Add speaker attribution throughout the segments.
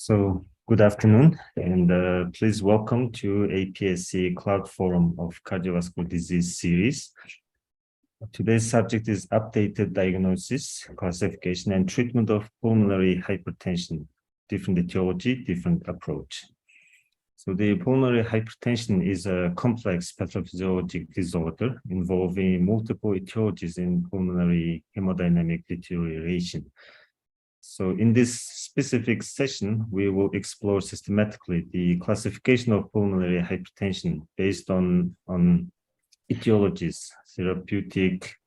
Speaker 1: So good afternoon, and please welcome to APSC Cloud Forum of Cardiovascular Disease series. Today's subject is updated diagnosis, classification, and treatment of pulmonary hypertension, different etiology, different approach. So the pulmonary hypertension is a complex pathophysiologic disorder involving multiple etiologies in pulmonary hemodynamic deterioration. So in this specific session, we will explore systematically the classification of pulmonary hypertension based on etiologies, therapeutic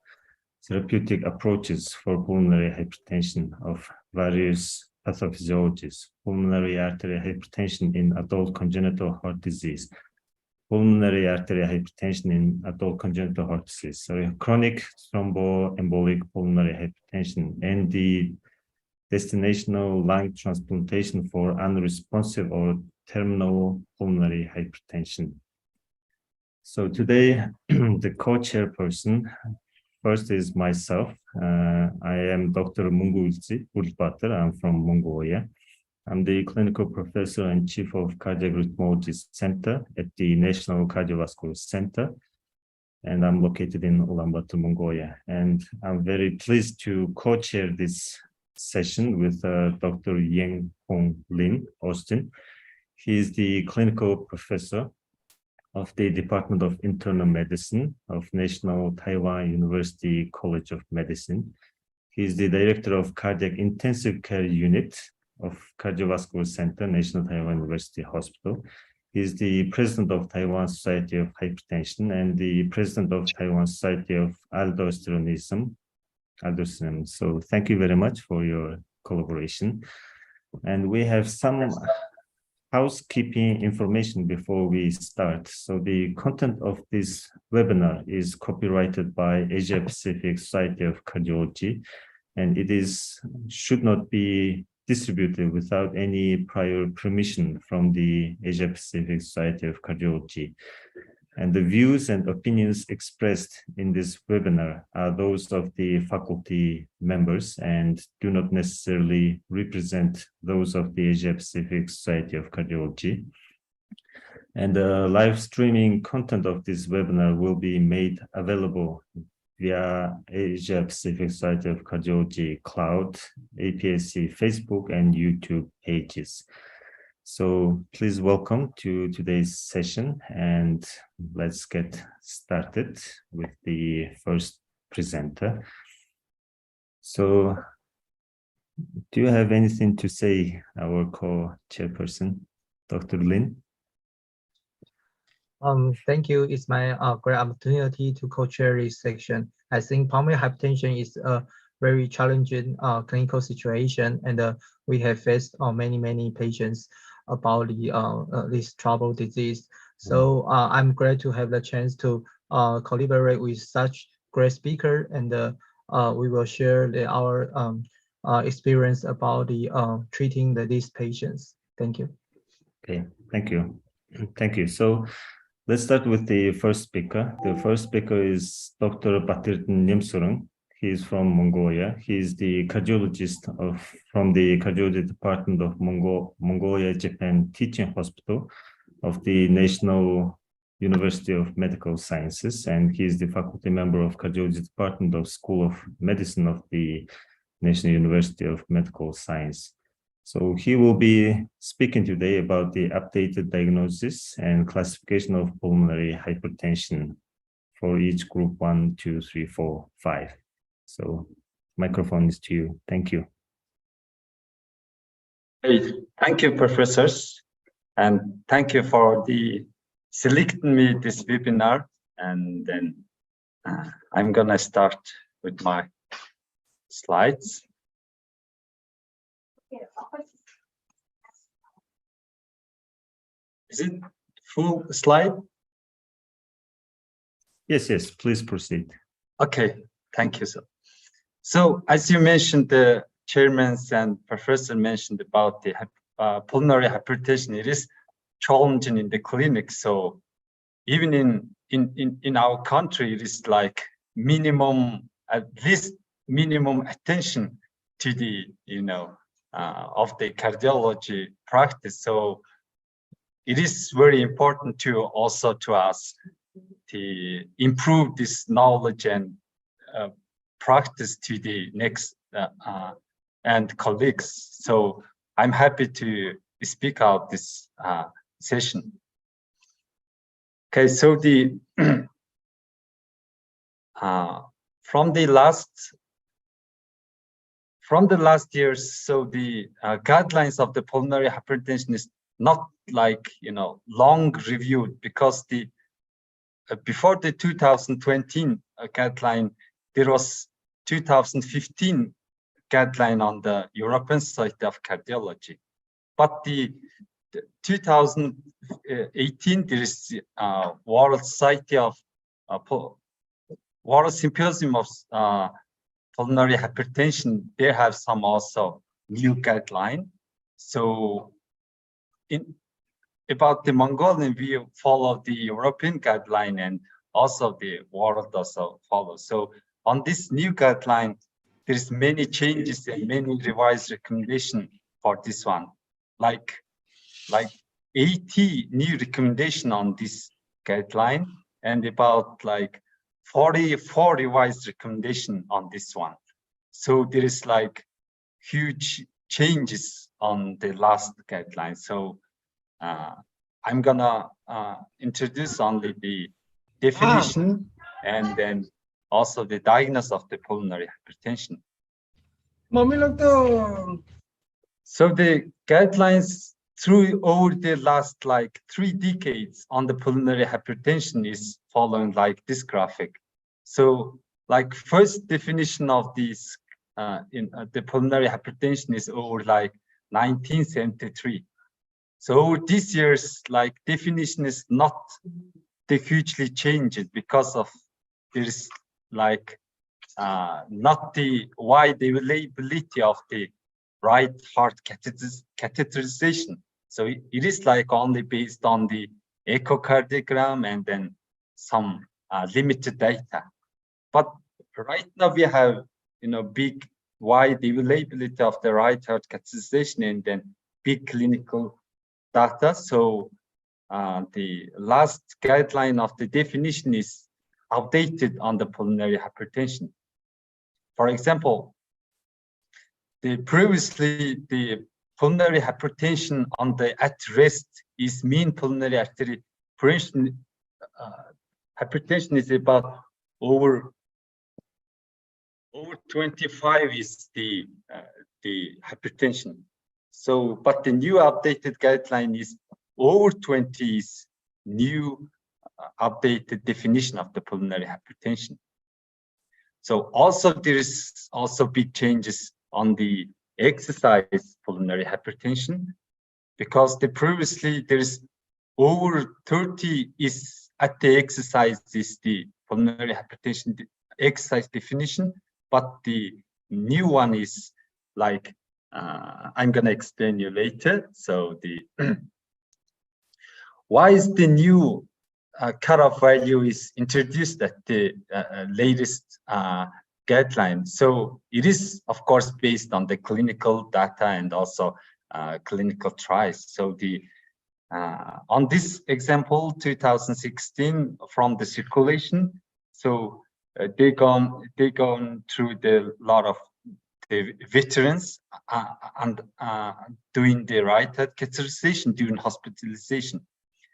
Speaker 1: approaches for pulmonary hypertension of various pathophysiologies, pulmonary arterial hypertension in adult congenital heart disease, pulmonary arterial hypertension in adult congenital heart disease, chronic thromboembolic pulmonary hypertension, and the destinational lung transplantation for unresponsive or terminal pulmonary hypertension. So today, the co-chairperson, first is myself. I am Dr. Mungun-Ulzii. I'm from Mongolia. I'm the clinical professor and chief of cardiac rhythmology center at the National Cardiovascular Center, and I'm located in Ulaanbaatar, Mongolia. And I'm very pleased to co-chair this session with Dr. Lin Austin. He is the clinical professor of the Department of Internal Medicine of National Taiwan University College of Medicine. He is the director of Cardiac Intensive Care Unit of Cardiovascular Center, National Taiwan University Hospital. He is the president of Taiwan Society of Hypertension and the president of Taiwan Society of Aldosteronism. So thank you very much for your collaboration. And we have some housekeeping information before we start. So the content of this webinar is copyrighted by Asia Pacific Society of Cardiology, and it should not be distributed without any prior permission from the Asia Pacific Society of Cardiology. And the views and opinions expressed in this webinar are those of the faculty members and do not necessarily represent those of the Asia Pacific Society of Cardiology. And the live streaming content of this webinar will be made available via Asia Pacific Society of Cardiology Cloud, APSC Facebook, and YouTube pages. So please welcome to today's session, and let's get started with the first presenter. So do you have anything to say, our co-chairperson, Dr. Lin?
Speaker 2: Thank you. It's my great opportunity to co-chair this section. I think pulmonary hypertension is a very challenging clinical situation, and we have faced many patients about this troubled disease. So I'm glad to have the chance to collaborate with such great speaker, and we will share our experience about treating these patients. Thank you.
Speaker 1: Okay, thank you. Thank you. So let's start with the first speaker. The first speaker is Dr. Bat-Erdene Nyamsuren. He is from Mongolia. He is the cardiologist from the cardiology department of Mongolia, Japan Teaching Hospital of the National University of Medical Sciences, and he is the faculty member of cardiology department of School of Medicine of the National University of Medical Science. So he will be speaking today about the updated diagnosis and classification of pulmonary hypertension for each group 1, 2, 3, 4, 5. So microphone is to you. Thank you.
Speaker 3: Hey, thank you, professors. And thank you for selecting me this webinar. And then I'm gonna start with my slides. Is it full slide?
Speaker 1: Yes, please proceed.
Speaker 3: Okay, thank you, sir. So as you mentioned, the chairman and professor mentioned about the pulmonary hypertension. It is challenging in the clinic. So even in our country, it is like at least minimum attention to the of the cardiology practice. So it is very important to also to us to improve this knowledge and practice to the next and colleagues. So I'm happy to speak out this session. Okay, so the from the last years, so the guidelines of the pulmonary hypertension is not like long reviewed, because the before the 2020 guideline, there was 2015 guideline on the European Society of Cardiology, but the 2018 there is World Society of World Symposium of Pulmonary Hypertension. They have some also new guideline. So about the Mongolian, we follow the European guideline, and also the world also follows. So on this new guideline, there's many changes and many revised recommendations for this one, like 80 new recommendation on this guideline, and about like 44 revised recommendation on this one. So there is like huge changes on the last guideline. So I'm gonna introduce only the definition and then also the diagnosis of the pulmonary hypertension. So the guidelines through over the last like 3 decades on the pulmonary hypertension is following like this graphic. So like first definition of this the pulmonary hypertension is over like 1973. So this year's like definition is not the hugely changed, because of there's like not the wide availability of the right heart catheterization. So it is like only based on the echocardiogram and then some limited data. But right now we have big wide availability of the right heart catheterization and then big clinical data. So the last guideline of the definition is outdated on the pulmonary hypertension. For example, previously the pulmonary hypertension on the at rest is mean pulmonary artery pressure. Hypertension is about over 25 is the hypertension. So, but the new updated guideline is over 20 is new updated definition of the pulmonary hypertension. So also there is also big changes on the exercise pulmonary hypertension, because previously there is over 30 is at the exercise is the pulmonary hypertension exercise definition, but the new one is like I'm gonna explain you later. So why is the new cutoff value is introduced at the latest guideline? So it is of course based on the clinical data and also clinical trials. So on this example 2016 from the circulation, so they gone through the lot of the veterans and doing the right heart catheterization during hospitalization.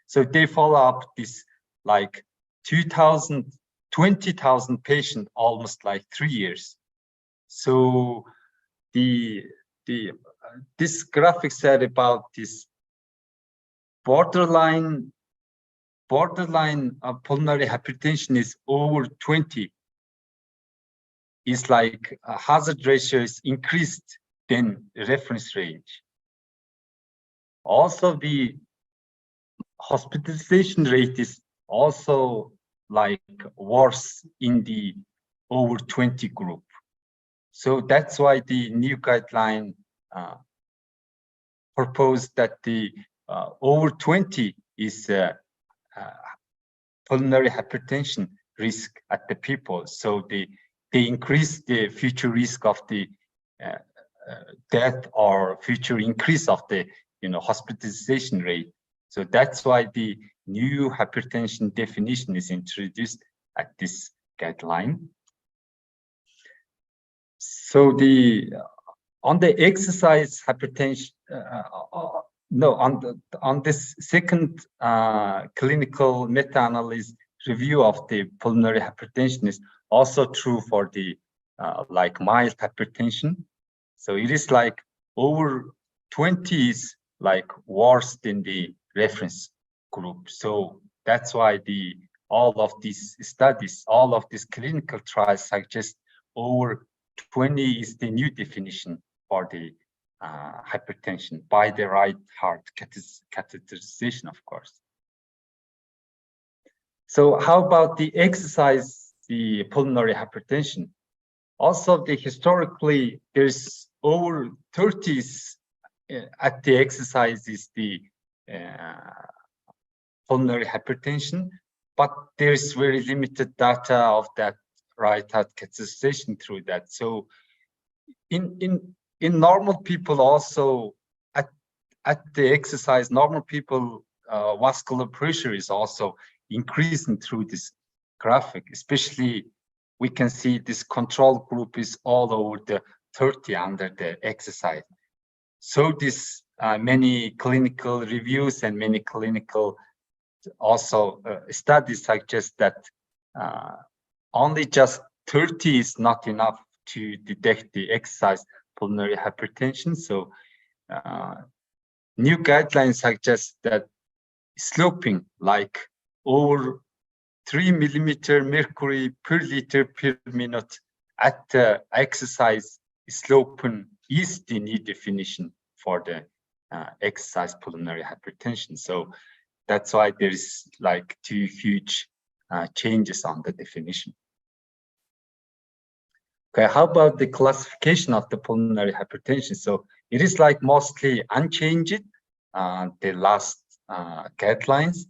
Speaker 3: So they follow up this like 20,000 patients, almost like 3 years. So this graphic said about this borderline pulmonary hypertension is over 20. Is like a hazard ratio is increased than the reference range. Also, the hospitalization rate is also like worse in the over 20 group. So that's why the new guideline proposed that the over 20 is pulmonary hypertension risk at the people. So they increase the future risk of the death or future increase of the hospitalization rate. So that's why the new hypertension definition is introduced at this guideline. So on the exercise hypertension, on this second clinical meta-analysis review of the pulmonary hypertension is also true for the like mild hypertension. So it is like over 20 is like worse than the reference group. So that's why all of these studies, all of these clinical trials suggest over 20 is the new definition for the hypertension by the right heart catheterization, of course. So how about the exercise, the pulmonary hypertension? Also, historically, there's over 30s at the exercise is the pulmonary hypertension, but there's very limited data of that right heart catheterization through that. So in normal people also at the exercise, normal people vascular pressure is also increasing through this graphic. Especially we can see this control group is all over the 30 under the exercise. So this many clinical reviews and many clinical also studies suggest that only just 30 is not enough to detect the exercise pulmonary hypertension. So new guidelines suggest that sloping like over 3 millimeter mercury per liter per minute at the exercise sloping is the new definition for the exercise pulmonary hypertension. So that's why there is like two huge changes on the definition. Okay, how about the classification of the pulmonary hypertension? So it is like mostly unchanged, the last guidelines.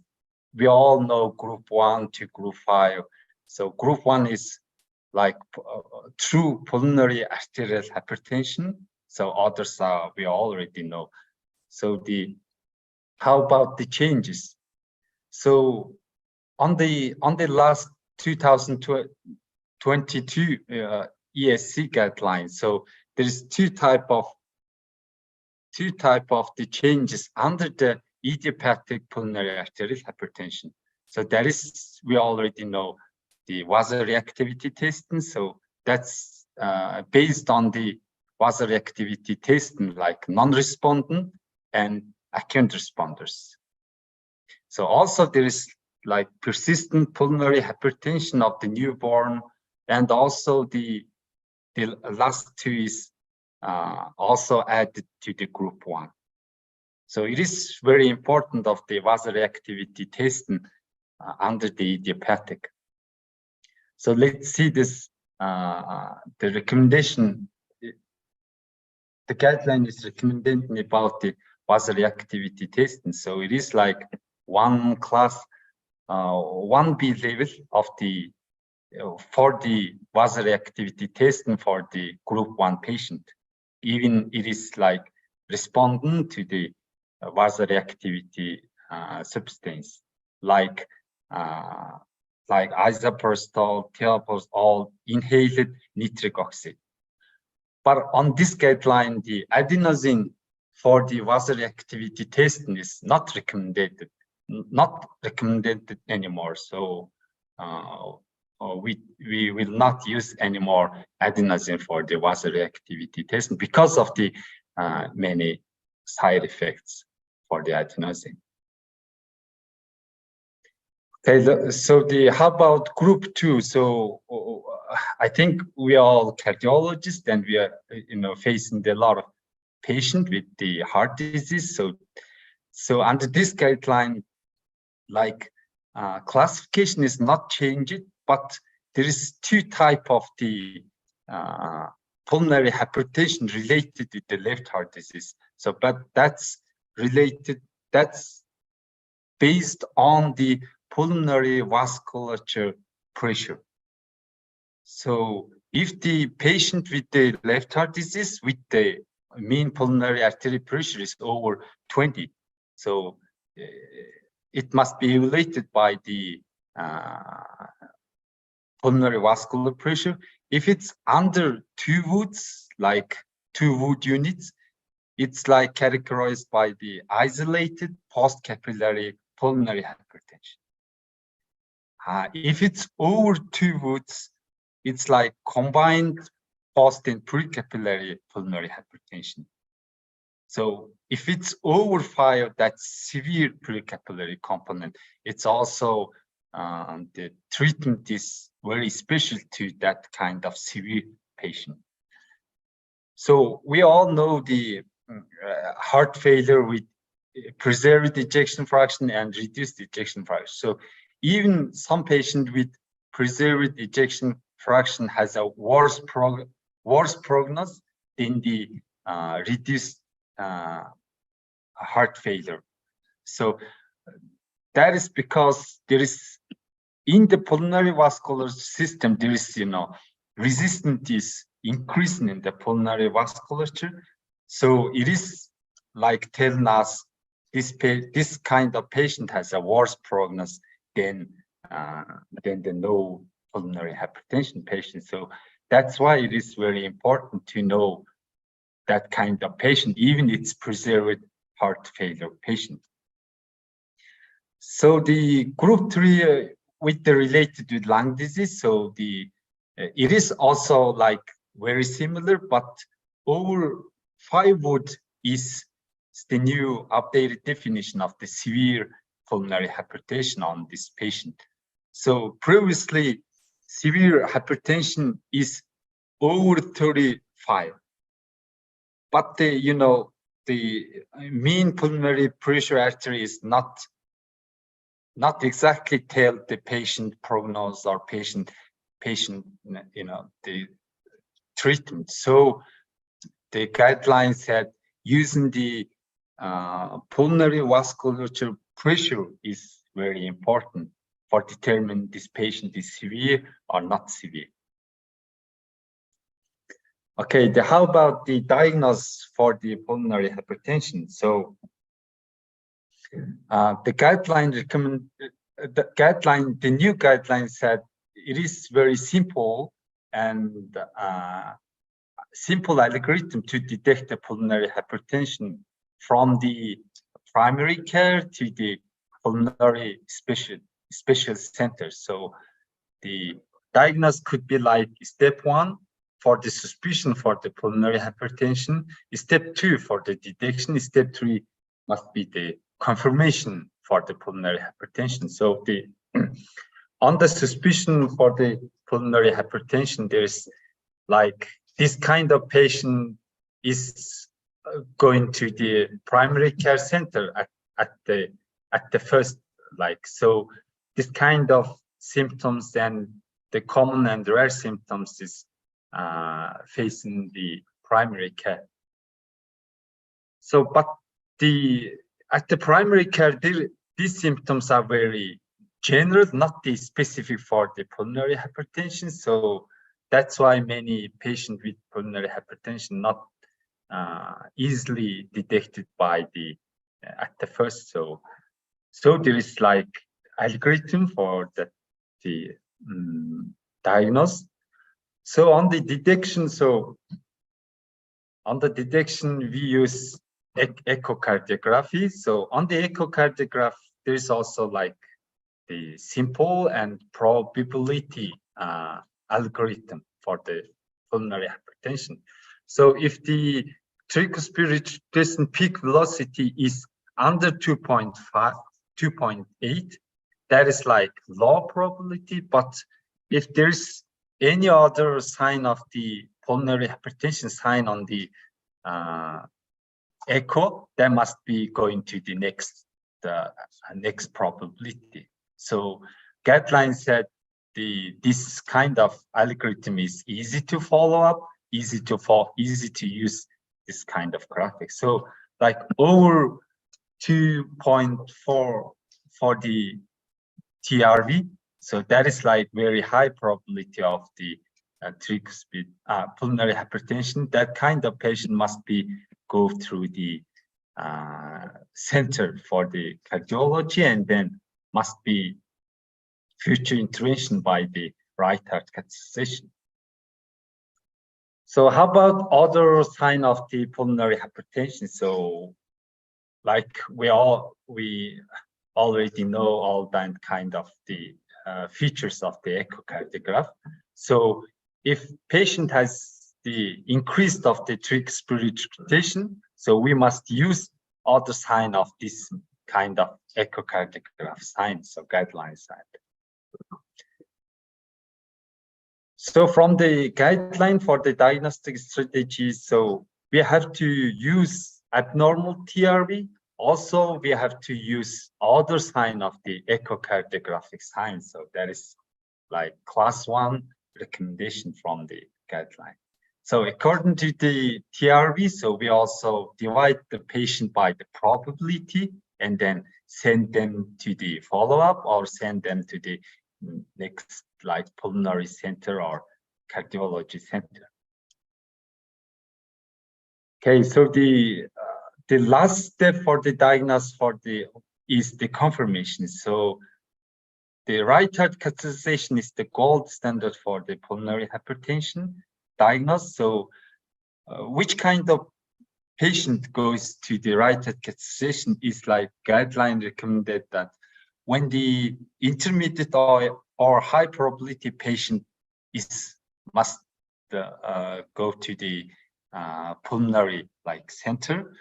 Speaker 3: We all know group 1 to group 5. So group 1 is like true pulmonary arterial hypertension. So others we already know. So how about the changes? So on the last 2022 ESC guidelines, so there is two type of the changes under the idiopathic pulmonary arterial hypertension. So that is, we already know the vasoreactivity testing. So that's based on the vasoreactivity testing, like non-respondent and acute responders. So also there is like persistent pulmonary hypertension of the newborn, and also the last two is also added to the group 1. So it is very important of the vasoreactivity testing under the idiopathic. So let's see this, the recommendation. The guideline is recommending about the vasoreactivity testing. So it is like one class, 1B level of the for the vasoreactivity testing for the group 1 patient. Even it is like responding to the vasoreactivity substance like isoprostol, thiopurstol, inhaled nitric oxide. But on this guideline, the adenosine for the vasoreactivity testing is not recommended anymore. So we will not use anymore adenosine for the vasoreactivity testing because of the many side effects for the adenosine. Okay, so how about group 2? So I think we are all cardiologists, and we are facing a lot of patients with the heart disease. So under this guideline, like classification is not changed, but there is two type of the pulmonary hypertension related to the left heart disease. So, but that's related, that's based on the pulmonary vasculature pressure. So if the patient with the left heart disease with the mean pulmonary artery pressure is over 20. So it must be evaluated by the pulmonary vascular pressure. If it's under 2 Woods, like 2 Wood units, it's like characterized by the isolated post-capillary pulmonary hypertension. If it's over 2 Woods, it's like combined post and pre-capillary pulmonary hypertension. So if it's over 5, that's severe pre-capillary component. It's also the treatment is very special to that kind of severe patient. So we all know the heart failure with preserved ejection fraction and reduced ejection fraction. So even some patient with preserved ejection fraction has a worse prognosis than the reduced heart failure. So that is because there is in the pulmonary vascular system, there is, resistance is increasing in the pulmonary vasculature. So it is like telling us this kind of patient has a worse prognosis than the no pulmonary hypertension patient. So that's why it is very important to know that kind of patient, even it's preserved heart failure patient. So the group 3 with the related with lung disease, so it is also like very similar, but over 5 Wood is the new updated definition of the severe pulmonary hypertension on this patient. So previously, severe hypertension is over 35, but the mean pulmonary pressure artery is not exactly tell the patient prognosis or patient the treatment. So the guidelines said using the pulmonary vasculature pressure is very important for determining this patient is severe or not severe. Okay, how about the diagnosis for the pulmonary hypertension? So the new guideline said it is very simple and simple algorithm to detect the pulmonary hypertension from the primary care to the pulmonary special center. So the diagnosis could be like step 1 for the suspicion for the pulmonary hypertension, step 2 for the detection, step 3 must be the confirmation for the pulmonary hypertension. So on the suspicion for the pulmonary hypertension, there's like this kind of patient is going to the primary care center at the first, so this kind of symptoms and the common and rare symptoms is facing the primary care. So, but at the primary care, these symptoms are very general, not the specific for the pulmonary hypertension. So that's why many patients with pulmonary hypertension not easily detected by at the first. So there is like algorithm for the diagnosis. So on the detection, we use echocardiography. So on the echocardiograph, there is also like the simple and probability algorithm for the pulmonary hypertension. So if the tricuspid peak velocity is under 2.5, 2.8, that is like low probability. But if there's any other sign of the pulmonary hypertension sign on the echo, that must be going to the next probability. So guidelines said this kind of algorithm is easy to follow up, easy to use this kind of graphic. So like over 2.4 for the TRV, so that is like very high probability of the tricuspid pulmonary hypertension, that kind of patient must be go through the center for the cardiology, and then must be future intervention by the right heart catheterization. So how about other sign of the pulmonary hypertension? So like we already know all that kind of the features of the echocardiograph. So if patient has the increase of the tricuspid regurgitation, so we must use other sign of this kind of echocardiograph signs, so guideline sign. So from the guideline for the diagnostic strategy, so we have to use abnormal TRV. Also, we have to use other sign of the echocardiographic sign. So that is like class 1 recommendation from the guideline. So according to the TRV, so we also divide the patient by the probability and then send them to the follow-up or send them to the next like pulmonary center or cardiology center. Okay, so the last step for the diagnosis is the confirmation. So the right heart catheterization is the gold standard for the pulmonary hypertension diagnosis. So which kind of patient goes to the right heart catheterization is like guideline recommended that when the intermediate or high probability patient must go to the pulmonary like center,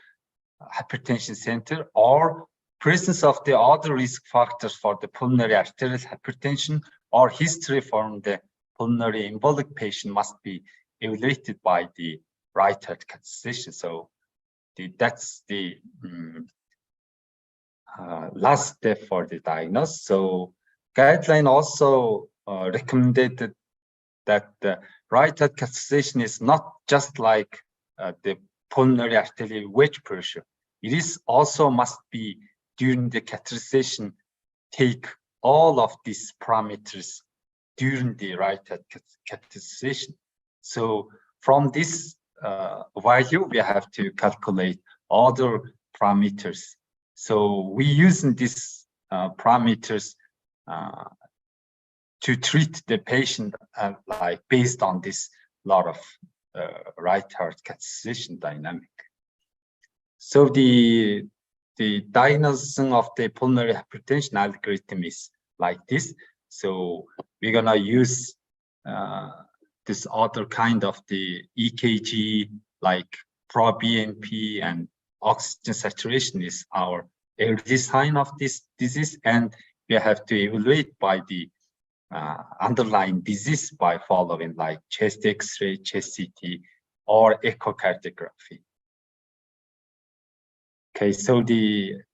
Speaker 3: hypertension center, or presence of the other risk factors for the pulmonary arterial hypertension or history from the pulmonary embolic patient must be evaluated by the right heart catheterization. So that's the last step for the diagnosis. So guideline also recommended that the right heart catheterization is not just like the pulmonary arterial wedge pressure. It is also must be during the catheterization, take all of these parameters during the right heart catheterization. So from this value, we have to calculate other parameters. So we using these parameters to treat the patient like based on this lot of right heart catheterization dynamic. So the diagnosis of the pulmonary hypertension algorithm is like this. So we're gonna use this other kind of the EKG, like pro-BNP and oxygen saturation is our early sign of this disease, and we have to evaluate by the underlying disease by following like chest X-ray, chest CT, or echocardiography. Okay, so that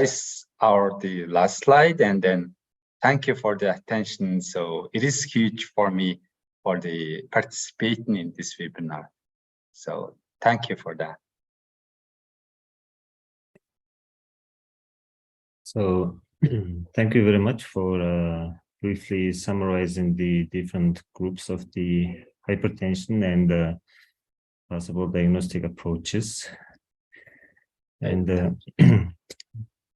Speaker 3: is the last slide, and then thank you for the attention. So it is huge for me for the participating in this webinar. So thank you for that.
Speaker 1: So thank you very much for briefly summarizing the different groups of the hypertension and possible diagnostic approaches. And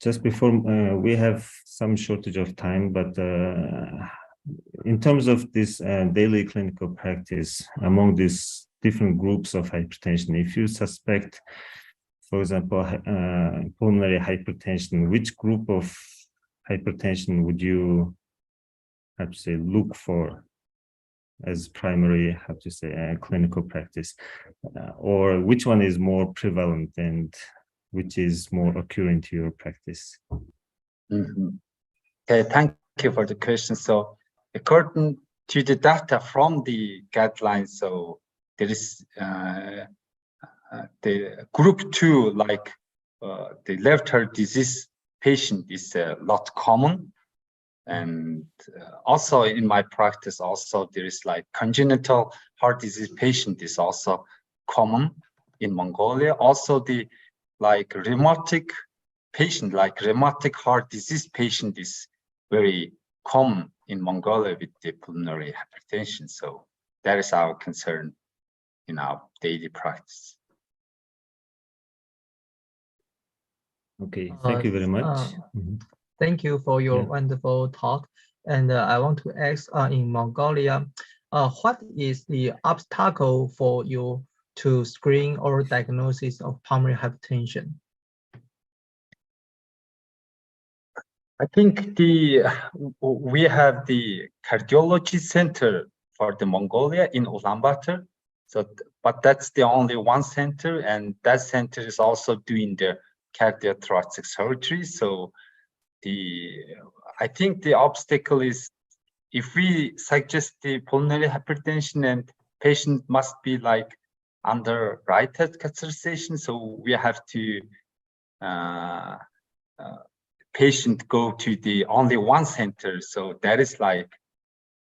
Speaker 1: just before we have some shortage of time, but in terms of this daily clinical practice among these different groups of hypertension, if you suspect, for example, pulmonary hypertension, which group of hypertension would you have to say look for as primary, have to say, clinical practice, or which one is more prevalent and which is more occurring to your practice?
Speaker 3: Mm-hmm. Okay, thank you for the question. So according to the data from the guidelines, so there is the group 2, like the left heart disease patient is a lot common. And also in my practice, also there is like congenital heart disease patient is also common in Mongolia. Also the like rheumatic patient, like rheumatic heart disease patient is very common in Mongolia with the pulmonary hypertension. So that is our concern in our daily practice.
Speaker 1: Okay, thank you very much.
Speaker 2: Thank you for your wonderful talk. And I want to ask in Mongolia, what is the obstacle for you to screen or diagnosis of pulmonary hypertension?
Speaker 3: I think we have the cardiology center for the Mongolia in Ulaanbaatar. So, but that's the only one center, and that center is also doing the cardiothoracic surgery. So I think the obstacle is if we suggest the pulmonary hypertension and patient must be like under right heart catheterization, so we have to patient go to the only one center. So that is like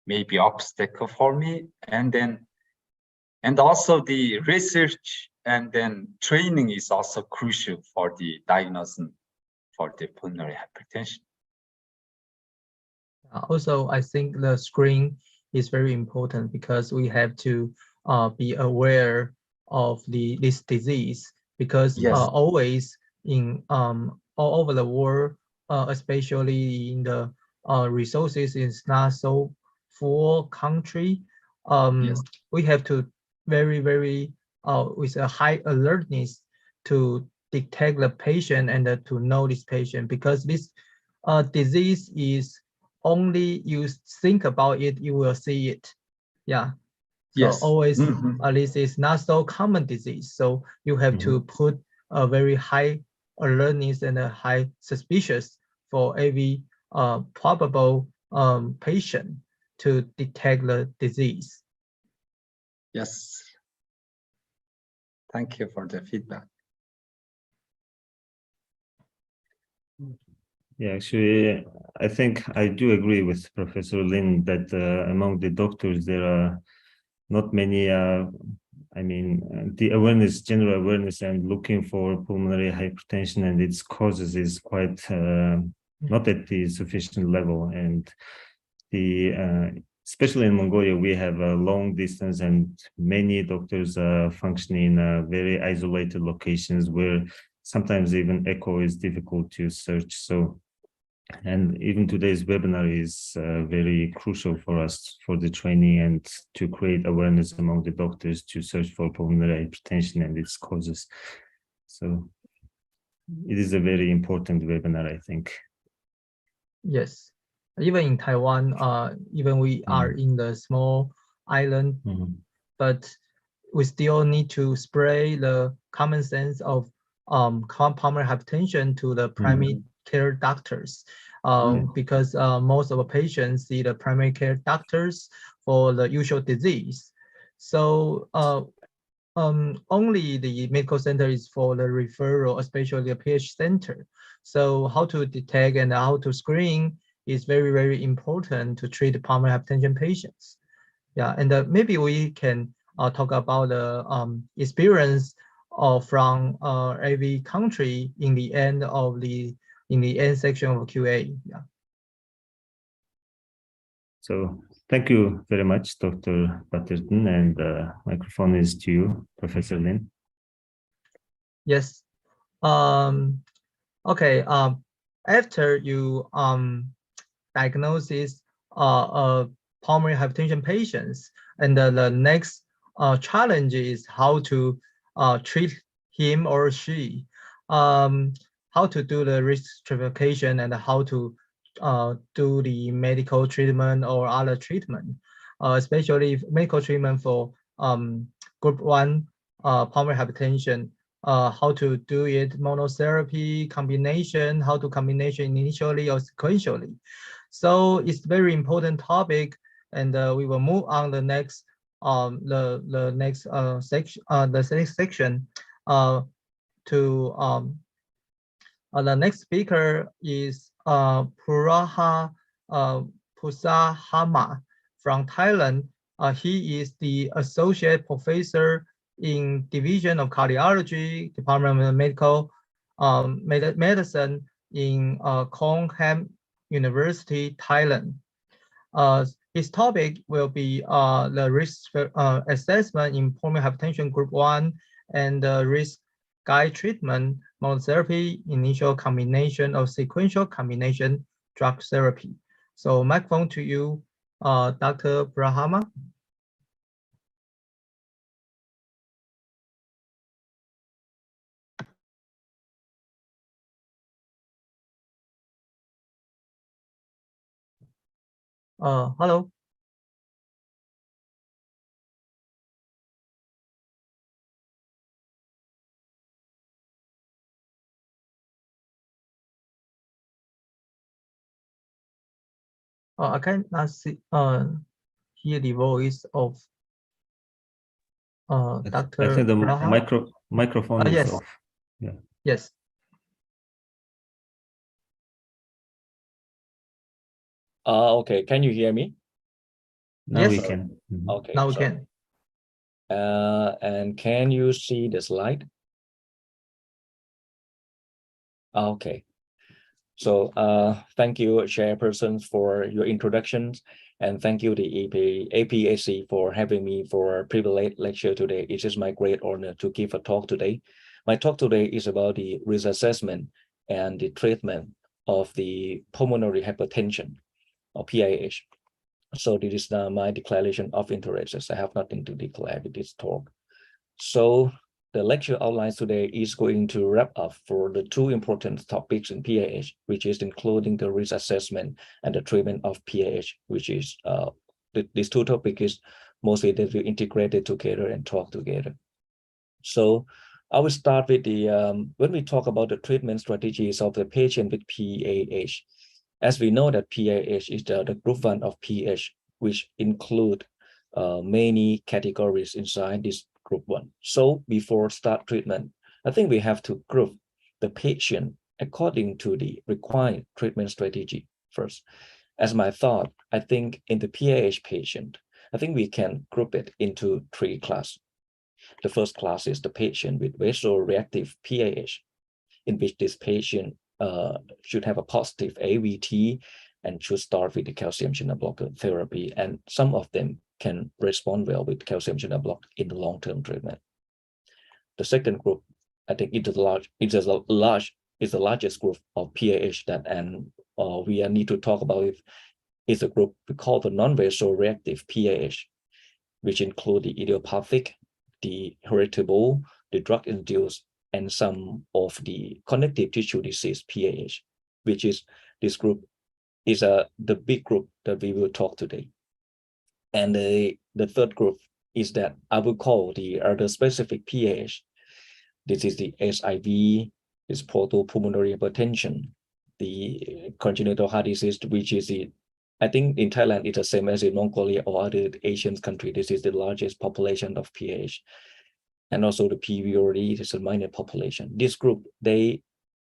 Speaker 3: maybe obstacle for me. And also the research and then training is also crucial for the diagnosis for the pulmonary hypertension.
Speaker 2: Also, I think the screen is very important because we have to be aware of this disease, because always in all over the world, especially in the resources is not so full country, we have to very with a high alertness to detect the patient and to know this patient, because this disease is only you think about it, you will see it. Yeah. So always, this is not so common disease. So you have to put a very high alertness and a high suspicious for every probable patient to detect the disease.
Speaker 3: Yes. Thank you for the feedback.
Speaker 1: Yeah, actually, I think I do agree with Professor Lin that among the doctors, there are not many, I mean, the awareness, general awareness and looking for pulmonary hypertension and its causes is quite not at the sufficient level. And especially in Mongolia, we have a long distance and many doctors are functioning in very isolated locations where sometimes even echo is difficult to search. So, and even today's webinar is very crucial for us for the training and to create awareness among the doctors to search for pulmonary hypertension and its causes. So it is a very important webinar, I think.
Speaker 2: Yes, even in Taiwan, even we are in the small island, but we still need to spread the common sense of pulmonary hypertension to the primary care doctors, because most of the patients see the primary care doctors for the usual disease. So only the medical center is for the referral, especially the PH center. So how to detect and how to screen is very important to treat pulmonary hypertension patients. Yeah, and maybe we can talk about the experience from every country in the end of the section of QA. Yeah. So
Speaker 1: thank you very much, Dr. Bat-Erdene, and the microphone is to you, Professor Lin.
Speaker 2: Yes. Okay. After you diagnosis pulmonary hypertension patients, and the next challenge is how to treat him or she, how to do the risk stratification, and how to do the medical treatment or other treatment, especially medical treatment for group 1 pulmonary hypertension, how to do it, monotherapy, combination, how to combination initially or sequentially. So it's very important topic, and we will move on the next the next section to the next speaker is Pussadhamma from Thailand. He is the associate professor in Division of Cardiology, Department of Medical Medicine in Kyung-Hee University, Thailand. His topic will be the risk assessment in pulmonary hypertension group 1 and the risk guide treatment, monotherapy, initial combination or sequential combination drug therapy. So microphone to you, Dr. Burabha. Hello. I cannot see hear the voice of Dr.
Speaker 1: I think the
Speaker 2: Burabha.
Speaker 1: microphone is
Speaker 2: Yes.
Speaker 1: off. Yeah.
Speaker 2: Yes.
Speaker 4: Okay, can you hear me?
Speaker 1: Now
Speaker 2: Yes.
Speaker 1: we can.
Speaker 4: Okay.
Speaker 2: Now we
Speaker 4: so,
Speaker 2: can.
Speaker 4: And can you see the slide? Okay. So thank you, Chairperson, for your introductions, and thank you, the APSC, for having me for a privileged lecture today. It is my great honor to give a talk today. My talk today is about the risk assessment and the treatment of the pulmonary hypertension, or PIH. So this is my declaration of interests. I have nothing to declare with this talk. So the lecture outline today is going to wrap up for the two important topics in PIH, which is including the risk assessment and the treatment of PIH, which is these two topics is mostly that we integrated together and talk together. So I will start with the when we talk about the treatment strategies of the patient with PAH. As we know that PAH is the group 1 of PH, which include many categories inside this group 1. So before start treatment, I think we have to group the patient according to the required treatment strategy first. As my thought, I think in the PAH patient, I think we can group it into 3 classes. The first class is the patient with vasoreactive PAH, in which this patient should have a positive AVT and should start with the calcium channel blocker therapy, and some of them can respond well with calcium channel block in the long-term treatment. The second group, I think it's the largest group of PAH that we need to talk about it, is a group we call the non-vasoreactive PAH, which include the idiopathic, the heritable, the drug-induced, and some of the connective tissue disease PAH, which is this group is the big group that we will talk today. And the third group is that I will call the other specific PAH. This is the SIV, is portal pulmonary hypertension, the congenital heart disease, which is I think in Thailand it's the same as in Mongolia or other Asian country. This is the largest population of PAH. And also the PVOD is a minor population. This group, they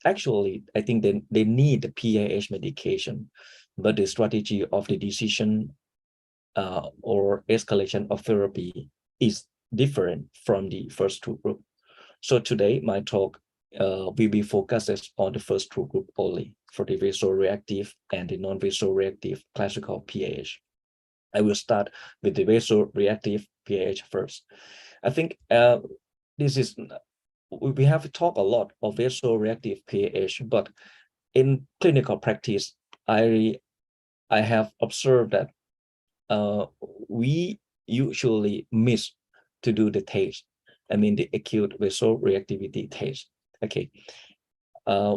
Speaker 4: actually, I think they need the PAH medication, but the strategy of the decision or escalation of therapy is different from the first two groups. So today, my talk will be focused on the first two groups only, for the vasoreactive and the non-vasoreactive classical PAH. I will start with the vasoreactive PAH first. I think we have talked a lot of vasoreactive PAH, but in clinical practice, I have observed that we usually miss to do the test. I mean, the acute vasoreactivity test. Okay.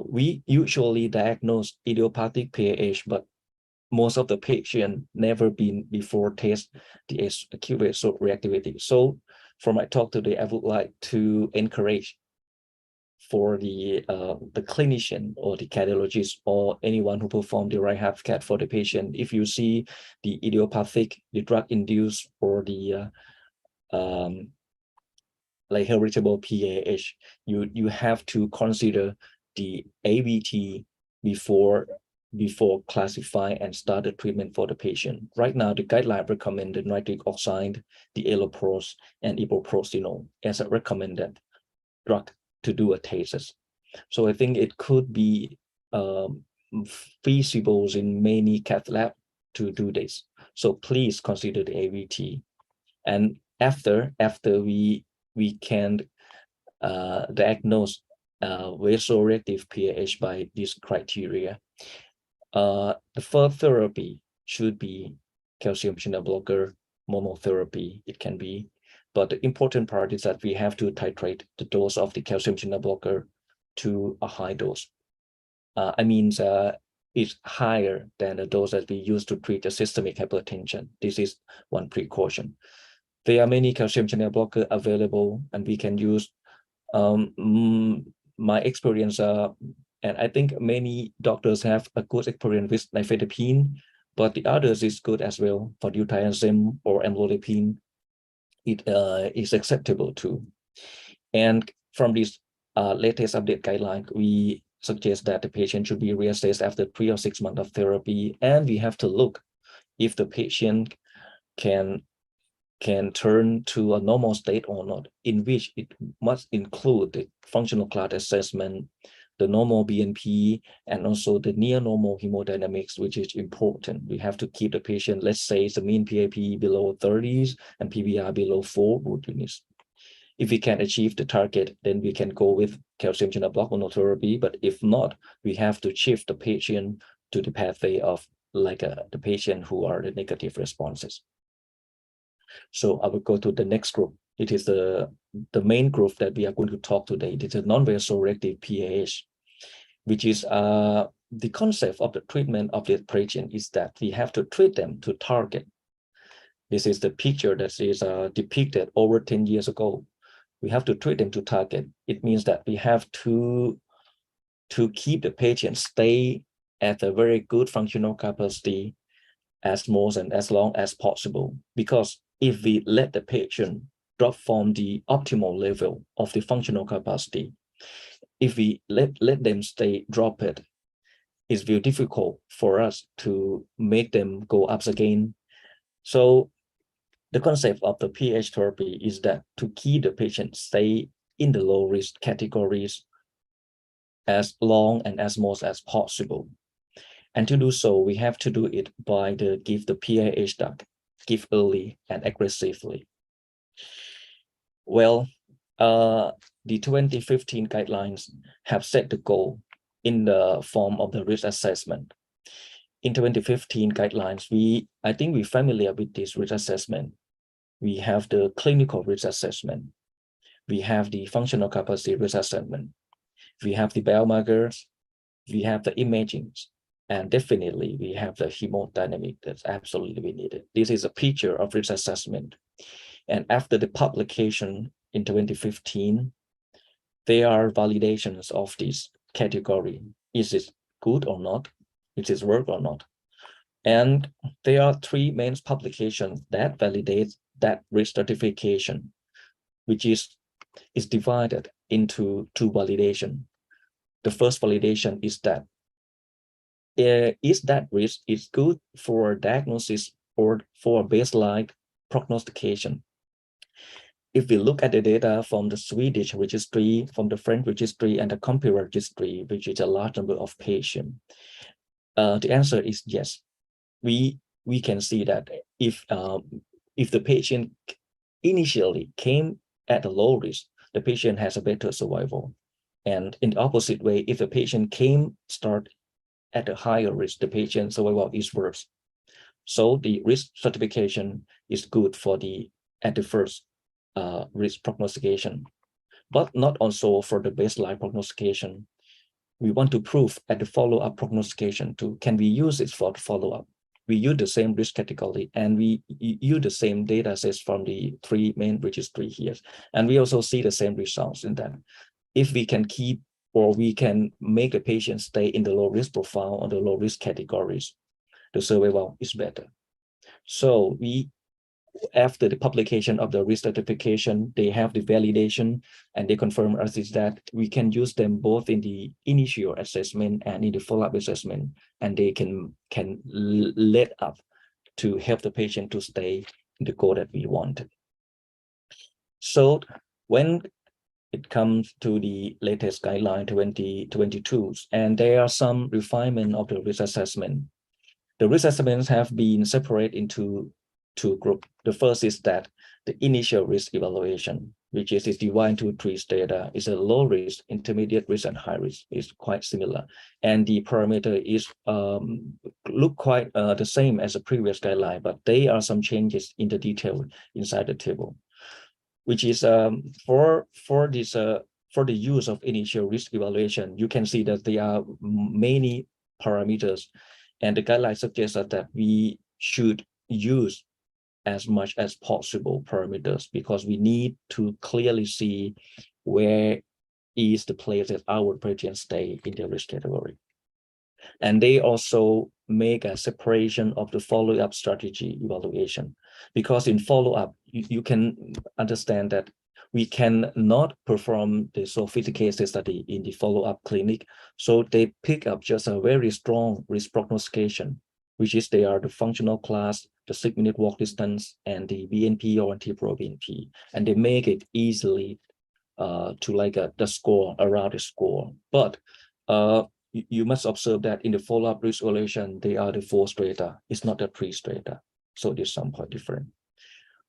Speaker 4: We usually diagnose idiopathic PAH, but most of the patients never been before test the acute vasoreactivity. So for my talk today, I would like to encourage for the clinician or the cardiologist or anyone who perform the right heart cath for the patient. If you see the idiopathic, the drug-induced, or the like heritable PAH, you have to consider the AVT before classify and start the treatment for the patient. Right now, the guideline recommend the nitric oxide, the alloprost, and ibuprofen as a recommended drug to do a test. So I think it could be feasible in many cath lab to do this. So please consider the AVT. And after we can diagnose vasoreactive PAH by this criteria. The first therapy should be calcium channel blocker monotherapy. It can be, but the important part is that we have to titrate the dose of the calcium channel blocker to a high dose. I mean, it's higher than the dose that we use to treat the systemic hypertension. This is one precaution. There are many calcium channel blocker available, and we can use. My experience, and I think many doctors have a good experience with nifedipine, but the others is good as well. For diltiazem or amlodipine, it is acceptable too. And from this latest update guideline, we suggest that the patient should be reassessed after 3 or 6 months of therapy, and we have to look if the patient can turn to a normal state or not, in which it must include the functional class assessment, the normal BNP, and also the near normal hemodynamics, which is important. We have to keep the patient, let's say the mean PAP below 30s and PVR below 4 root units. If we can achieve the target, then we can go with calcium channel block monotherapy. But if not, we have to shift the patient to the pathway of like the patient who are the negative responses. So I will go to the next group. It is the main group that we are going to talk today. It is a non-vasoreactive PAH, which is the concept of the treatment of this patient is that we have to treat them to target. This is the picture that is depicted over 10 years ago. We have to treat them to target. It means that we have to keep the patient stay at a very good functional capacity as most and as long as possible. Because if we let the patient drop from the optimal level of the functional capacity, if we let them stay drop it, it's very difficult for us to make them go up again. So the concept of the PAH therapy is that to keep the patient stay in the low risk categories as long and as most as possible. And to do so, we have to do it by give the PAH drug, give early and aggressively. Well, the 2015 guidelines have set the goal in the form of the risk assessment. In 2015 guidelines, I think we're familiar with this risk assessment. We have the clinical risk assessment. We have the functional capacity risk assessment. We have the biomarkers. We have the imaging. And definitely we have the hemodynamic that's absolutely needed. This is a picture of risk assessment. And after the publication in 2015, there are validations of this category. Is it good or not? Is it work or not? And there are 3 main publications that validate that risk stratification, which is divided into 2 validations. The first validation is that that risk is good for diagnosis or for baseline prognostication. If we look at the data from the Swedish registry, from the French registry, and the COMPI registry, which is a large number of patients, the answer is yes. We can see that if the patient initially came at a low risk, the patient has a better survival. And in the opposite way, if the patient start at a higher risk, the patient survival is worse. So the risk stratification is good for at the first risk prognostication, but not also for the baseline prognostication. We want to prove at the follow-up prognostication too. Can we use it for the follow-up? We use the same risk category, and we use the same data sets from the 3 main registry here. And we also see the same results in that. If we can keep or we can make the patient stay in the low risk profile or the low risk categories, the survival is better. So after the publication of the risk stratification, they have the validation, and they confirm us is that we can use them both in the initial assessment and in the follow-up assessment, and they can lead up to help the patient to stay in the goal that we wanted. So when it comes to the latest guideline 2022, and there are some refinement of the risk assessment. The risk assessments have been separated into two groups. The first is that the initial risk evaluation, which is the 1, 2, 3 data, is a low risk, intermediate risk, and high risk. Is quite similar, and the parameter is look quite the same as the previous guideline, but there are some changes in the detail inside the table, which is for the use of initial risk evaluation. You can see that there are many parameters, and the guideline suggests that we should use as much as possible parameters, because we need to clearly see where is the place that our patient stay in the risk category. And they also make a separation of the follow-up strategy evaluation, because in follow-up, you can understand that we cannot perform the sophisticated study in the follow-up clinic. So they pick up just a very strong risk prognostication, which is they are the functional class, the 6-minute walk distance, and the BNP or NT-proBNP, and they make it easily to like the score around the score. But you must observe that in the follow-up risk evaluation, they are the 4 strata. It's not the 3 strata. So there's some point different.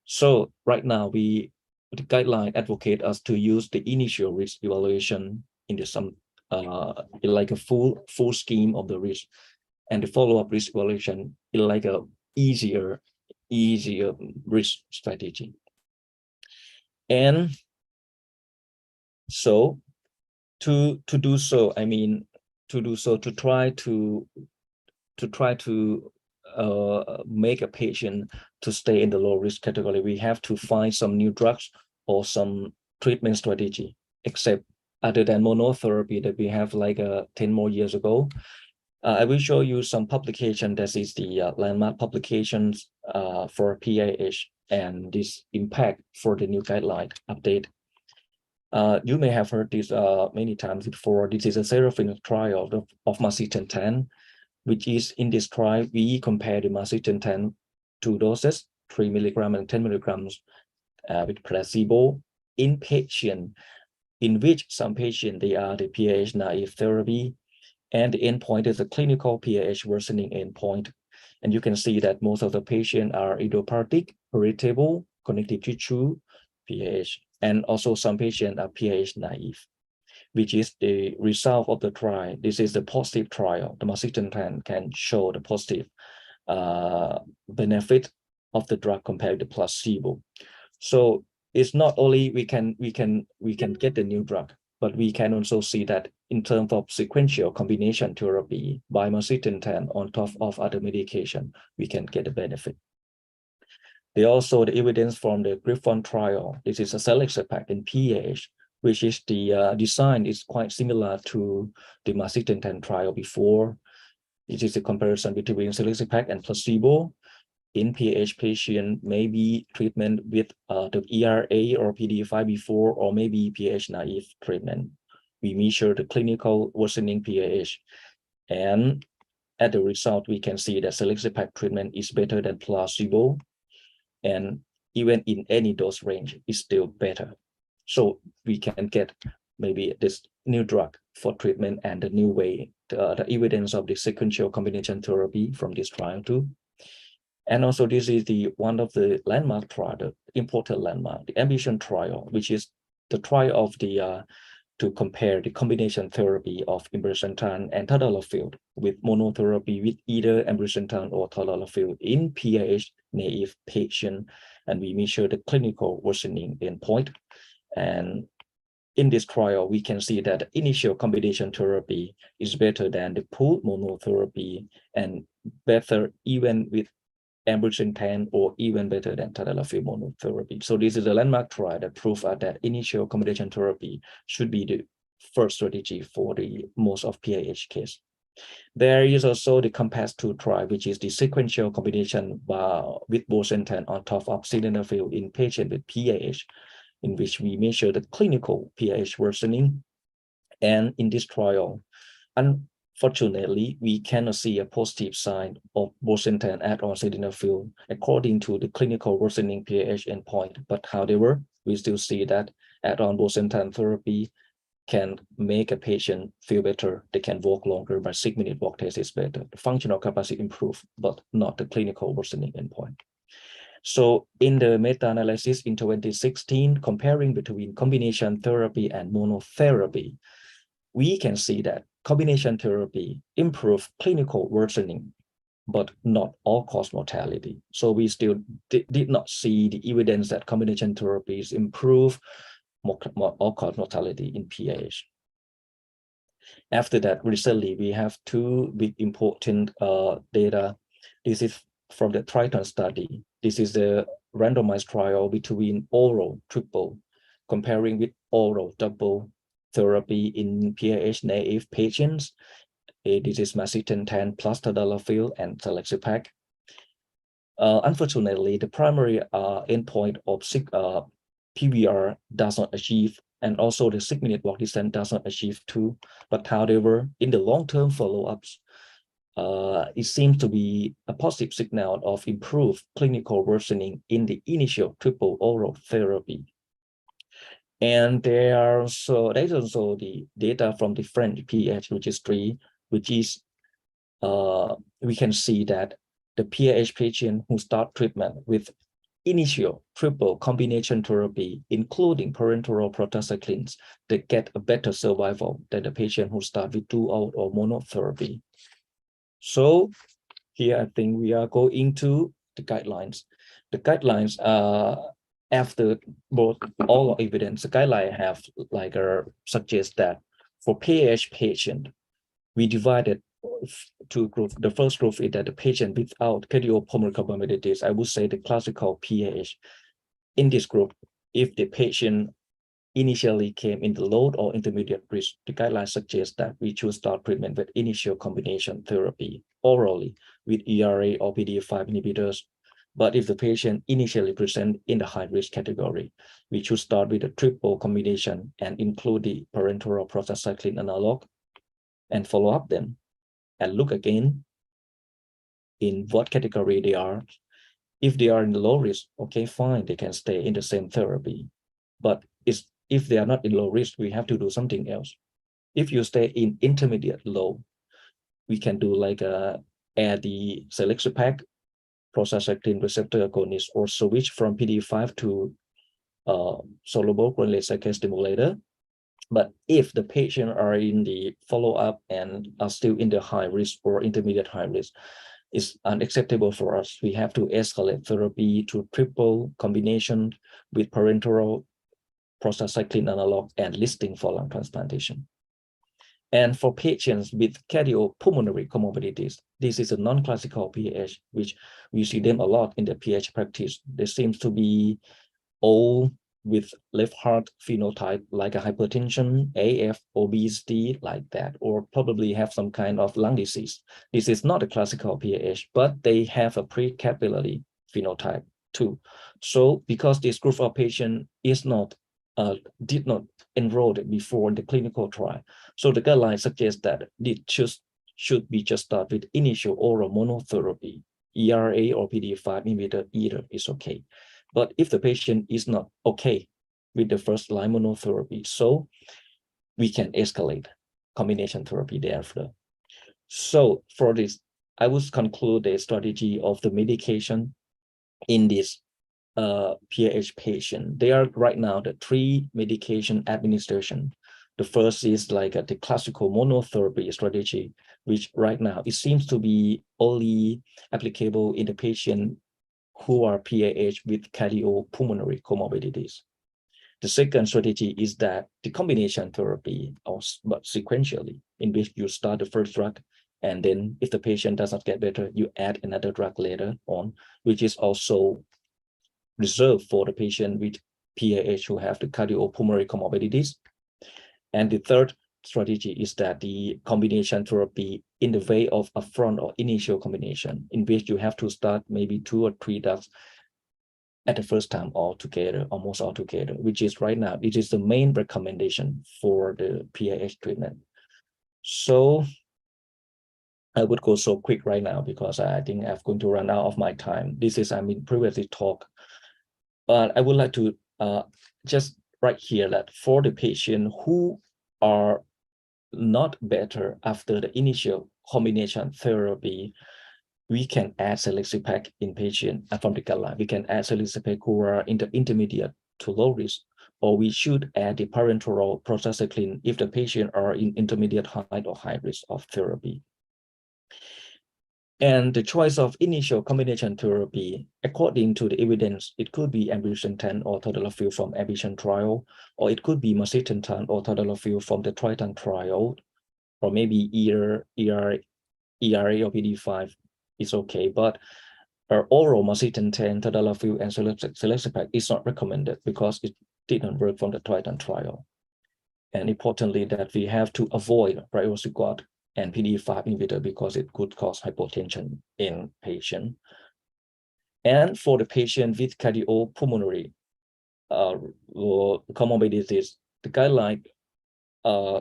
Speaker 4: So right now the guideline advocate us to use the initial risk evaluation in the like a full scheme of the risk, and the follow-up risk evaluation is like a easier risk strategy. And so to do so, I mean, to try to make a patient to stay in the low risk category, we have to find some new drugs or some treatment strategy, except other than monotherapy that we have like 10 more years ago. I will show you some publication that is the landmark publications for PAH and this impact for the new guideline update. You may have heard this many times before. This is a Seraphim trial of Macitentan, which is in this trial, we compare the Macitentan 2 doses, 3 milligrams and 10 milligrams with placebo in patient, in which some patients, they are the PAH naive therapy, and the endpoint is a clinical PAH worsening endpoint. And you can see that most of the patients are idiopathic, heritable, connective tissue, PAH, and also some patients are PAH naive, which is the result of the trial. This is the positive trial. The Macitentan can show the positive benefit of the drug compared to placebo. So it's not only we can get the new drug, but we can also see that in terms of sequential combination therapy by Macitentan on top of other medication, we can get a benefit. They also the evidence from the Griffon trial. This is a selexipag in PAH, which is the design is quite similar to the Macitentan trial before. It is a comparison between selexipag and placebo. In PAH patient, maybe treatment with the ERA or PDE5 before, or maybe PAH naive treatment. We measure the clinical worsening PAH, and at the result, we can see that selexipag treatment is better than placebo, and even in any dose range, is still better. So we can get maybe this new drug for treatment and the new way, the evidence of the sequential combination therapy from this trial too. And also this is the one of the landmark trial, the important landmark, the ambition trial, which is the trial of the to compare the combination therapy of ambrisentan and tadalafil with monotherapy with either ambrisentan or tadalafil in PAH naive patient, and we measure the clinical worsening endpoint. And in this trial, we can see that initial combination therapy is better than the pooled monotherapy and better even with ambrisentan or even better than tadalafil monotherapy. So this is a landmark trial that proves that initial combination therapy should be the first strategy for the most of PAH case. There is also the COMPASS-2 trial, which is the sequential combination with bosentan on top of sildenafil in patient with PAH, in which we measure the clinical PAH worsening. And in this trial, unfortunately, we cannot see a positive sign of bosentan add-on sildenafil according to the clinical worsening PAH endpoint. But however, we still see that add-on bosentan therapy can make a patient feel better. They can walk longer, but 6-minute walk test is better. The functional capacity improve, but not the clinical worsening endpoint. So in the meta-analysis in 2016, comparing between combination therapy and monotherapy, we can see that combination therapy improve clinical worsening, but not all-cause mortality. So we still did not see the evidence that combination therapies improve all-cause mortality in PAH. After that, recently, we have 2 big important data. This is from the Triton study. This is the randomized trial between oral triple comparing with oral double therapy in PAH-naive patients. This is macitentan plus tadalafil and selexipag. Unfortunately, the primary endpoint of PVR does not achieve, and also the 6-minute walk distance does not achieve too. But however, in the long-term follow-ups, it seems to be a positive signal of improved clinical worsening in the initial triple oral therapy. And there's also the data from the French PAH registry, which is we can see that the PAH patient who start treatment with initial triple combination therapy, including parenteral prostacyclins, they get a better survival than the patient who start with dual or monotherapy. So here I think we are going to the guidelines. The guidelines after both all evidence, the guideline have like suggest that for PAH patient, we divided 2 groups. The first group is that the patient without cardiopulmonary comorbidities, I would say the classical PAH. In this group, if the patient initially came in the low or intermediate risk, the guidelines suggest that we should start treatment with initial combination therapy orally with ERA or PDE5 inhibitors. But if the patient initially present in the high risk category, we should start with a triple combination and include the parenteral prostacyclin analog and follow up them and look again in what category they are. If they are in the low risk, okay, fine, they can stay in the same therapy. But if they are not in low risk, we have to do something else. If you stay in intermediate low, we can do like add the selexipag, prostacyclin receptor agonist, or switch from PDE5 to soluble guanylate cyclase stimulator. But if the patient are in the follow-up and are still in the high risk or intermediate high risk, it's unacceptable for us. We have to escalate therapy to triple combination with parenteral prostacyclin analog and listing for lung transplantation. And for patients with cardiopulmonary comorbidities, this is a non-classical PAH, which we see them a lot in the PAH practice. They seem to be all with left heart phenotype, like a hypertension, AF, obesity, like that, or probably have some kind of lung disease. This is not a classical PAH, but they have a pre-capillary phenotype too. So because this group of patients is not did not enroll before in the clinical trial, so the guidelines suggest that it should be just start with initial oral monotherapy, ERA or PDE5 inhibitor, either is okay. But if the patient is not okay with the first line monotherapy, so we can escalate combination therapy thereafter. So for this, I would conclude the strategy of the medication in this PAH patient. There are right now the 3 medication administration. The first is like the classical monotherapy strategy, which right now it seems to be only applicable in the patient who are PAH with cardiopulmonary comorbidities. The second strategy is that the combination therapy, but sequentially, in which you start the first drug, and then if the patient does not get better, you add another drug later on, which is also reserved for the patient with PAH who have the cardiopulmonary comorbidities. And the third strategy is that the combination therapy in the way of upfront or initial combination, in which you have to start maybe 2 or 3 drugs at the first time altogether, almost altogether, which is right now, it is the main recommendation for the PAH treatment. So I would go so quick right now because I think I'm going to run out of my time. This is, previously talk, but I would like to just right here that for the patient who are not better after the initial combination therapy, we can add selexipag in patient from the guideline. We can add selexipag who are in the intermediate to low risk, or we should add the parenteral prostacyclin if the patient are in intermediate high or high risk of therapy. And the choice of initial combination therapy, according to the evidence, it could be ambrisentan or tadalafil from ambition trial, or it could be macitentan or tadalafil from the Triton trial, or maybe ERA or PD5 is okay, but oral macitentan, tadalafil, and selexipag is not recommended because it didn't work from the Triton trial. And importantly, that we have to avoid riosigod and PD5 inhibitor because it could cause hypotension in patient. And for the patient with cardiopulmonary comorbidities, the guideline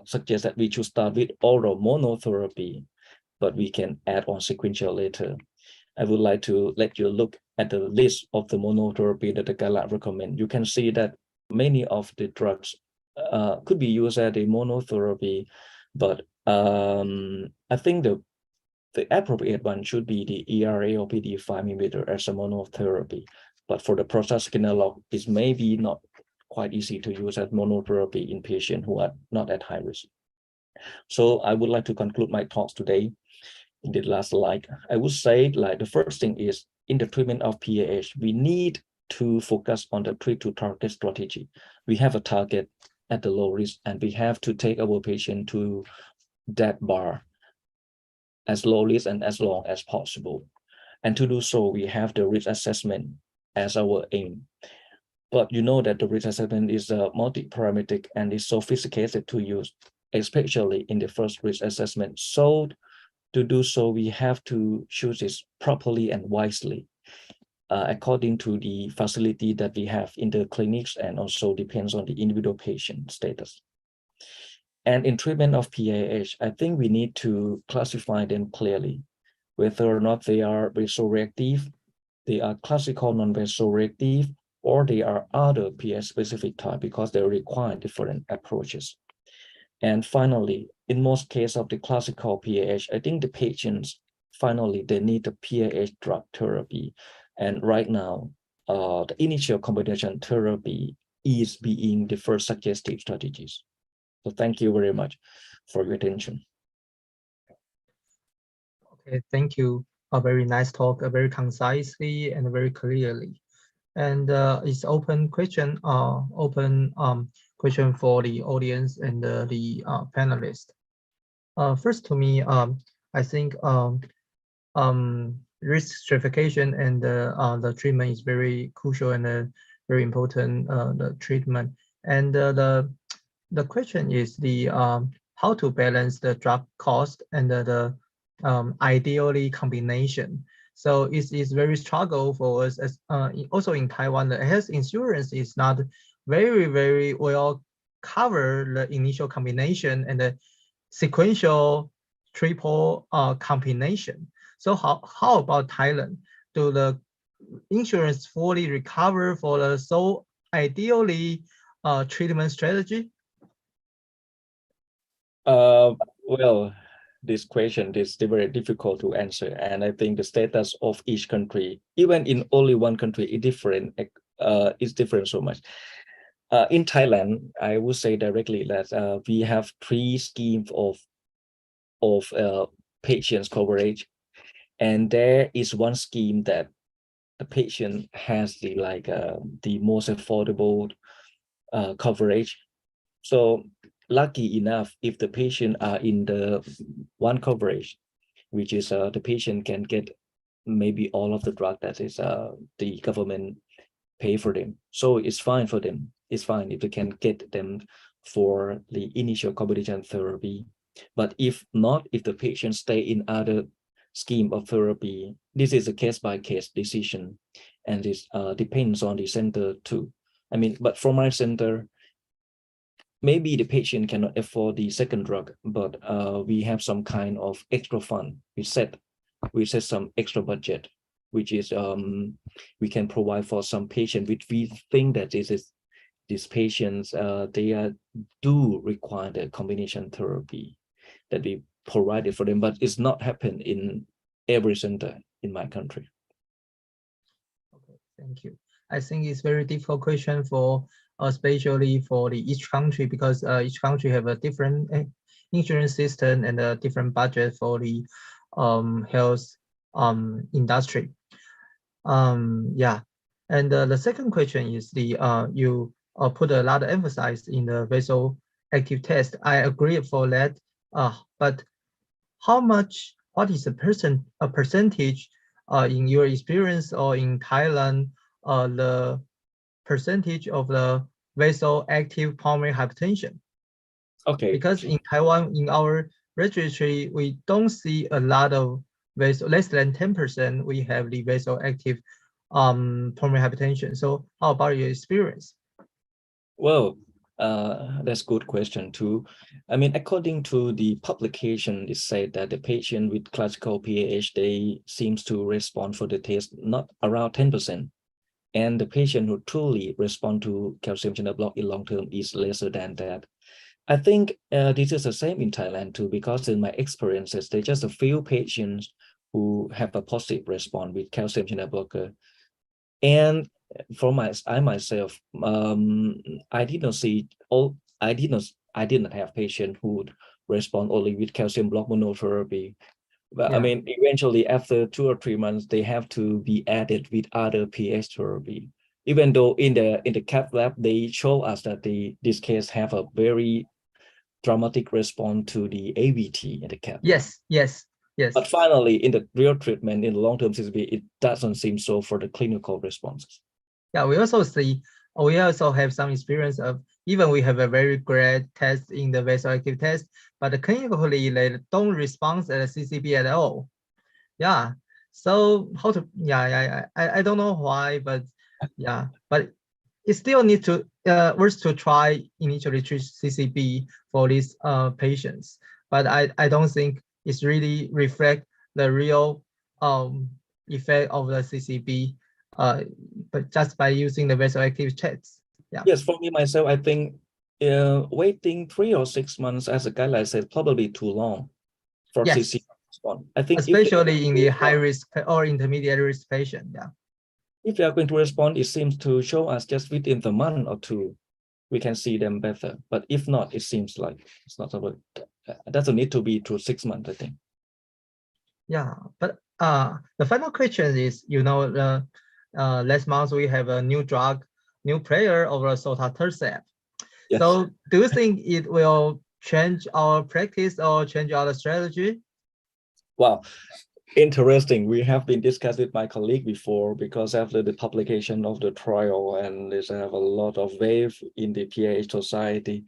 Speaker 4: suggests that we should start with oral monotherapy, but we can add on sequential later. I would like to let you look at the list of the monotherapy that the guideline recommend. You can see that many of the drugs could be used as a monotherapy, but I think the appropriate one should be the ERA or PD5 inhibitor as a monotherapy. But for the prostacyclin analog, it may be not quite easy to use as monotherapy in patients who are not at high risk. So I would like to conclude my talks today. In the last slide, I would say like the first thing is in the treatment of PAH, we need to focus on the treat to target strategy. We have a target at the low risk, and we have to take our patient to that bar as low risk and as long as possible. And to do so, we have the risk assessment as our aim. But you know that the risk assessment is multi-parametric and is sophisticated to use, especially in the first risk assessment. So to do so, we have to choose this properly and wisely, according to the facility that we have in the clinics, and also depends on the individual patient status. And in treatment of PAH, I think we need to classify them clearly, whether or not they are vasoreactive, they are classical non-vasoreactive, or they are other PAH-specific type, because they require different approaches. And finally, in most cases of the classical PAH, I think the patients, finally, they need the PAH drug therapy. And right now, the initial combination therapy is being the first suggested strategies. So thank you very much for your attention.
Speaker 2: Okay, thank you. A very nice talk, very concisely and very clearly. And it's open question for the audience and the panelists. First, to me, I think risk stratification and the treatment is very crucial and very important. The treatment, and the question is the how to balance the drug cost and the ideally combination. So it's very struggle for us, as also in Taiwan, the health insurance is not very well cover the initial combination and the sequential triple combination. So how about Thailand? Do the insurance fully recover for the so ideally treatment strategy?
Speaker 4: Well, this question is very difficult to answer, and I think the status of each country, even in only one country, is different so much. In Thailand, I would say directly that we have 3 schemes of patients coverage, and there is one scheme that the patient has the most affordable coverage. So lucky enough, if the patient are in the one coverage, which is the patient can get maybe all of the drug that is the government pay for them. So it's fine for them. It's fine if they can get them for the initial combination therapy. But if not, if the patient stay in other scheme of therapy, this is a case-by-case decision, and this depends on the center too. I mean, but for my center, maybe the patient cannot afford the second drug, but we have some kind of extra fund. We set some extra budget, which is we can provide for some patient which we think that this these patients, they do require the combination therapy that we provided for them, but it's not happened in every center in my country.
Speaker 2: Okay, thank you. I think it's very difficult question for, especially for each country, because each country have a different insurance system and a different budget for the health industry. Yeah, and the second question is the you put a lot of emphasis in the vasoactive test. I agree for that. But what is the percentage in your experience or in Thailand, the percentage of the vasoactive pulmonary hypertension?
Speaker 4: Okay.
Speaker 2: Because in Taiwan, in our registry, we don't see a lot of less than 10%. We have the vasoactive pulmonary hypertension. So how about your experience?
Speaker 4: Well, that's a good question too. I mean, according to the publication, it said that the patient with classical PAH, they seems to respond for the test not around 10%. And the patient who truly respond to calcium channel block in long term is lesser than that. I think this is the same in Thailand too, because in my experiences, there's just a few patients who have a positive response with calcium channel blocker. And for I myself, I did not see I did not have patient who would respond only with calcium block monotherapy. But
Speaker 2: Yeah.
Speaker 4: I mean, eventually after 2 or 3 months, they have to be added with other PH therapy. Even though in the cath lab, they show us that this case have a very dramatic response to the AVT in the cath.
Speaker 2: Yes, yes, yes.
Speaker 4: But finally, in the real treatment, in the long-term CCB, it doesn't seem so for the clinical responses.
Speaker 2: Yeah, we also have some experience of, even we have a very great test in the vasoactive test, but clinically they don't respond at CCB at all. Yeah. So I don't know why, but yeah, but it still needs to worth to try initially treat CCB for these patients. But I don't think it's really reflect the real effect of the CCB, but just by using the vasoactive tests. Yeah.
Speaker 4: Yes, for me myself, I think waiting 3 or 6 months, as a guideline said, probably too long for
Speaker 2: Yes.
Speaker 4: CCB response. I think
Speaker 2: especially in the high risk or intermediate risk patient. Yeah.
Speaker 4: If they are going to respond, it seems to show us just within the month or 2, we can see them better. But if not, it seems like it's not about. It doesn't need to be through 6 months, I think.
Speaker 2: Yeah, but the final question is, the last month we have a new drug, new player over sotatercept.
Speaker 4: Yes.
Speaker 2: So do you think it will change our practice or change our strategy?
Speaker 4: Wow. Interesting. We have been discussed with my colleague before, because after the publication of the trial, and there's have a lot of wave in the PAH society.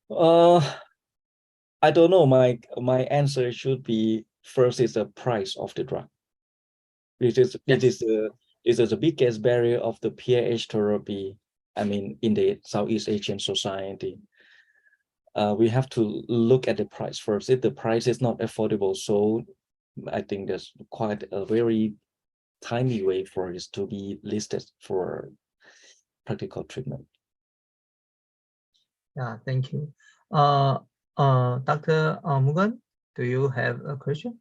Speaker 4: I don't know. My answer should be, first is the price of the drug. It is the biggest barrier of the PAH therapy. I mean, in the Southeast Asian society. We have to look at the price first. If the price is not affordable, so I think there's quite a very tiny way for it to be listed for practical treatment.
Speaker 2: Yeah, thank you. Dr. Mungun, do you have a question?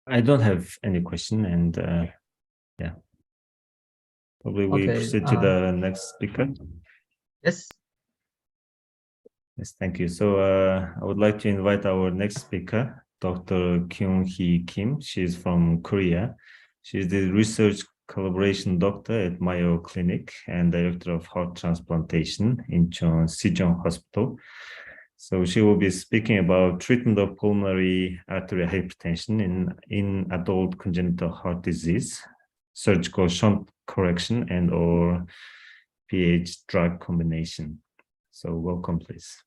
Speaker 1: I don't have any question, and yeah, probably we proceed to the next speaker.
Speaker 2: Yes.
Speaker 1: Yes, thank you. So I would like to invite our next speaker, Dr. Kyung-Hee Kim. She is from Korea. She is the research collaboration doctor at Mayo Clinic and director of heart transplantation in Sejong Hospital. So she will be speaking about treatment of pulmonary arterial hypertension in adult congenital heart disease, surgical shunt correction, and or PH drug combination. So welcome, please.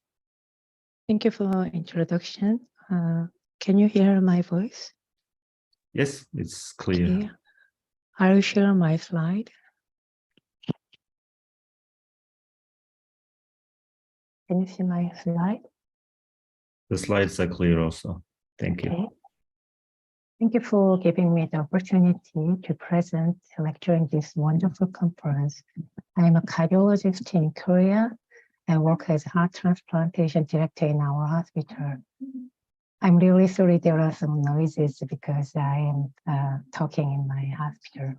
Speaker 5: Thank you for introduction. Can you hear my voice?
Speaker 1: Yes, it's clear.
Speaker 5: Okay. I will share my slide. Can you see my slide?
Speaker 1: The slides are clear also. Thank you.
Speaker 5: Okay. Thank you for giving me the opportunity to present a lecture in this wonderful conference. I'm a cardiologist in Korea and work as heart transplantation director in our hospital. I'm really sorry there are some noises because I am talking in my hospital.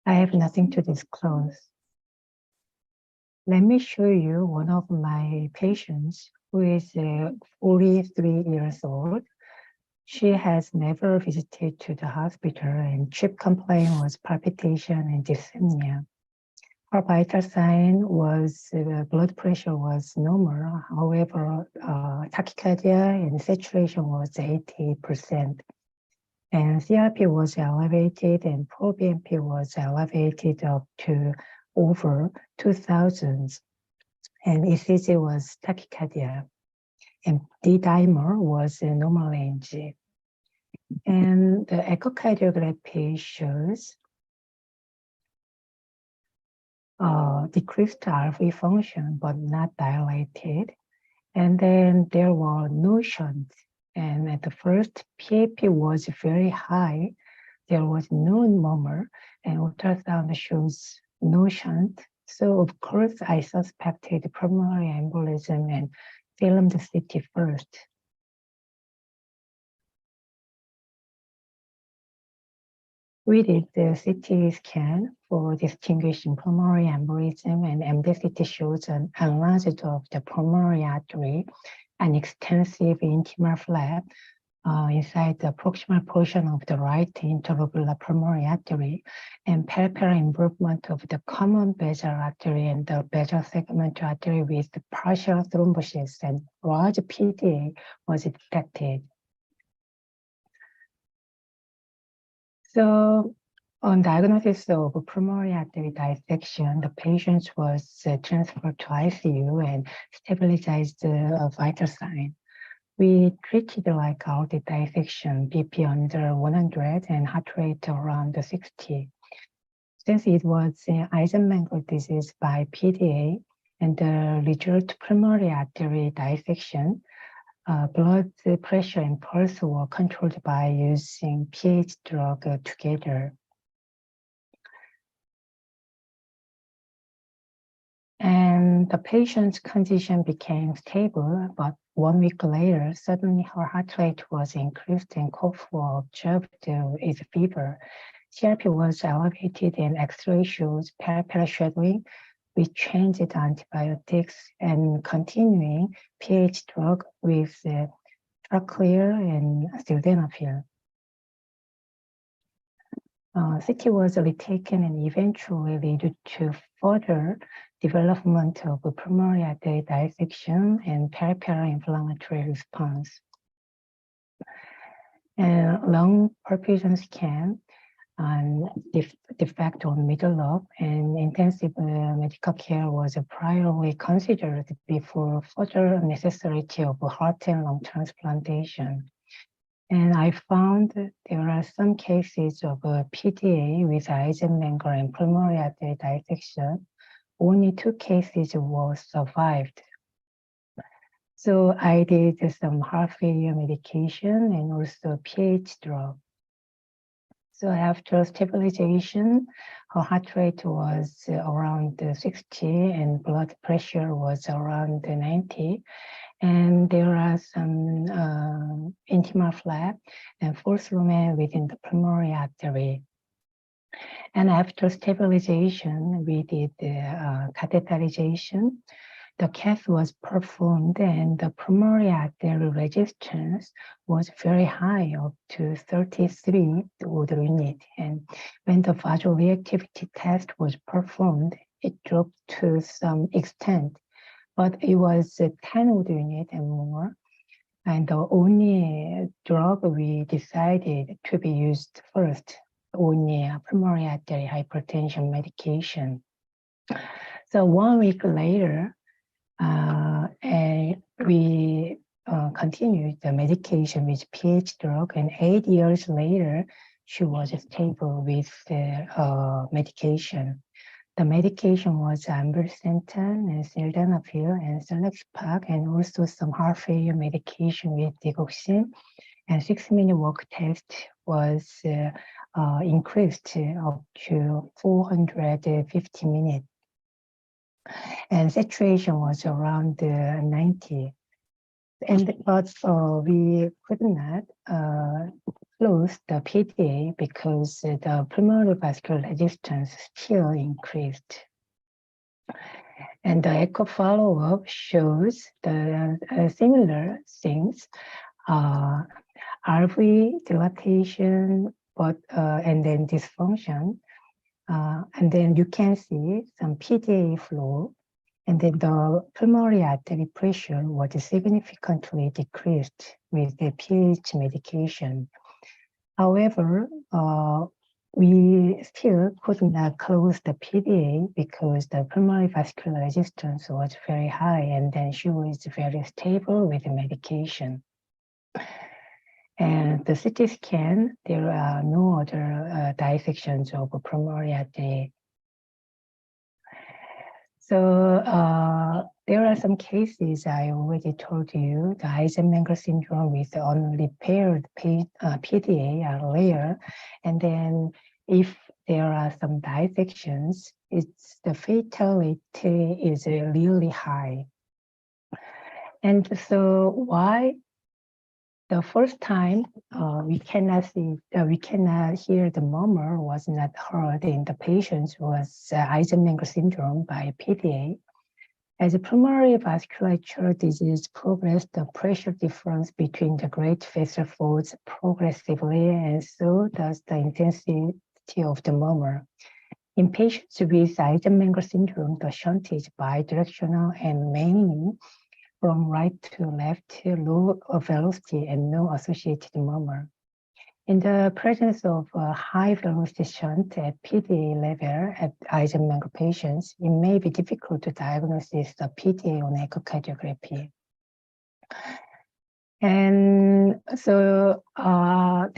Speaker 5: I have nothing to disclose. Let me show you one of my patients who is 43 years old. She has never visited to the hospital and chief complaint was palpitation and dyspnea. Her vital sign was blood pressure was normal. However, tachycardia and saturation was 80%. And CRP was elevated and proBNP was elevated up to over 2000. And ECG was tachycardia. And D-dimer was a normal range. And the echocardiography shows decreased RV function, but not dilated. And then there were no shunts. And at the first, PAP was very high. There was no murmur, and ultrasound shows no shunt. So of course, I suspected pulmonary embolism and filmed the CT first. We did the CT scan for distinguishing pulmonary embolism, and MDCT shows an enlargement of the pulmonary artery, an extensive intimal flap inside the proximal portion of the right interlobular pulmonary artery, and peripheral involvement of the common basal artery and the basal segment artery with partial thrombosis, and large PDA was detected. So on diagnosis of pulmonary artery dissection, the patient was transferred to ICU and stabilized vital sign. We treated like aortic dissection, BP under 100 and heart rate around 60. Since it was Eisenmenger disease by PDA and the result pulmonary artery dissection, blood pressure and pulse were controlled by using pH drug together. And the patient's condition became stable, but 1 week later, suddenly her heart rate was increased and cough was observed with fever. CRP was elevated and X-ray shows peripheral shadowing. We changed antibiotics and continuing pH drug with Tracleer and sildenafil. CT was retaken and eventually led to further development of pulmonary artery dissection and peripheral inflammatory response. And lung perfusion scan and defect on middle lobe and intensive medical care was priorly considered before further necessity of heart and lung transplantation. And I found there are some cases of PDA with Eisenmenger and pulmonary artery dissection. Only 2 cases were survived. So I did some heart failure medication and also pH drug. So after stabilization, her heart rate was around 60 and blood pressure was around 90. And there are some intimal flap and false lumen within the pulmonary artery. And after stabilization, we did catheterization. The cath was performed and the pulmonary artery resistance was very high, up to 33 Wood unit. And when the vasoreactivity test was performed, it dropped to some extent, but it was 10 Wood unit and more. And the only drug we decided to be used first, only pulmonary artery hypertension medication. So 1 week later, we continued the medication with pH drug, and 8 years later, she was stable with the medication. The medication was ambrisentan and sildenafil and selexpac, and also some heart failure medication with digoxin. And 6-minute walk test was increased up to 450 minutes. And saturation was around 90. But we could not close the PDA because the pulmonary vascular resistance still increased. And the echo follow-up shows the similar things, RV dilatation, but and then dysfunction. And then you can see some PDA flow. And then the pulmonary artery pressure was significantly decreased with the PH medication. However, we still could not close the PDA because the pulmonary vascular resistance was very high, and then she was very stable with the medication. And the CT scan, there are no other dissections of pulmonary artery. So there are some cases I already told you. The Eisenmenger syndrome with unrepaired PDA are rare. And then if there are some dissections, the fatality is really high. And so why? The first time we cannot hear the murmur was not heard in the patients was Eisenmenger syndrome by PDA. As a pulmonary vasculature disease progressed, the pressure difference between the great vessel folds progressively, and so does the intensity of the murmur. In patients with Eisenmenger syndrome, the shunt is bidirectional and mainly from right to left, low velocity and no associated murmur. In the presence of a high velocity shunt at PDA level at Eisenmenger patients, it may be difficult to diagnose the PDA on echocardiography. And so no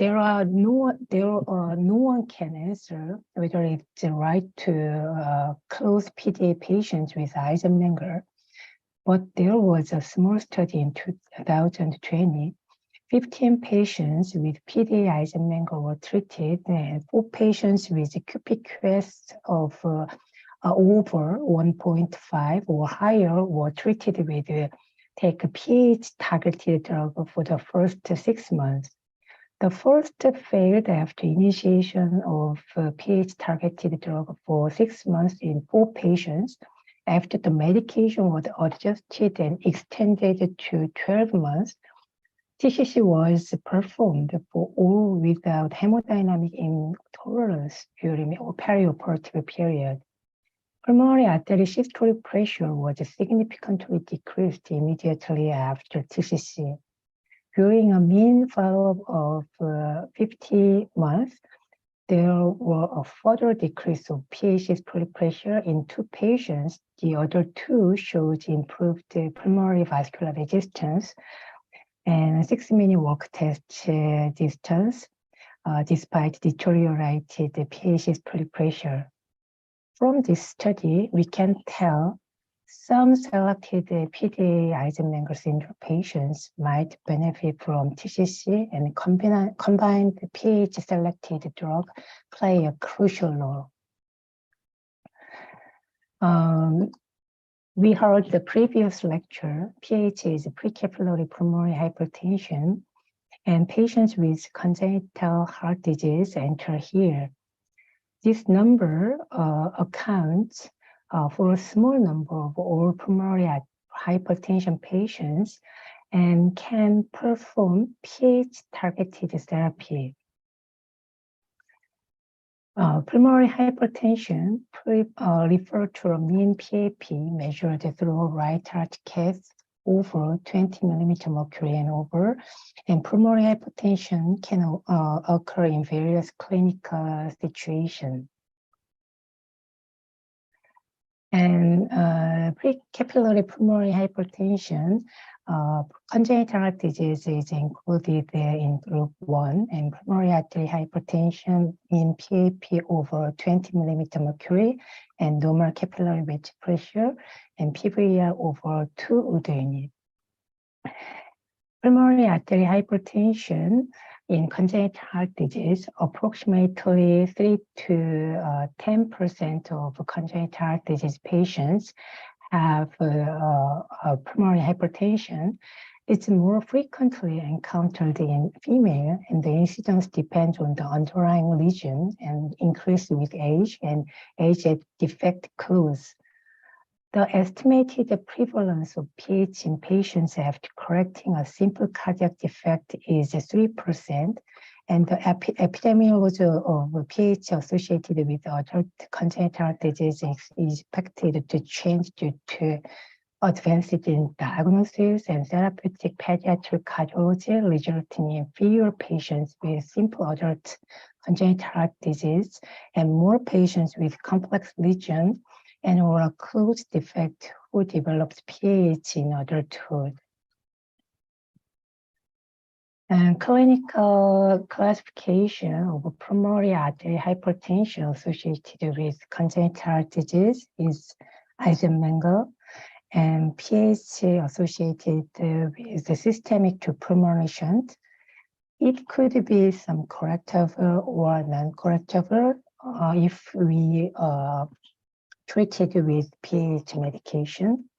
Speaker 5: one can answer whether it's right to close PDA patients with Eisenmenger. But there was a small study in 2020. 15 patients with PDA Eisenmenger were treated, and 4 patients with QPQS of over 1.5 or higher were treated with take pH targeted drug for the first 6 months. The first failed after initiation of pH targeted drug for 6 months in 4 patients. After the medication was adjusted and extended to 12 months, TCC was performed for all without hemodynamic intolerance during the perioperative period. Pulmonary artery systolic pressure was significantly decreased immediately after TCC. During a mean follow-up of 50 months, there were a further decrease of pH systolic pressure in 2 patients. The other 2 showed improved pulmonary vascular resistance and 6-minute walk test distance despite deteriorated pH systolic pressure. From this study, we can tell some selected PDA Eisenmenger syndrome patients might benefit from TCC, and combined pH selected drug play a crucial role. We heard the previous lecture, pH is precapillary pulmonary hypertension, and patients with congenital heart disease enter here. This number accounts for a small number of all pulmonary hypertension patients and can perform pH-targeted therapy. Pulmonary hypertension refer to a mean PAP measured through right heart cath over 20 mm mercury and over, and pulmonary hypertension can occur in various clinical situations. And precapillary pulmonary hypertension Congenital heart disease is included in group 1, and pulmonary artery hypertension in PAP over 20 millimeter mercury and normal capillary wedge pressure, and PVR over 2 wood unit. Pulmonary artery hypertension in congenital heart disease, approximately 3 to 10% of congenital heart disease patients have pulmonary hypertension. It's more frequently encountered in female, and the incidence depends on the underlying lesion and increases with age and age defect clues. The estimated prevalence of PH in patients after correcting a simple cardiac defect is 3%, and the epidemiology of PH associated with adult congenital heart disease is expected to change due to advances in diagnosis and therapeutic pediatric cardiology, resulting in fewer patients with simple adult congenital heart disease and more patients with complex lesions and or a closed defect who develops PH in adulthood. And clinical classification of pulmonary artery hypertension associated with congenital heart disease is Eisenmenger, and PH associated with the systemic to pulmonary shunt. It could be some correctable or non-correctable if we treated with PH medication.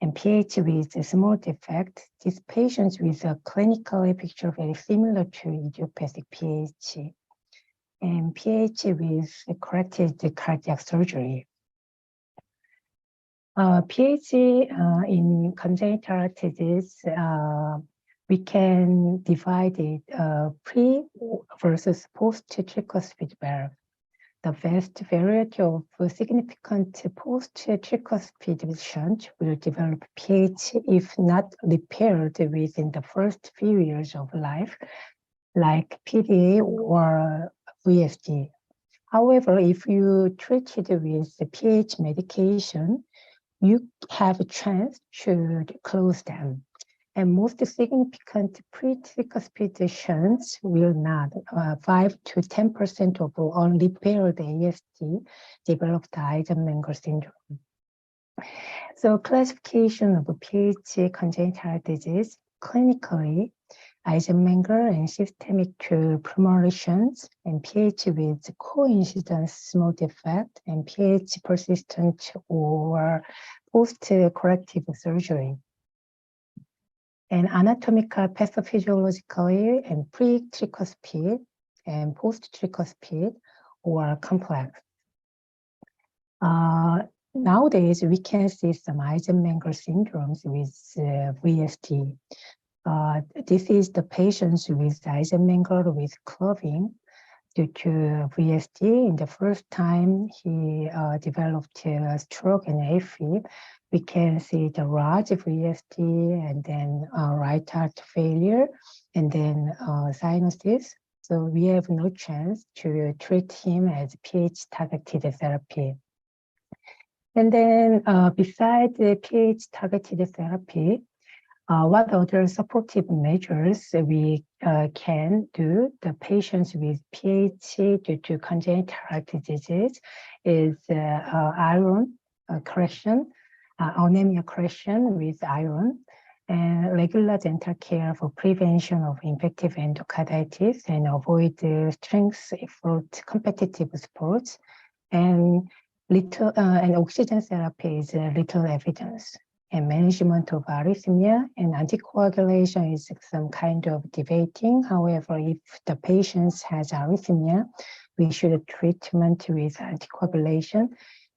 Speaker 5: And PH with a small defect, these patients with a clinical picture very similar to idiopathic PH, and PH with corrected cardiac surgery. PH in congenital heart disease, we can divide it pre versus post tricuspid valve. The vast variety of significant post-tricuspid shunt will develop PH if not repaired within the first few years of life, like PDA or VSD. However, if you treat it with the PH medication, you have a chance to close them. And most significant pre-tricuspid shunts will not. 5 to 10% of unrepaired ASD develop the Eisenmenger syndrome. So classification of PH congenital heart disease, clinically, Eisenmenger and systemic to pulmonary shunts, and PH with coincidence small defect, and PH persistent or post-corrective surgery. And anatomical pathophysiologically and pre-tricuspid and post-tricuspid or complex. Nowadays, we can see some Eisenmenger syndromes with VSD. This is the patients with Eisenmenger with clubbing due to VSD. In the first time he developed a stroke and AFib, we can see the large VSD and then right heart failure and then cyanosis. So we have no chance to treat him as PH targeted therapy. And then besides the PH targeted therapy, what other supportive measures we can do the patients with PH due to congenital heart disease is iron correction, anemia correction with iron, and regular dental care for prevention of infective endocarditis and avoid strength effort competitive sports, and oxygen therapy is little evidence. And management of arrhythmia and anticoagulation is some kind of debating. However, if the patient has arrhythmia, we should treatment with anticoagulation.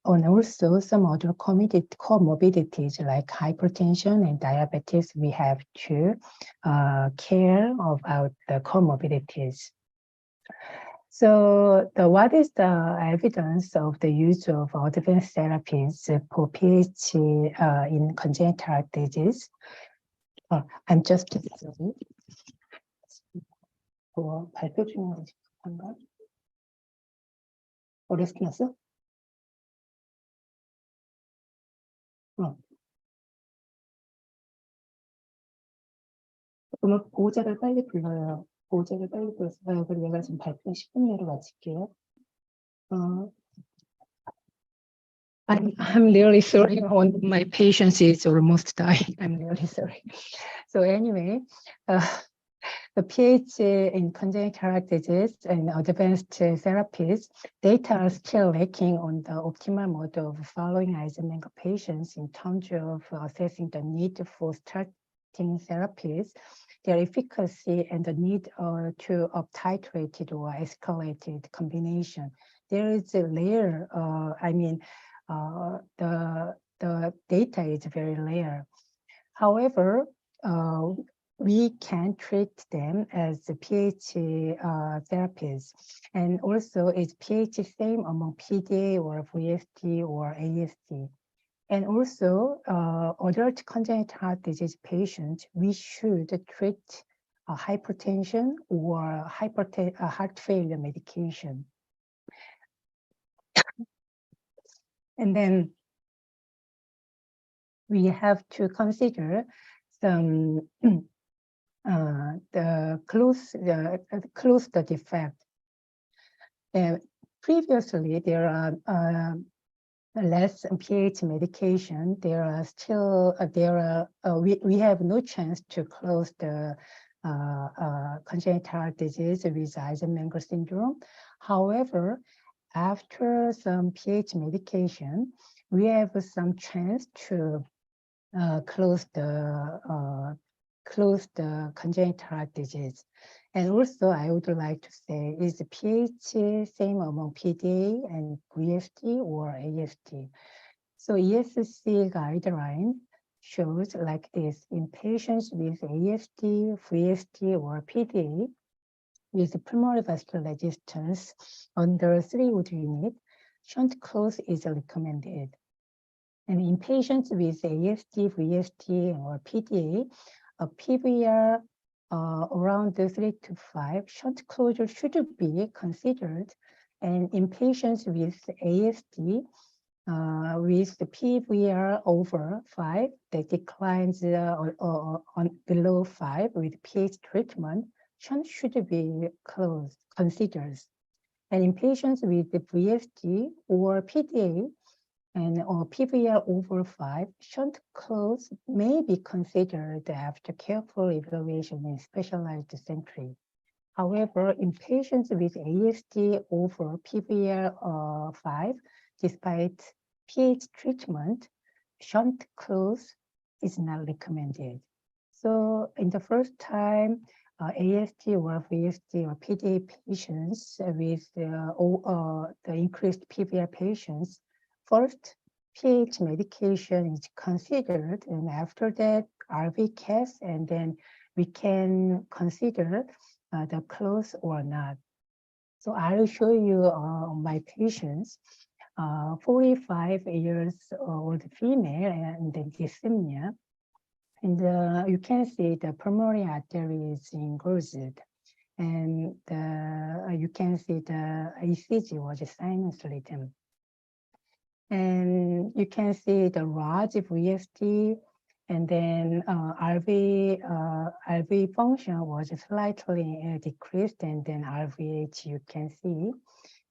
Speaker 5: And also some other comorbidities like hypertension and diabetes, we have to care about the comorbidities. So what is the evidence of the use of advanced therapies for PH in congenital heart disease? I'm just sorry. 발표 중인 건가? 어렵게 났어? 그러면 보호자를 빨리 불러요. 보호자를 빨리 불러서 그리고 내가 지금 발표 10분 내로 마칠게요. I'm really sorry. One of my patients is almost dying. I'm really sorry. So anyway, the pH in congenital heart disease and advanced therapies, data are still lacking on the optimal mode of following Eisenmenger patients in terms of assessing the need for starting therapies, their efficacy, and the need to up-titrated or escalated combination. There is a layer, the data is very rare. However, we can treat them as pH therapies. And also, is pH same among PDA or VSD or ASD? And also, adult congenital heart disease patients, we should treat hypertension or heart failure medication. And then we have to consider some close the defect. Previously, there are less pH medication. There are still we have no chance to close the congenital heart disease with Eisenmenger syndrome. However, after some pH medication, we have some chance to close the congenital heart disease. And also, I would like to say, is the pH same among PDA and VSD or ASD? So ESC guideline shows like this: in patients with ASD, VSD, or PDA with pulmonary vascular resistance under 3 Wood unit, shunt close is recommended. And in patients with ASD, VSD, or PDA, a PVR around 3 to 5, shunt closure should be considered. And in patients with ASD, with the PVR over 5 that declines below 5 with pH treatment, shunt should be considered. And in patients with the VSD or PDA or PVR over 5, shunt close may be considered after careful evaluation in specialized centers. However, in patients with ASD over PVR 5, despite pH treatment, shunt close is not recommended. So in the first time, ASD or VSD or PDA patients with the increased PVR patients, first pH medication is considered, and after that RV CAS, and then we can consider the close or not. So I'll show you my patients, 45 years old female and then dyspnea. And you can see the pulmonary artery is engorged. And you can see the ECG was a sinus rhythm. And you can see the ROS VSD, and then RV function was slightly decreased, and then RVH you can see.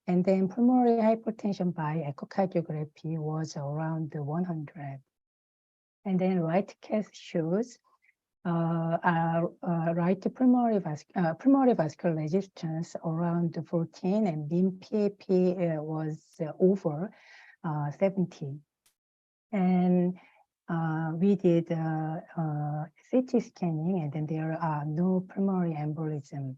Speaker 5: And then pulmonary hypertension by echocardiography was around 100. And then right case shows right pulmonary vascular resistance around 14, and mean PAP was over 17. And we did CT scanning, and then there are no pulmonary embolism.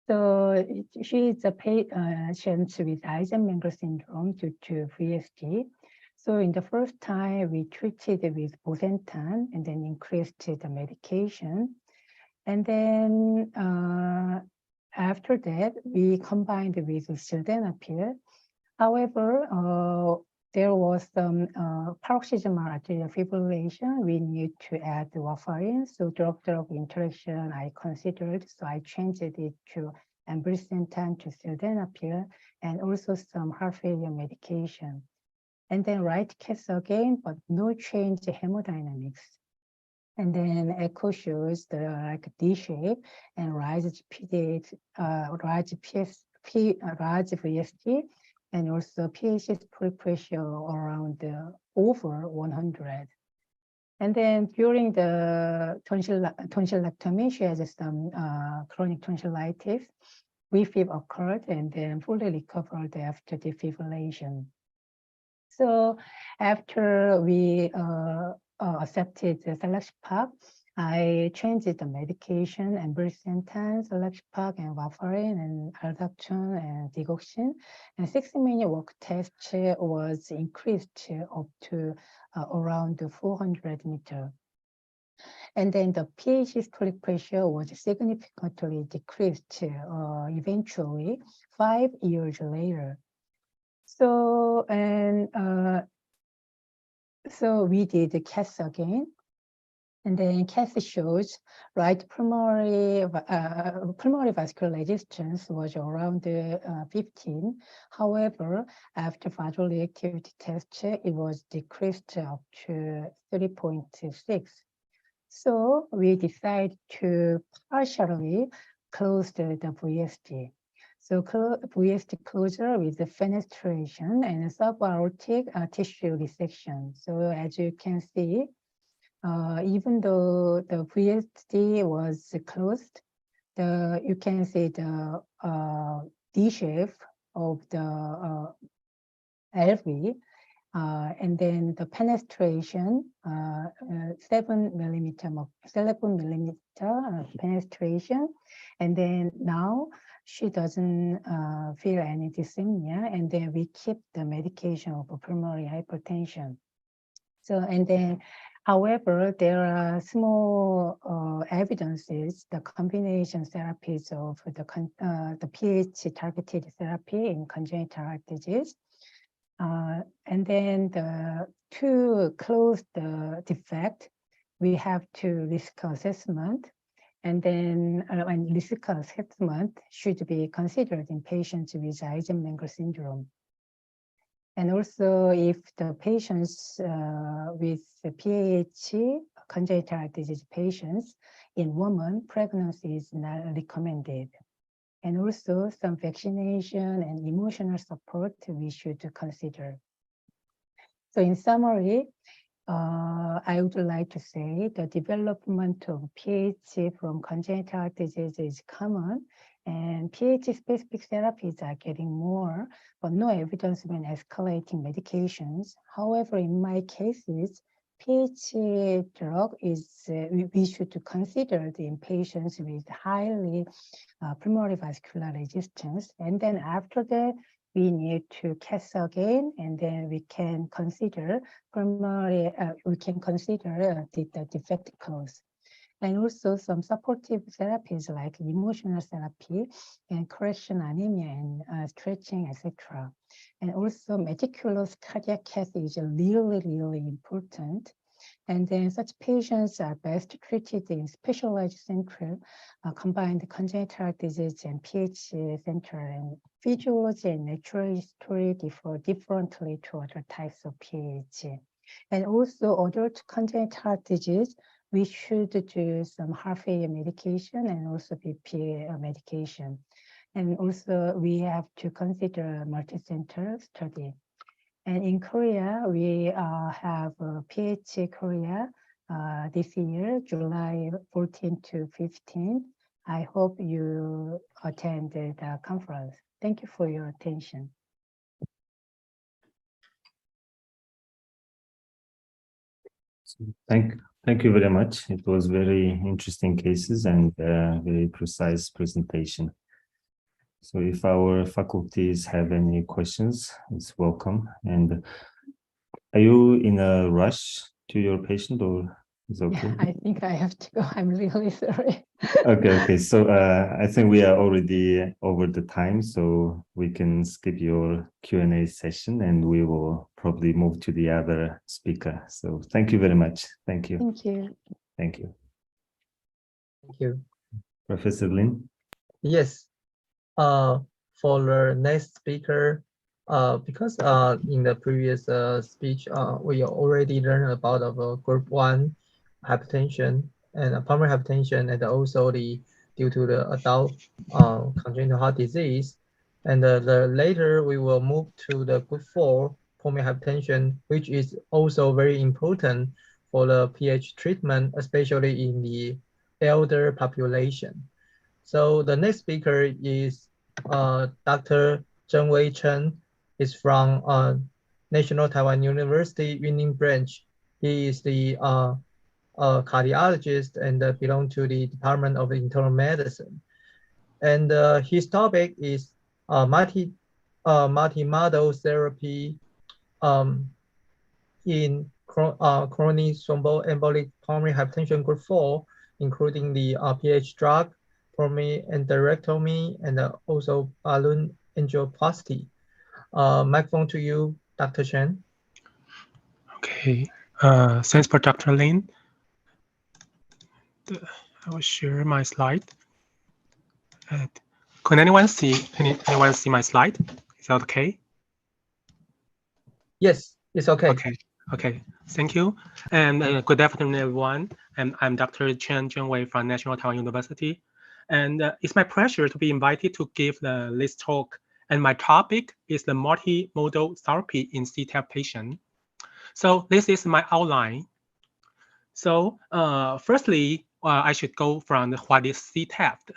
Speaker 5: So she is a patient with Eisenmenger syndrome due to VSD. So in the first time, we treated with bosentan and then increased the medication. And then after that, we combined with sildenafil. However, there was some paroxysmal arterial fibrillation. We need to add warfarin. So drug-drug interaction I considered. So I changed it to ambrisentan to sildenafil, and also some heart failure medication. And then right case again, but no change in hemodynamics. And then echo shows the like D shape and rise VST, and also pH systolic pressure around over 100. And then during the tonsillectomy, she has some chronic tonsillitis. Refib occurred and then fully recovered after defibrillation. So after we accepted the Selexipag, I changed the medication and Ambrisentan, Selexipag, and warfarin, and Aldactone, and Digoxin. And 60-minute walk test was increased up to around 400 meters. And then the pH systolic pressure was significantly decreased eventually 5 years later. So, and so we did the CAS again. And then CAS shows right pulmonary vascular resistance was around 15. However, after vascular reactivity test, it was decreased up to 3.6. So we decided to partially close the VST. So VST closure with the fenestration and subaortic tissue resection. So as you can see, even though the VST was closed, you can see the D shape of the LV, and then the penetration, 7 millimeter penetration, and then now she doesn't feel any dyspnea, and then we keep the medication of pulmonary hypertension. So, and then, however, there are small evidences, the combination therapies of the pH targeted therapy in congenital heart disease. And then to close the defect, we have to risk assessment. And then risk assessment should be considered in patients with Eisenmenger syndrome. And also if the patients with the PAH congenital heart disease patients in women, pregnancy is not recommended. And also some vaccination and emotional support we should consider. So in summary, I would like to say the development of PH from congenital heart disease is common, and PH-specific therapies are getting more, but no evidence when escalating medications. However, in my cases, PH drug is, we should consider in patients with highly pulmonary vascular resistance. And then after that, we need to CAS again, and then we can consider pulmonary, the defect cause. And also some supportive therapies like emotional therapy and correction anemia and stretching, etc. And also meticulous cardiac cath is really, really important. And then such patients are best treated in specialized center, combined congenital heart disease and PH center, and physiology and natural history differ differently to other types of PH. And also adult congenital heart disease, we should do some heart failure medication and also BP medication. And also we have to consider multi-center study. And in Korea, we have PH Korea this year, July 14 to 15. I hope you attended the conference. Thank you for your attention.
Speaker 1: Thank you very much. It was very interesting cases and very precise presentation. So if our faculties have any questions, it's welcome. And are you in a rush to your patient, or is it okay?
Speaker 5: Yeah, I think I have to go. I'm really sorry.
Speaker 1: Okay. So I think we are already over the time, so we can skip your Q&A session and we will probably move to the other speaker. So thank you very much. Thank you.
Speaker 5: Thank you.
Speaker 1: Thank you.
Speaker 2: Thank you.
Speaker 1: Professor Lin?
Speaker 2: Yes. For the next speaker, because in the previous speech, we already learned about group 1 hypertension and pulmonary hypertension, and also due to the adult congenital heart disease. And later we will move to the group 4 pulmonary hypertension, which is also very important for the PH treatment, especially in the elder population. So the next speaker is Dr. Zheng-Wei Chen. Is from National Taiwan University Yunnan branch. He is the cardiologist and belong to the Department of Internal Medicine. And his topic is multi-modal therapy in chronic thromboembolic pulmonary hypertension group 4, including the PH drug, pulmonary endarterectomy, and also balloon angioplasty. Microphone to you, Dr. Chen.
Speaker 6: Okay, thanks for Dr. Lin. I will share my slide. Can anyone see my slide? Is that okay?
Speaker 2: Yes, it's okay.
Speaker 6: Okay, thank you. And good afternoon, everyone. I'm Dr. Chen Zheng-Wei from National Taiwan University. And it's my pleasure to be invited to give this talk. And my topic is the multimodal therapy in CTEPH patient. So this is my outline. So firstly, I should go from what is CTEPH.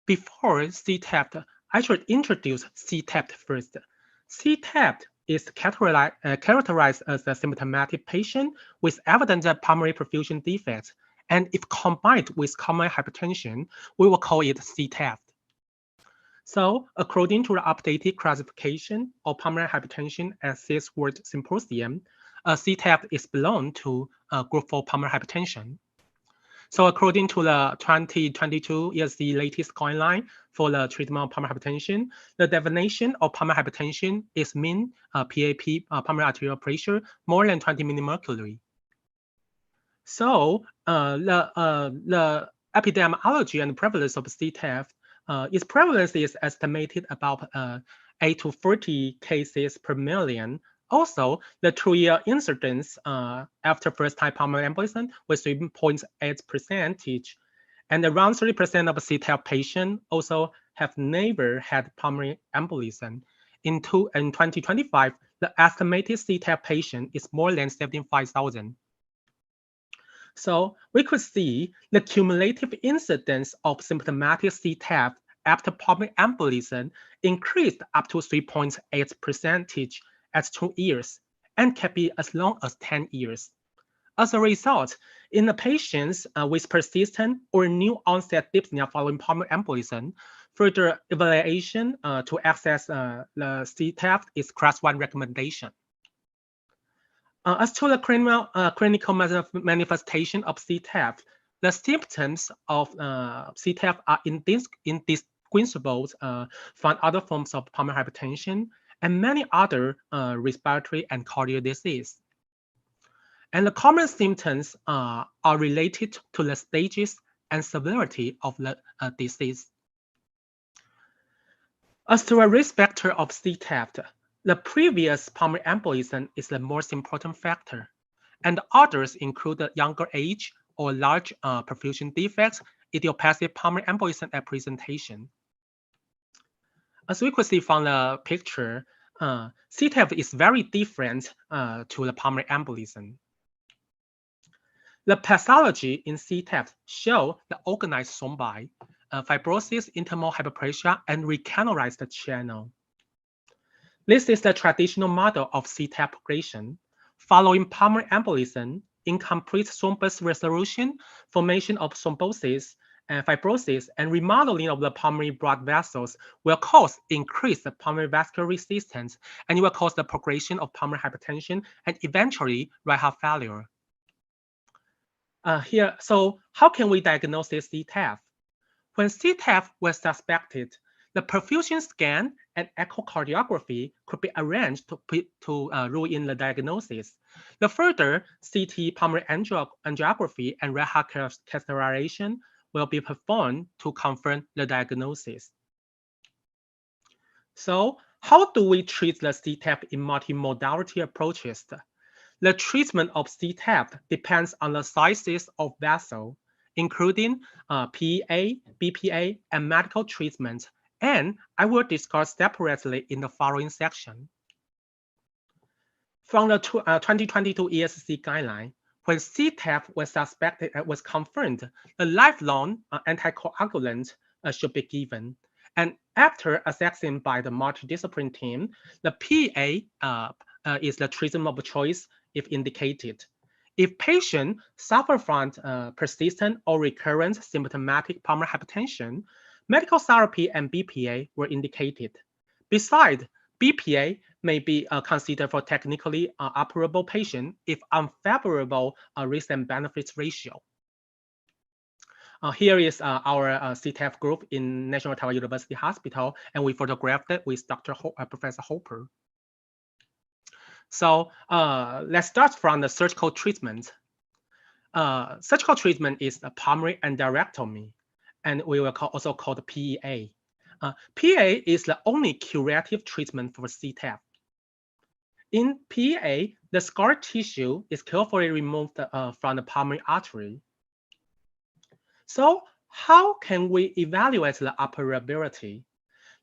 Speaker 6: Before CTEPH, I should introduce CTEPH first. CTEPH is characterized as a symptomatic patient with evident pulmonary perfusion defects. And if combined with common hypertension, we will call it CTEPH. So according to the updated classification of pulmonary hypertension at this World Symposium, CTEPH is belong to group 4 pulmonary hypertension. So according to the 2022 ESC latest guideline for the treatment of pulmonary hypertension, the definition of pulmonary hypertension is mean PAP, pulmonary arterial pressure, more than 20 mmHg. So the epidemiology and prevalence of CTEPH, its prevalence is estimated about 8 to 40 cases per million. Also, the 2-year incidence after first-time pulmonary embolism was 3.8%, and around 30% of CTEPH patients also have never had pulmonary embolism. In 2025, the estimated CTEPH patient is more than 75,000. So we could see the cumulative incidence of symptomatic CTEPH after pulmonary embolism increased up to 3.8% at 2 years and can be as long as 10 years. As a result, in the patients with persistent or new onset dyspnea following pulmonary embolism, further evaluation to access the CTEPH is class 1 recommendation. As to the clinical manifestation of CTEPH, the symptoms of CTEPH are indistinguishable from other forms of pulmonary hypertension and many other respiratory and cardiac disease. And the common symptoms are related to the stages and severity of the disease. As to a risk factor of CTEPH, the previous pulmonary embolism is the most important factor, and others include the younger age or large perfusion defects, idiopathic pulmonary embolism at presentation. As we could see from the picture, CTEPH is very different to the pulmonary embolism. The pathology in CTEPH show the organized thrombi, fibrosis, internal hyperplasia, and recanalized channel. This is the traditional model of CTEPH progression. Following pulmonary embolism, incomplete thrombus resolution, formation of thrombosis, and fibrosis, and remodeling of the pulmonary blood vessels will cause increased pulmonary vascular resistance, and it will cause the progression of pulmonary hypertension and eventually right heart failure. So how can we diagnose this CTEPH? When CTEPH was suspected, the perfusion scan and echocardiography could be arranged to rule in the diagnosis. The further CT pulmonary angiography and right heart catheterization will be performed to confirm the diagnosis. So how do we treat the CTEPH in multimodality approaches? The treatment of CTEPH depends on the sizes of vessel, including PEA, BPA, and medical treatment, and I will discuss separately in the following section. From the 2022 APSC guideline, when CTEPH was suspected was confirmed, the lifelong anticoagulant should be given. And after assessing by the multidisciplinary team, the PEA is the treatment of choice if indicated. If patients suffer from persistent or recurrent symptomatic pulmonary hypertension, medical therapy and BPA were indicated. Besides, BPA may be considered for technically operable patient if unfavorable risk and benefits ratio. Here is our CTEPH group in National Taiwan University Hospital, and we photographed it with Professor Hopper. So let's start from the surgical treatment. Surgical treatment is a pulmonary endarterectomy, and we will also call the PEA. PEA is the only curative treatment for CTEPH. In PEA, the scar tissue is carefully removed from the pulmonary artery. So how can we evaluate the operability?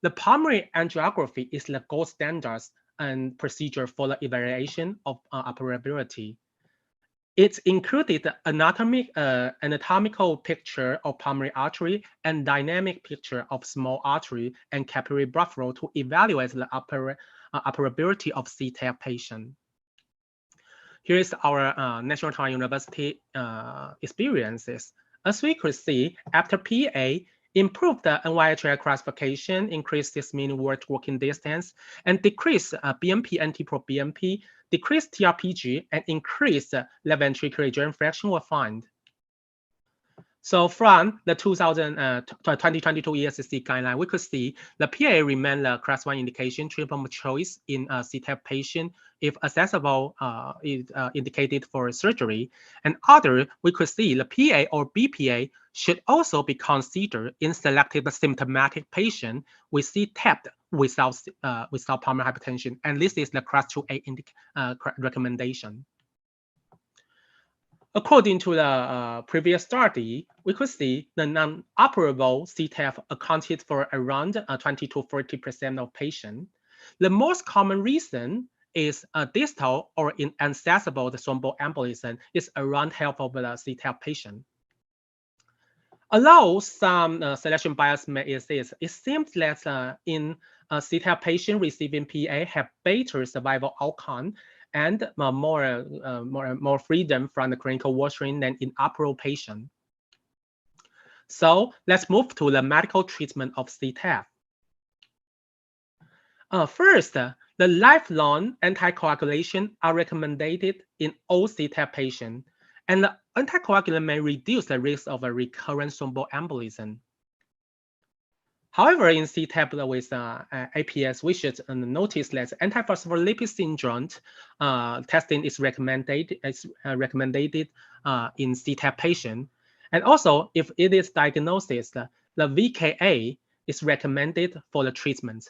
Speaker 6: The pulmonary angiography is the gold standard and procedure for the evaluation of operability. It included the anatomical picture of pulmonary artery and dynamic picture of small artery and capillary blood flow to evaluate the operability of CTEPH patient. Here is our National Taiwan University experiences. As we could see, after PA, improved the NYHA classification, increased 6-minute walking distance, and decreased BNP, NT-proBNP, decreased TRPG, and increased left ventricular ejection fraction were found. So from the 2022 APSC guideline, we could see the PA remained the class 1 indication treatment of choice in CTEPH patient if accessible is indicated for surgery. And other, we could see the PA or BPA should also be considered in selected symptomatic patient with CTEPH without pulmonary hypertension. And this is the class 2A recommendation. According to the previous study, we could see the non-operable CTEPH accounted for around 20 to 40% of patients. The most common reason is distal or inaccessible thromboembolism is around half of the CTEPH patient. Although some selection bias may exist, it seems that in CTEPH patient receiving PA have better survival outcome and more freedom from the clinical worsening than in operable patient. So let's move to the medical treatment of CTEPH. First, the lifelong anticoagulation are recommended in all CTEPH patients, and the anticoagulant may reduce the risk of a recurrent thromboembolism. However, in CTEPH with APS, we should notice that antiphospholipid syndrome testing is recommended in CTEPH patient. And also, if it is diagnosed, the VKA is recommended for the treatment.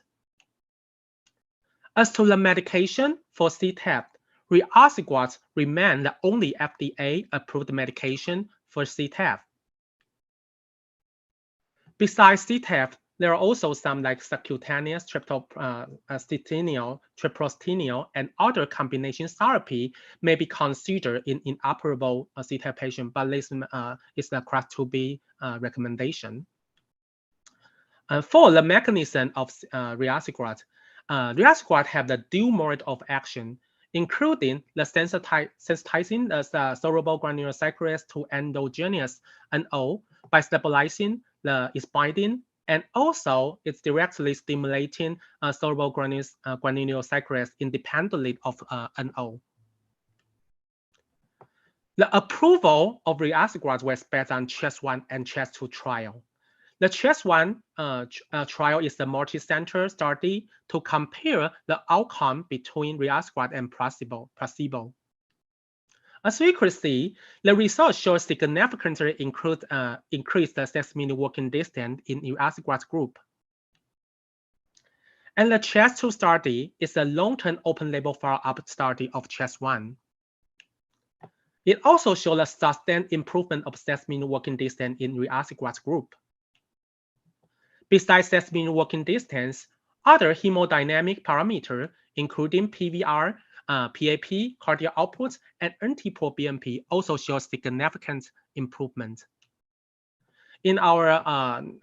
Speaker 6: As to the medication for CTEPH, riociguat remains the only FDA-approved medication for CTEPH. Besides CTEPH, there are also some like subcutaneous treprostinil, and other combination therapy may be considered in inoperable CTEPH patient, but this is the class 2B recommendation. For the mechanism of riociguat, riociguat have the dual mode of action, including the sensitizing the soluble granulocyclase to endogenous NO by stabilizing its binding, and also it's directly stimulating soluble granulocyclase independently of NO. The approval of riociguat was based on CHEST-1 and CHEST-2 trial. The CHEST-1 trial is a multi-center study to compare the outcome between riociguat and placebo. As we could see, the results show significantly increased the 6-minute walking distance in riociguat group. And the CHEST-2 study is a long-term open-label follow-up study of CHEST-1. It also showed a sustained improvement of 6-minute walking distance in riociguat group. Besides 6-minute walking distance, other hemodynamic parameters, including PVR, PAP, cardiac output, and NT-proBNP, also show significant improvement. In our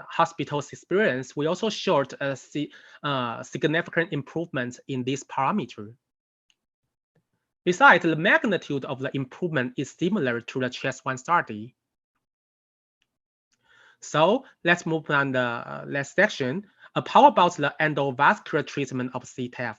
Speaker 6: hospital's experience, we also showed a significant improvement in this parameter. Besides, the magnitude of the improvement is similar to the CHEST-1 study. So let's move on the last section. How about the endovascular treatment of CTEPH?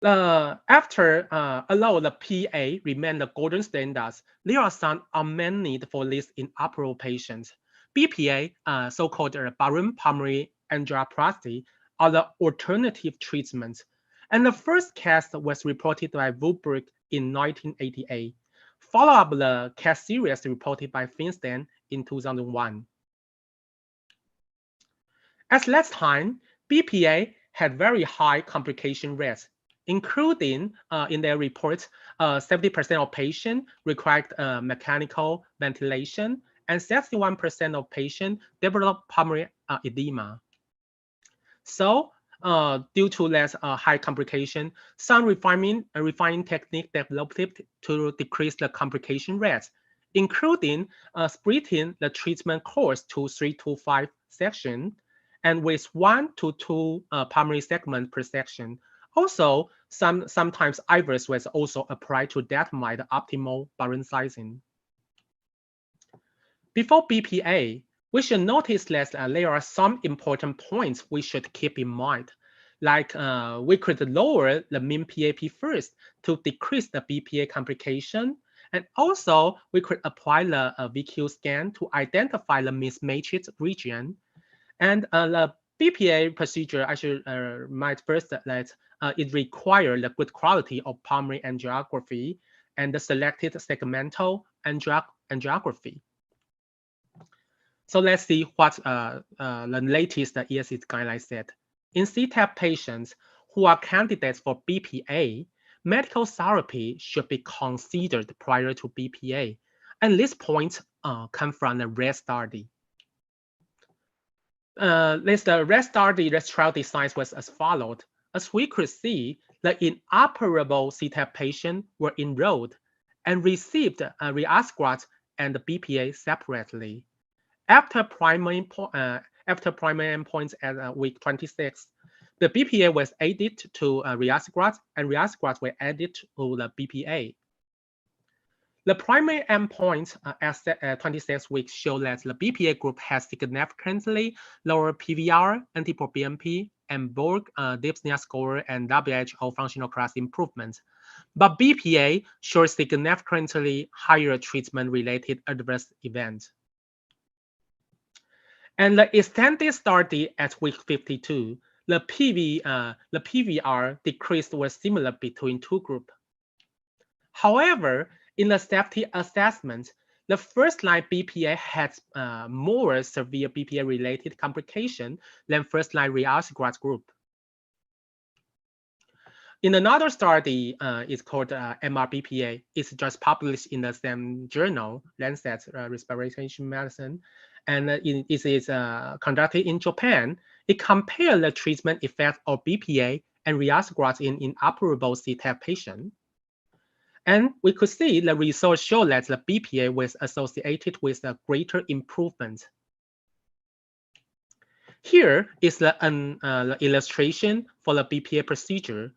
Speaker 6: Although the PA remain the golden standards, there are some unmet need for this in operable patients. BPA, so-called balloon pulmonary angioplasty, are the alternative treatments. And the first case was reported by Vulberg in 1988, followed up the case series reported by Finstein in 2001. At that time, BPA had very high complication rates, including in their report, 70% of patients required mechanical ventilation, and 61% of patients developed pulmonary edema. So, due to less high complication, some refining technique developed to decrease the complication rates, including splitting the treatment course to 3 to 5 sections, and with 1 to 2 pulmonary segments per section. Also, sometimes IVUS was also applied to determine the optimal balloon sizing. Before BPA, we should notice that there are some important points we should keep in mind. Like we could lower the mean PAP first to decrease the BPA complication. And also, we could apply the VQ scan to identify the mismatched region. And the BPA procedure, I should remind first that it requires the good quality of pulmonary angiography and the selected segmental angiography. So let's see what the latest ESC guidelines said. In CTEPH patients who are candidates for BPA, medical therapy should be considered prior to BPA. And this point come from the RED study. The RED study, the trial design was as followed. As we could see, the inoperable CTEPH patients were enrolled and received riociguat and BPA separately. After primary endpoints at week 26, the BPA was added to riociguat, and riociguat were added to the BPA. The primary endpoint at 26 weeks show that the BPA group has significantly lower PVR, NT-proBNP, and both dyspnea score and WHO functional class improvements. But BPA shows significantly higher treatment-related adverse events. And the extended study at week 52, the PVR decreased was similar between two groups. However, in the safety assessment, the first-line BPA had more severe BPA-related complication than first-line riociguat group. In another study, it's called MRBPA. It's just published in the same journal, Lancet Respiratory Medicine, and it is conducted in Japan. It compared the treatment effect of BPA and riociguat in inoperable CTEPH patients. And we could see the results show that the BPA was associated with a greater improvement. Here is the illustration for the BPA procedure.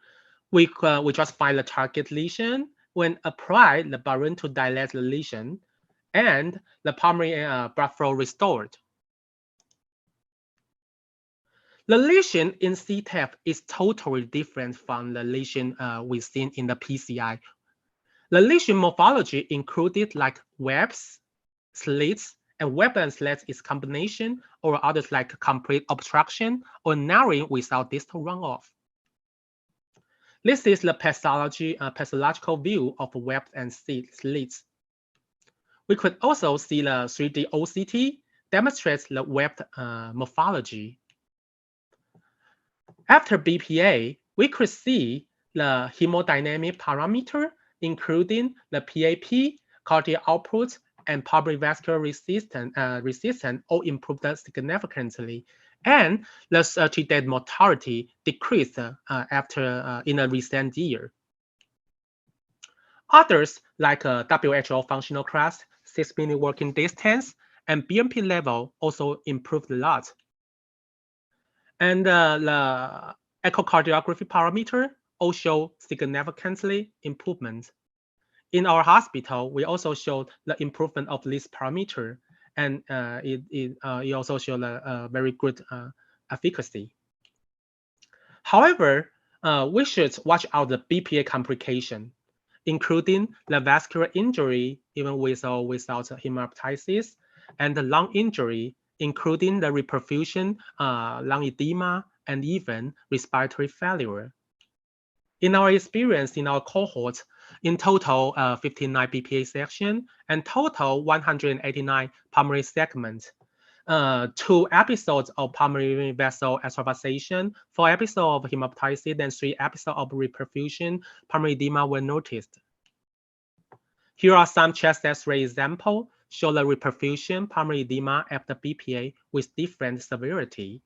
Speaker 6: We just find the target lesion. When applied, the balloon to dilate the lesion, and the pulmonary blood flow restored. The lesion in CTEPH is totally different from the lesion we've seen in the PCI. The lesion morphology included like webs, slits, and web and slits is combination, or others like complete obstruction or narrowing without distal runoff. This is the pathological view of webs and slits. We could also see the 3D OCT demonstrates the webbed morphology. After BPA, we could see the hemodynamic parameter including the PAP, cardiac output, and pulmonary vascular resistance all improved significantly, and the 30-day mortality decreased after in a recent year. Others, like WHO functional class, 6-minute walking distance, and BNP level also improved a lot. And the echocardiography parameter also significantly improvement. In our hospital, we also showed the improvement of this parameter, and it also showed a very good efficacy. However, we should watch out the BPA complication, including the vascular injury, even with or without hemoptysis, and the lung injury, including the reperfusion, lung edema, and even respiratory failure. In our experience in our cohort, in total 59 BPA section and total 189 pulmonary segments, 2 episodes of pulmonary vessel extravasation, 4 episodes of hemoptysis, and 3 episodes of reperfusion pulmonary edema were noticed. Here are some chest X-ray examples show the reperfusion pulmonary edema after BPA with different severity.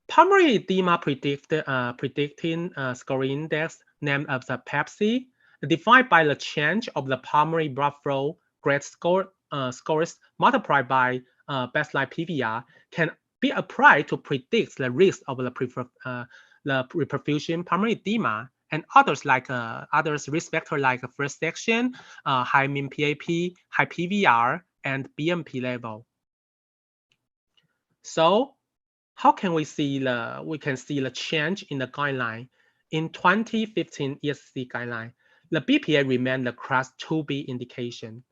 Speaker 6: Pulmonary edema predicting scoring index named as the APSC, defined by the change of the pulmonary blood flow grade scores multiplied by baseline PVR, can be applied to predict the risk of the reperfusion pulmonary edema, and others like others risk factor like first section, high mean PAP, high PVR, and BNP level. So how can we see the change in the guideline? In 2015 ESC guideline, the BPA remained the class 2B indication.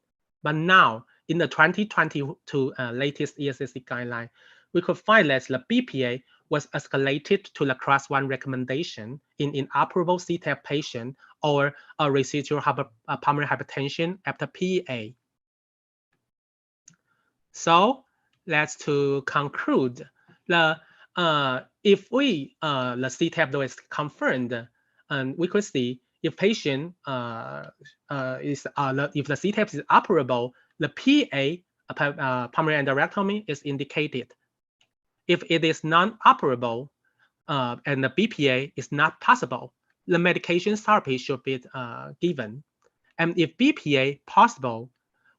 Speaker 6: But now in the 2022 latest ESC guideline, we could find that the BPA was escalated to the class 1 recommendation in inoperable CTEPH patient or a residual pulmonary hypertension after PEA. So let's to conclude. If the CTEPH though is confirmed, and we could see if patient if the CTEPH is operable, the PA pulmonary endarterectomy is indicated. If it is non-operable and the BPA is not possible, the medication therapy should be given. And if BPA possible,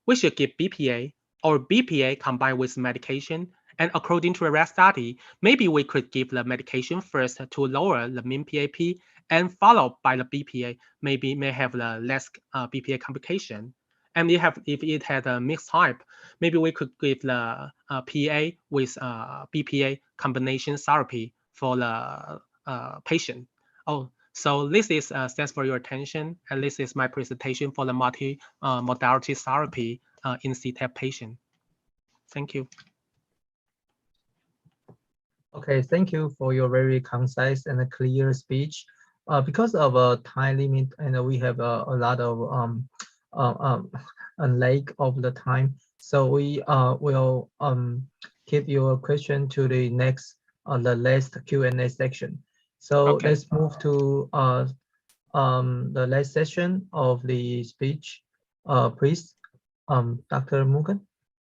Speaker 6: we should give BPA or BPA combined with medication. And according to a rat study, maybe we could give the medication first to lower the mean PAP and followed by the BPA, maybe may have the less BPA complication. And if it had a mixed type, maybe we could give the PA with BPA combination therapy for the patient. Oh, so this is thanks for your attention, and this is my presentation for the multi-modality therapy in CTEPH patient. Thank you.
Speaker 2: Okay, thank you for your very concise and a clear speech. Because of a time limit, and we have a lot of a lack of the time, so we will keep your question to the next the last Q&A section. So okay. Let's move to the last session of the speech. Please, Dr. Mungun.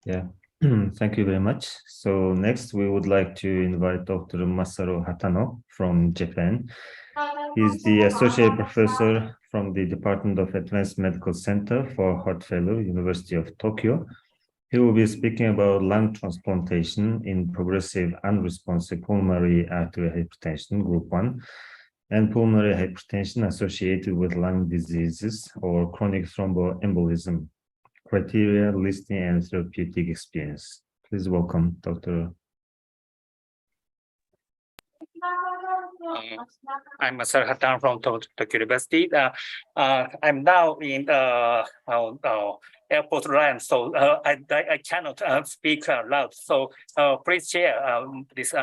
Speaker 1: Yeah. Thank you very much. So next, we would like to invite Dr. Masaru Hatano from Japan. He's the Associate Professor from the Department of Advanced Medical Center for Heart Failure, University of Tokyo. He will be speaking about lung transplantation in progressive unresponsive pulmonary arterial hypertension, group 1, and pulmonary hypertension associated with lung diseases or chronic thromboembolism. Criteria, listing, and therapeutic experience. Please welcome Dr.
Speaker 7: I'm Masaru Hatano from Tokyo University. I'm now in airport land, so I cannot speak loud. So please share this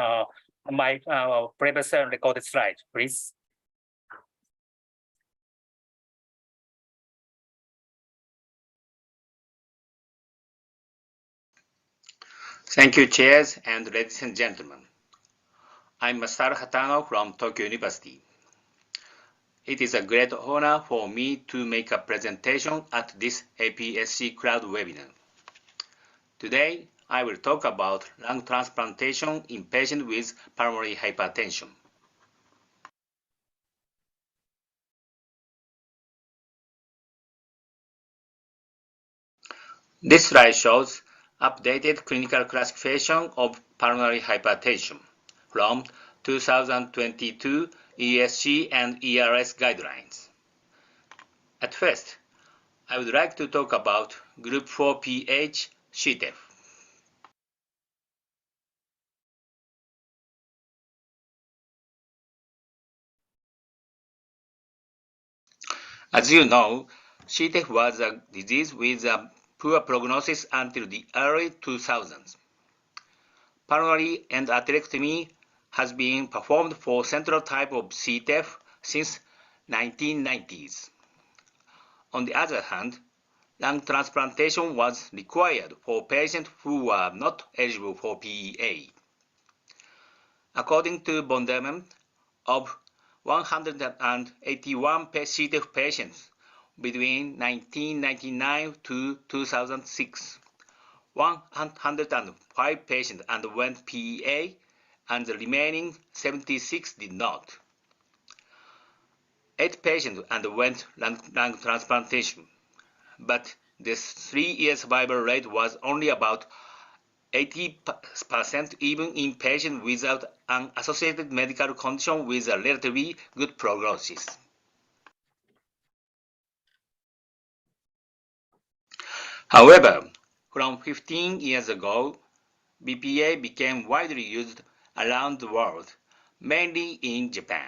Speaker 7: my previous recorded slide, please. Thank you, chairs and ladies and gentlemen. I'm Masaru Hatano from Tokyo University.
Speaker 8: It is a great honor for me to make a presentation at this APSC crowd webinar. Today, I will talk about lung transplantation in patients with pulmonary hypertension. This slide shows updated clinical classification of pulmonary hypertension from 2022 ESC and ERS guidelines. At first, I would like to talk about Group 4 PH CTEPH. As you know, CTEPH was a disease with a poor prognosis until the early 2000s. Pulmonary endarterectomy has been performed for central type of CTEPH since 1990s. On the other hand, lung transplantation was required for patients who were not eligible for PEA. According to Bonderman, of 181 CTEPH patients between 1999 to 2006, 105 patients underwent PEA and the remaining 76 did not. 8 patients underwent lung transplantation, but this 3-year survival rate was only about 80% even in patients without an associated medical condition with a relatively good prognosis. However, from 15 years ago, BPA became widely used around the world, mainly in Japan.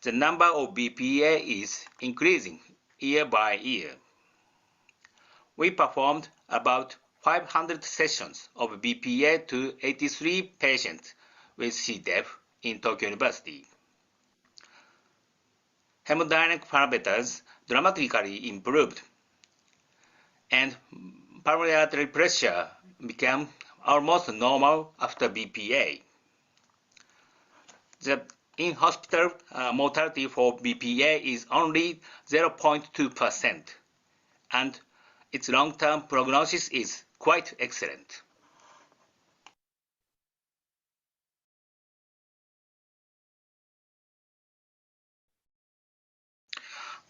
Speaker 8: The number of BPA is increasing year by year. We performed about 500 sessions of BPA to 83 patients with CTEPH in Tokyo University. Hemodynamic parameters dramatically improved, and pulmonary artery pressure became almost normal after BPA. The in-hospital mortality for BPA is only 0.2%, and its long-term prognosis is quite excellent.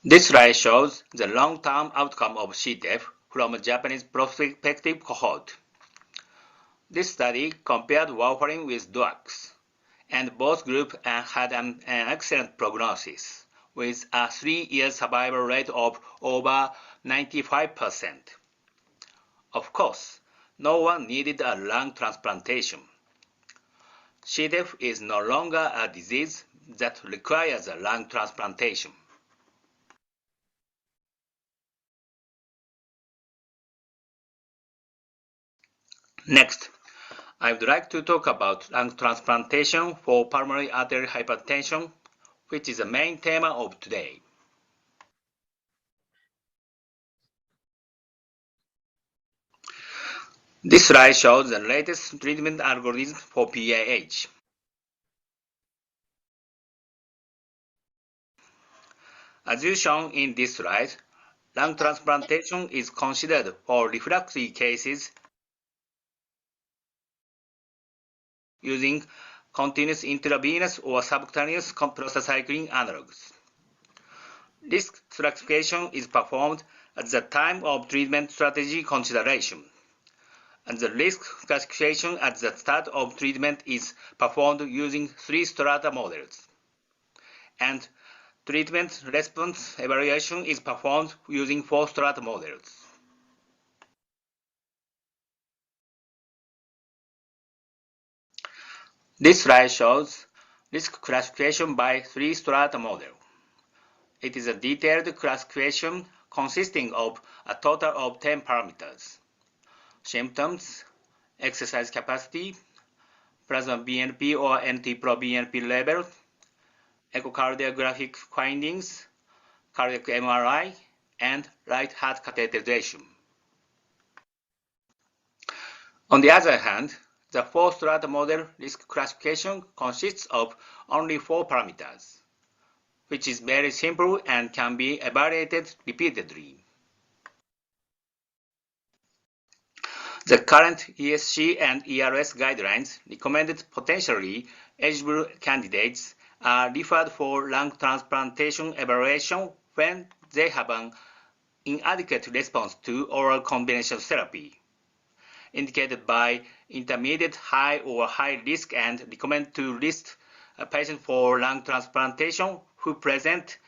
Speaker 8: This slide shows the long-term outcome of CTEPH from a Japanese prospective cohort. This study compared warfarin with drugs, and both groups had an excellent prognosis, with a 3-year survival rate of over 95%. Of course, no one needed a lung transplantation. CTEPH is no longer a disease that requires a lung transplantation. Next, I would like to talk about lung transplantation for pulmonary arterial hypertension, which is the main theme of today. This slide shows the latest treatment algorithm for PAH. As is shown in this slide, lung transplantation is considered for refractory cases using continuous intravenous or subcutaneous prostacyclin analogs. Risk stratification is performed at the time of treatment strategy consideration, and the risk classification at the start of treatment is performed using 3-strata models, and treatment response evaluation is performed using 4-strata models. This slide shows risk classification by 3-strata model. It is a detailed classification consisting of a total of 10 parameters: symptoms, exercise capacity, plasma BNP or NT-proBNP level, echocardiographic findings, cardiac MRI, and right heart catheterization. On the other hand, the 4-strata model risk classification consists of only 4 parameters: which is very simple and can be evaluated repeatedly. The current ESC and ERS guidelines recommended potentially eligible candidates are referred for lung transplantation evaluation when they have an inadequate response to oral combination therapy, indicated by intermediate, high, or high risk, and recommend to list a patient for lung transplantation who present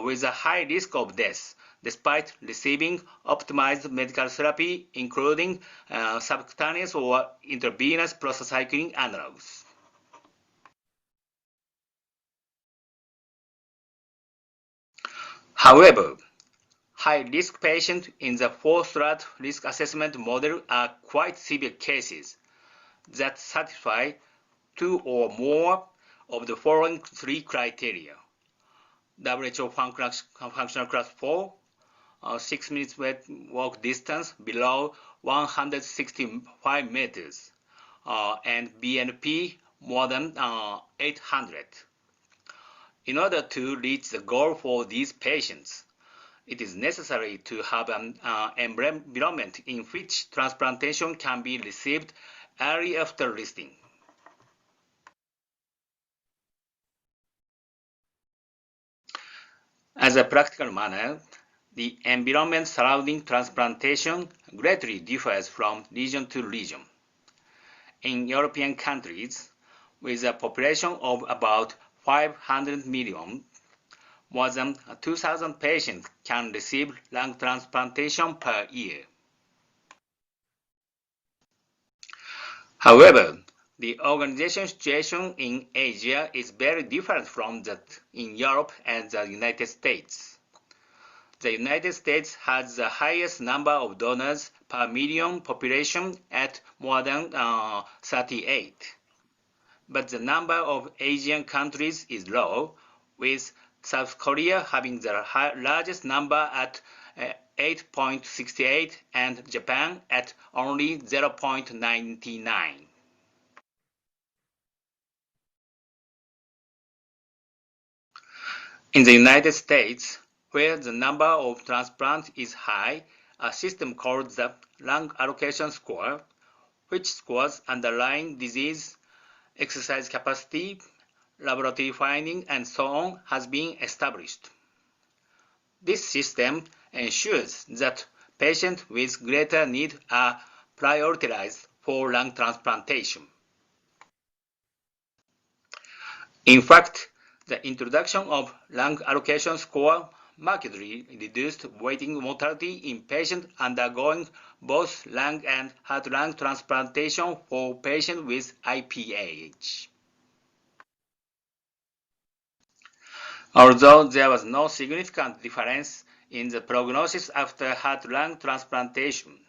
Speaker 8: with a high risk of death despite receiving optimized medical therapy, including subcutaneous or intravenous prostacyclin analogs. However, high-risk patients in the four-strat risk assessment model are quite severe cases that satisfy two or more of the following three criteria: WHO functional class 4, 6 minutes walk distance below 165 meters, and BNP more than 800. In order to reach the goal for these patients, it is necessary to have an environment in which transplantation can be received early after listing. As a practical matter, the environment surrounding transplantation greatly differs from region to region. In European countries, with a population of about 500 million, more than 2,000 patients can receive lung transplantation per year. However, the organization situation in Asia is very different from that in Europe and the United States. The United States has the highest number of donors per million population at more than 38. But the number of Asian countries is low, with South Korea having the largest number at 8.68 and Japan at only 0.99. In the United States, where the number of transplants is high, a system called the lung allocation score, which scores underlying disease, exercise capacity, laboratory finding, and so on, has been established. This system ensures that patients with greater need are prioritized for lung transplantation. In fact, the introduction of lung allocation score markedly reduced waiting mortality in patients undergoing both lung and heart-lung transplantation for patients with IPAH. Although there was no significant difference in the prognosis after heart-lung transplantation,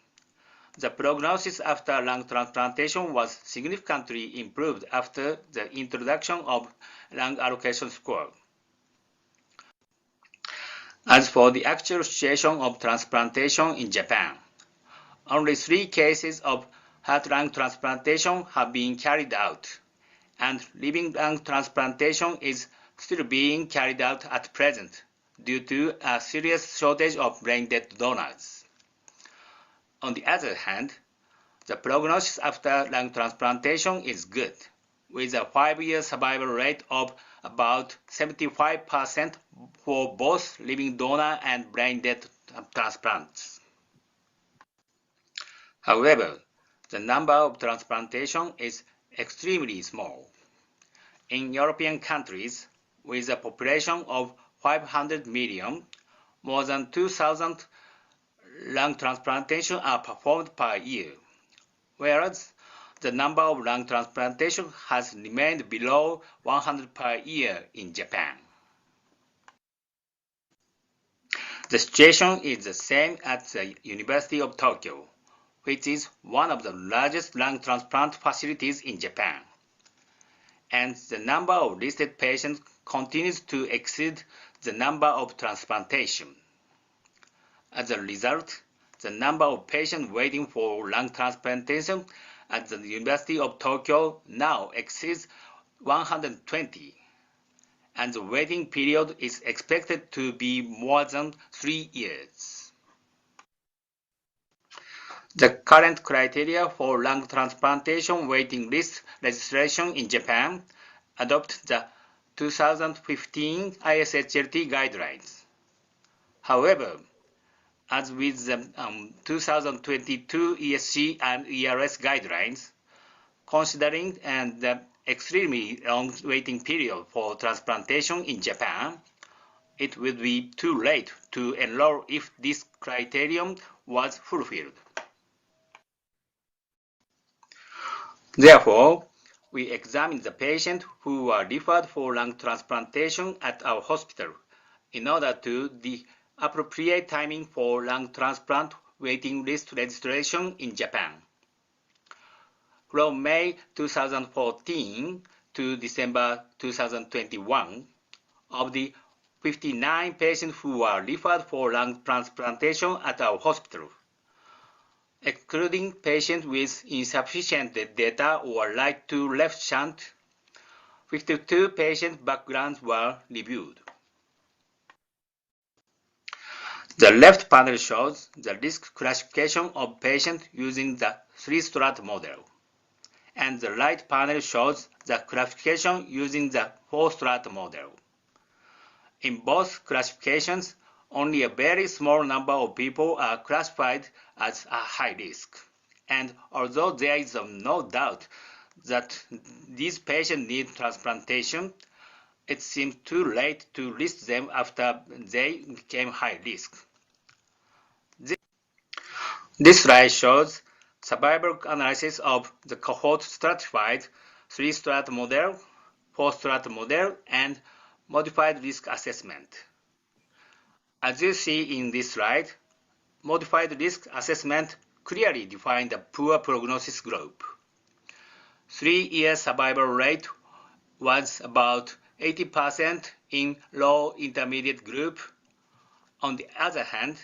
Speaker 8: the prognosis after lung transplantation was significantly improved after the introduction of lung allocation score. As for the actual situation of transplantation in Japan, only 3 cases of heart-lung transplantation have been carried out, and living lung transplantation is still being carried out at present due to a serious shortage of brain-dead donors. On the other hand, the prognosis after lung transplantation is good, with a 5-year survival rate of about 75% for both living donor and brain-dead transplants. However, the number of transplantation is extremely small. In European countries, with a population of 500 million, more than 2,000 lung transplantations are performed per year, whereas the number of lung transplantations has remained below 100 per year in Japan. The situation is the same at the University of Tokyo, which is one of the largest lung transplant facilities in Japan, and the number of listed patients continues to exceed the number of transplantation. As a result, the number of patients waiting for lung transplantation at the University of Tokyo now exceeds 120, and the waiting period is expected to be more than 3 years. The current criteria for lung transplantation waiting list registration in Japan adopt the 2015 ISHLT guidelines. However, as with the 2022 ESC and ERS guidelines, considering the extremely long waiting period for transplantation in Japan, it would be too late to enroll if this criterion was fulfilled. Therefore, we examined the patients who were referred for lung transplantation at our hospital in order to the appropriate timing for lung transplant waiting list registration in Japan. From May 2014 to December 2021, of the 59 patients who were referred for lung transplantation at our hospital, excluding patients with insufficient data or right-to-left shunt, 52 patient backgrounds were reviewed. The left panel shows the risk classification of patients using the 3-strat model, and the right panel shows the classification using the 4-strat model. In both classifications, only a very small number of people are classified as a high risk. And although there is no doubt that these patients need transplantation, it seems too late to list them after they became high risk. This slide shows survival analysis of the cohort stratified 3-strat model, 4-strat model, and modified risk assessment. As you see in this slide, modified risk assessment clearly defined the poor prognosis group. 3-year survival rate was about 80% in low intermediate group. On the other hand,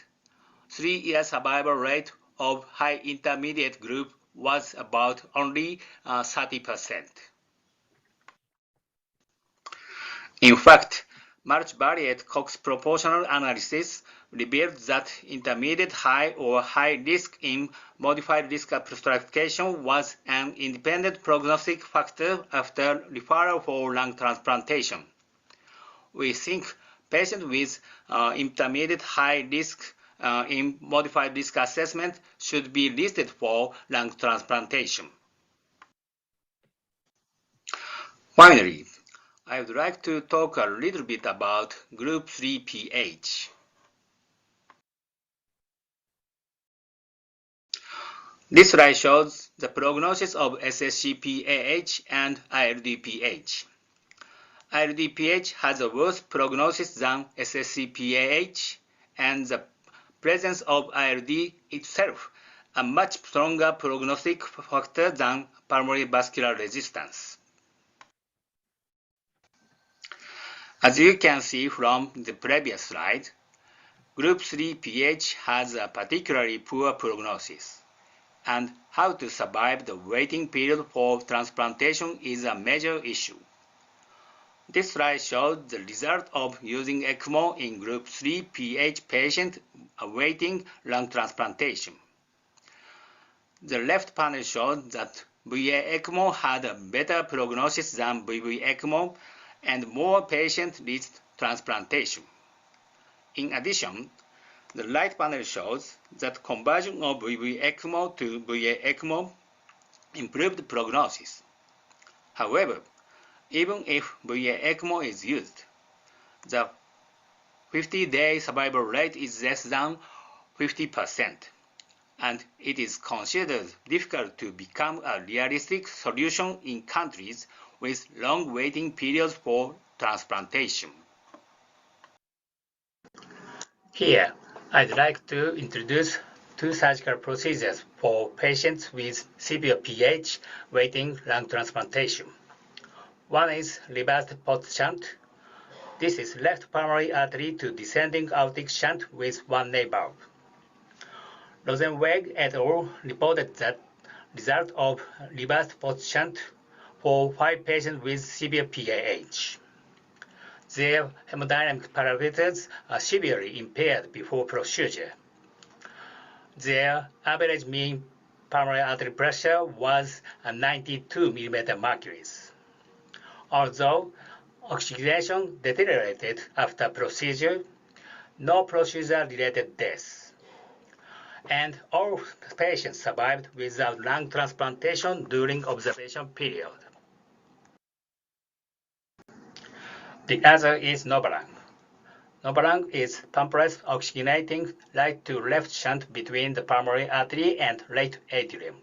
Speaker 8: 3-year survival rate of high intermediate group was about only 30%. In fact, multivariate Cox proportional analysis revealed that intermediate high or high risk in modified risk stratification was an independent prognostic factor after referral for lung transplantation. We think patients with intermediate high risk in modified risk assessment should be listed for lung transplantation. Finally, I would like to talk a little bit about Group 3 PH. This slide shows the prognosis of SSC-PAH and ILD-PH. ILD-PH has a worse prognosis than SSC-PAH, and the presence of ILD itself a much stronger prognostic factor than pulmonary vascular resistance. As you can see from the previous slide, Group 3 PH has a particularly poor prognosis, and how to survive the waiting period for transplantation is a major issue. This slide shows the result of using ECMO in Group 3 PH patients awaiting lung transplantation. The left panel shows that VA ECMO had a better prognosis than VV ECMO, and more patients reached transplantation. In addition, the right panel shows that conversion of VV ECMO to VA ECMO improved prognosis. However, even if VA ECMO is used, the 50-day survival rate is less than 50%, and it is considered difficult to become a realistic solution in countries with long waiting periods for transplantation. Here, I'd like to introduce two surgical procedures for patients with severe PH waiting lung transplantation. One is reversed port shunt. This is left pulmonary artery to descending aortic shunt with one valve. Zheng-Wei et al. Reported that result of reversed port shunt for 5 patients with severe PAH.
Speaker 7: Their hemodynamic parameters are severely impaired before procedure. Their average mean pulmonary artery pressure was 92 millimeter mercuries. Although oxygenation deteriorated after procedure, no procedure-related deaths, and all patients survived without lung transplantation during observation period. The other is Novalung. Novalung is pumpless oxygenating right-to-left shunt between the pulmonary artery and right atrium.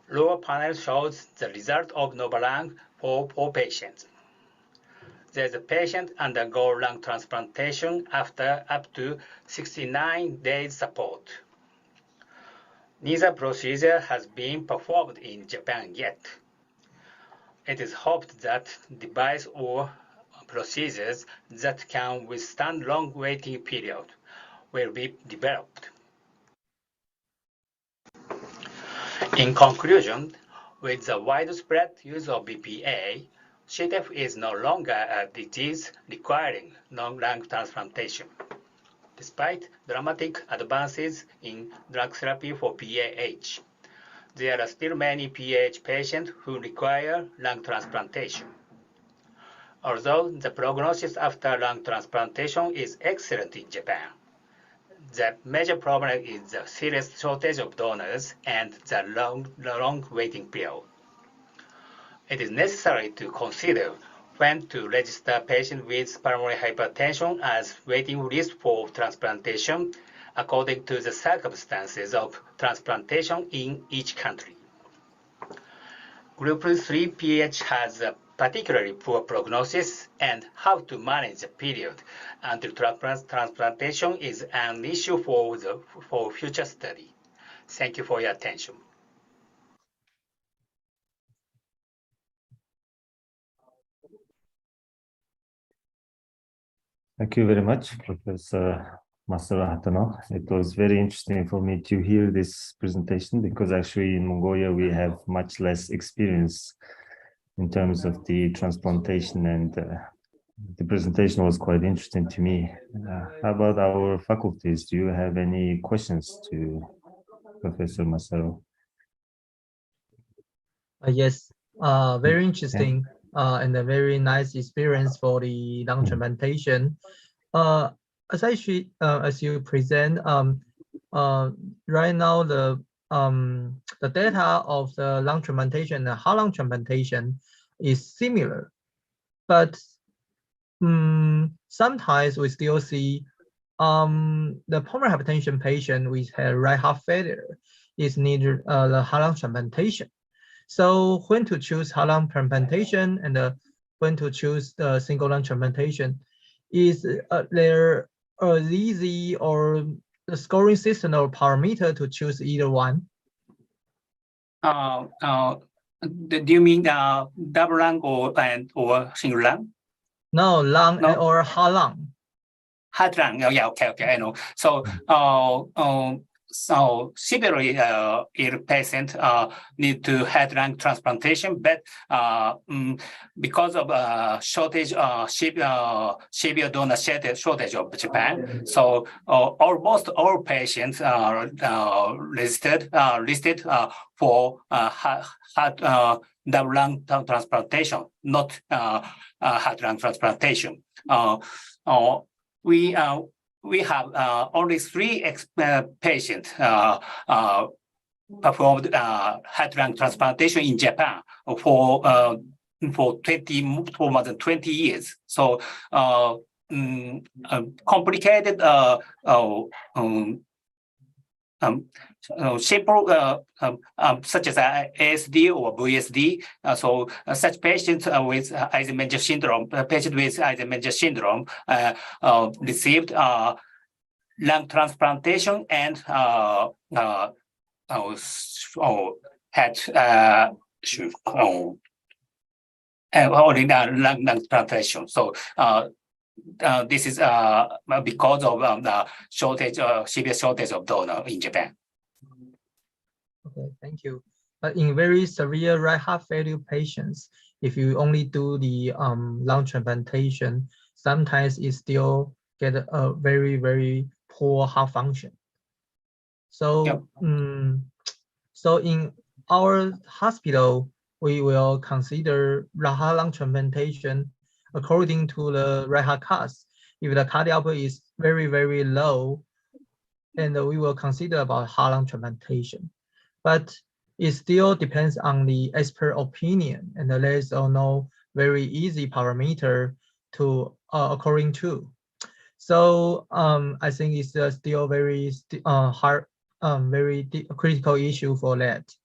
Speaker 7: Lower panel shows the result of Novalung for 4 patients. There's a patient undergo lung transplantation after up to 69 days support. Neither procedure has been performed in Japan yet. It is hoped that device or procedures that can withstand long waiting period will be developed. In conclusion, with the widespread use of BPA, CTEPH is no longer a disease requiring lung transplantation. Despite dramatic advances in drug therapy for PAH, there are still many PAH patients who require lung transplantation. Although the prognosis after lung transplantation is excellent in Japan, the major problem is the serious shortage of donors and the long waiting period. It is necessary to consider when to register patients with pulmonary hypertension as waiting list for transplantation according to the circumstances of transplantation in each country. Group 3 PH has a particularly poor prognosis, and how to manage the period until transplantation is an issue for future study. Thank you for your attention.
Speaker 1: Thank you very much, Professor Masaru Hatano. It was very interesting for me to hear this presentation because actually in Mongolia we have much less experience in terms of the transplantation, and the presentation was quite interesting to me. How about our faculties? Do you have any questions to Professor Masaru?
Speaker 2: Yes, very interesting and a very nice experience for the lung transplantation. As you present, right now the data of the lung transplantation and heart lung transplantation is similar, but sometimes we still see the pulmonary hypertension patient with right heart failure is needed the heart lung transplantation. So when to choose heart lung transplantation and when to choose the single lung transplantation, is there an easy or the scoring system or parameter to choose either one?
Speaker 7: Do you mean double lung or single lung?
Speaker 2: No, lung or heart lung.
Speaker 7: Heart lung. Oh, yeah. Okay. I know. So severely ill patient need to heart lung transplantation, but because of shortage, severe donor shortage of Japan, so almost all patients are listed for heart double lung transplantation, not heart lung transplantation. We have only 3 patients performed heart lung transplantation in Japan for more than 20 years. So complicated simple such as ASD or VSD. So such patients with Eisenmenger syndrome, received lung transplantation and had only lung transplantation. So this is because of the severe shortage of donor in Japan.
Speaker 2: Okay, thank you. But in very severe right heart failure patients, if you only do the lung transplantation, sometimes it still get a very, very poor heart function. So,
Speaker 7: Yep.
Speaker 2: So in our hospital, we will consider right heart lung transplantation according to the right heart cath. If the cardiac output is very, very low, and we will consider about heart lung transplantation. But it still depends on the expert opinion, and there is no very easy parameter to according to. So I think it's still very hard, very critical issue for that.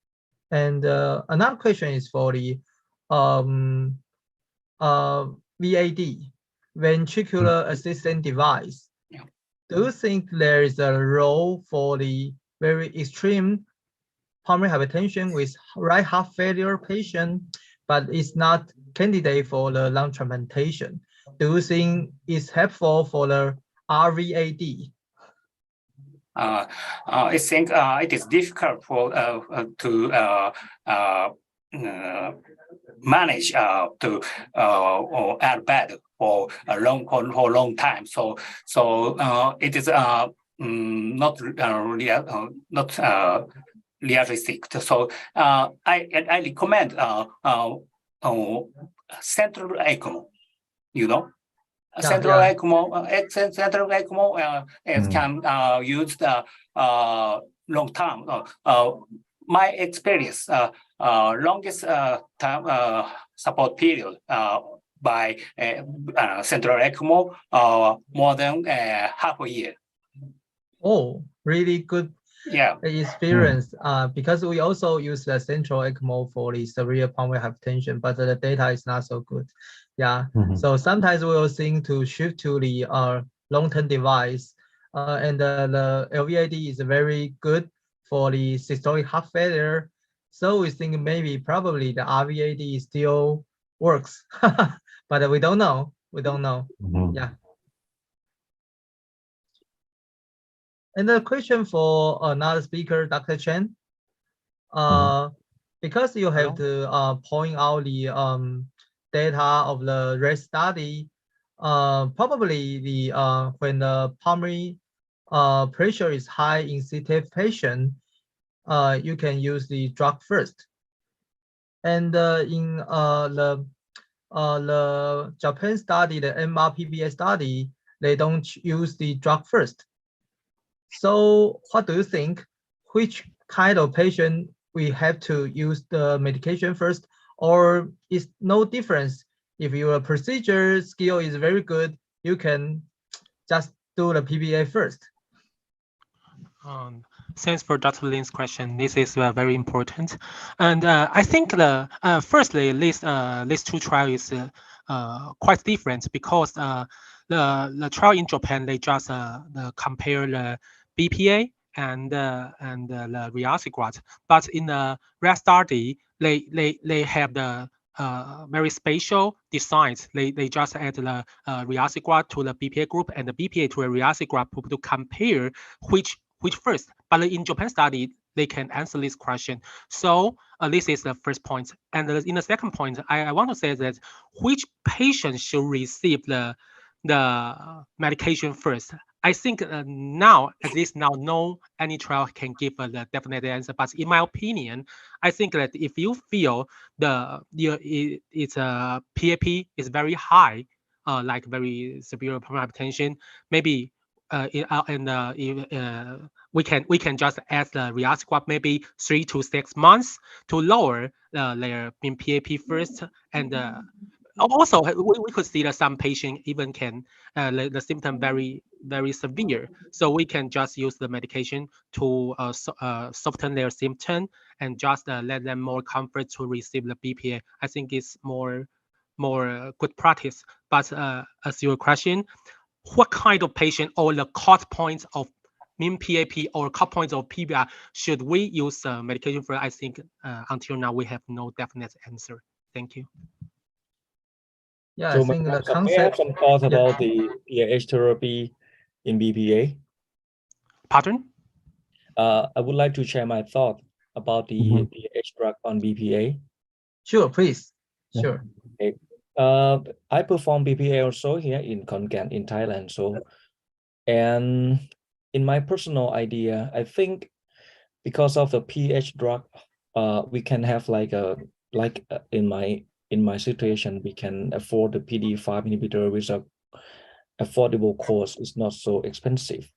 Speaker 2: And another question is for the VAD, ventricular assistance device.
Speaker 7: Yeah.
Speaker 2: Do you think there is a role for the very extreme pulmonary hypertension with right heart failure patient, but it's not candidate for the lung transplantation? Do you think it's helpful for the RVAD?
Speaker 7: I think it is difficult for to manage to or add bed for a long time. So it is not realistic. So I recommend central ECMO. You know. Central ECMO can use the long term. My experience, longest time support period by central ECMO more than half a year.
Speaker 2: Oh, really good.
Speaker 7: Yeah.
Speaker 2: Experience. Because we also use the central ECMO for the severe pulmonary hypertension, but the data is not so good. Yeah. So sometimes we will think to shift to the long-term device, and the LVAD is very good for the systolic heart failure. So we think maybe probably the RVAD still works, but we don't know. We don't know. Yeah. And the question for another speaker, Dr. Chen, because you have to point out the data of the REST study, probably the when the pulmonary pressure is high in CTEPH patient, you can use the drug first. And in the Japan study, the MRPPA study, they don't use the drug first. So what do you think? Which kind of patient we have to use the medication first, or is no difference? If your procedure skill is very good, you can just do the PPA first.
Speaker 6: Thanks for Dr. Lin's question. This is very important, and I think the firstly, these two trials is quite different because the trial in Japan, they just compare the BPA and the riociguat, but in the REST study, they have the very spatial designs. They just add the riociguat to the BPA group and the BPA to a riociguat group to compare which first. But in Japan study, they can answer this question. So this is the first point. And in the second point, I want to say that which patient should receive the medication first. I think now, at least now, no any trial can give the definite answer. But in my opinion, I think that if you feel it's a PAP is very high, like very severe pulmonary hypertension, maybe we can just add the riociguat maybe 3 to 6 months to lower their PAP first, and also we could see that some patient even can the symptom very severe, so we can just use the medication to soften their symptom and just let them more comfort to receive the BPA. I think it's more good practice. But as your question, what kind of patient or the cut points of mean PAP or cut points of PVR should we use medication for? I think until now we have no definite answer. Thank you.
Speaker 2: Yeah,
Speaker 4: so
Speaker 2: I think the
Speaker 4: may I have
Speaker 2: concept.
Speaker 4: some thoughts about the PAH therapy in BPA?
Speaker 6: Pardon?
Speaker 4: I would like to share my thought about the PAH drug on BPA.
Speaker 2: Sure, please. Sure.
Speaker 4: Okay. I perform BPA also here in Khon Kaen in Thailand. So, and in my personal idea, I think because of the pH drug, we can have in my situation, we can afford the PDE5 inhibitor with a affordable cost. It's not so expensive,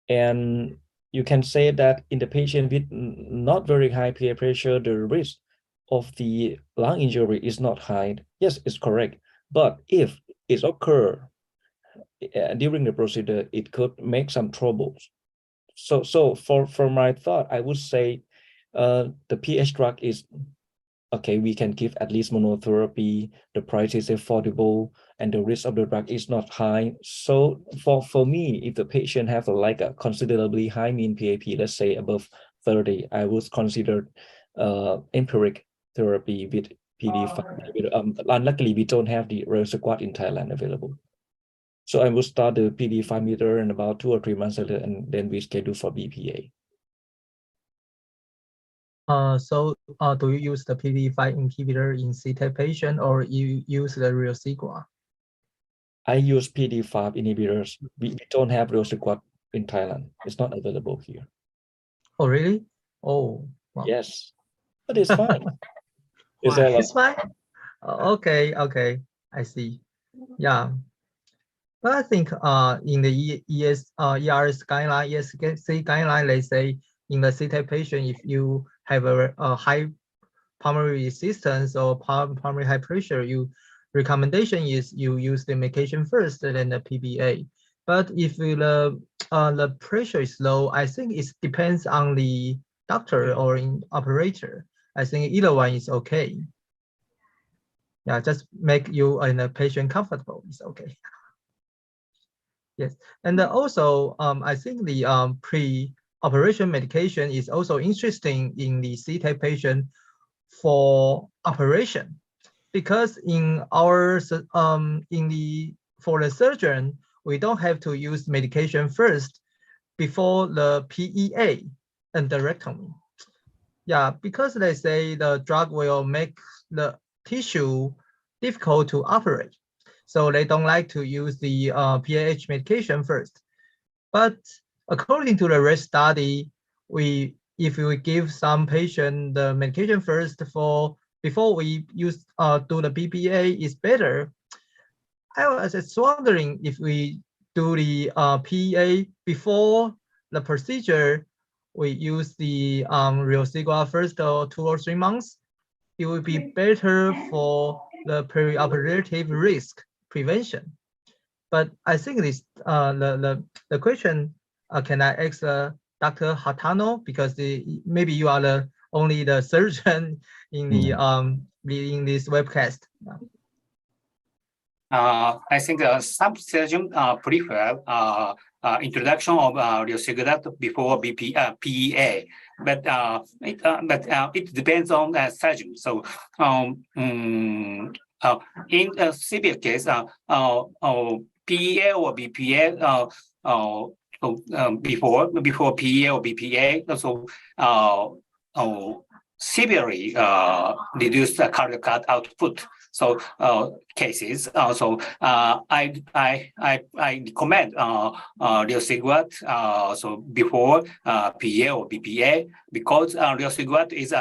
Speaker 4: and you can say that in the patient with not very high PA pressure, the risk of the lung injury is not high. Yes, it's correct. But if it occurs during the procedure, it could make some troubles. So for my thought, I would say the pH drug is okay. We can give at least monotherapy. The price is affordable, and the risk of the drug is not high. So for me, if the patient have a considerably high mean PAP, let's say above 30, I would consider empiric therapy with PD5. Unluckily, we don't have the Rosquat in Thailand available. So I will start the PD5 meter in about 2 or 3 months later, and then we schedule for BPA.
Speaker 2: Do you use the PDE5 inhibitor in CTEPH patient, or you use the Rosquat?
Speaker 4: I use PD5 inhibitors. We don't have Rosquat in Thailand. It's not available here.
Speaker 2: Oh, really? Oh, wow.
Speaker 4: Yes, but it's fine.
Speaker 2: It's fine. Okay, I see. Yeah, but I think in the ERS guideline, ESC guideline, they say in the CTEPH patient, if you have a high pulmonary resistance or pulmonary high pressure, recommendation is you use the medication first, then the PBA. But if the pressure is low, I think it depends on the doctor or operator. I think either one is okay. Yeah, just make you and the patient comfortable is okay. Yes, and also I think the pre-operation medication is also interesting in the CTEPH patient for operation, because for the surgeon, we don't have to use medication first before the PEA and endarterectomy. Yeah, because they say the drug will make the tissue difficult to operate, so they don't like to use the PAH medication first. But according to the REST study, if we give some patient the medication first before we do the BPA is better. I was just wondering if we do the PEA before the procedure, we use the Rosquat first or 2 or 3 months, it would be better for the perioperative risk prevention. But I think this the question can I ask Dr. Hatano, because maybe you are only the surgeon in the in this webcast.
Speaker 7: I think some surgeons prefer introduction of Rosquat before PEA, but it depends on the surgeon. So in a severe case, PEA or BPA before PEA or BPA, also severely reduce the cardiac output. So cases. So I recommend Rosquat so before PA or BPA, because Rosquat is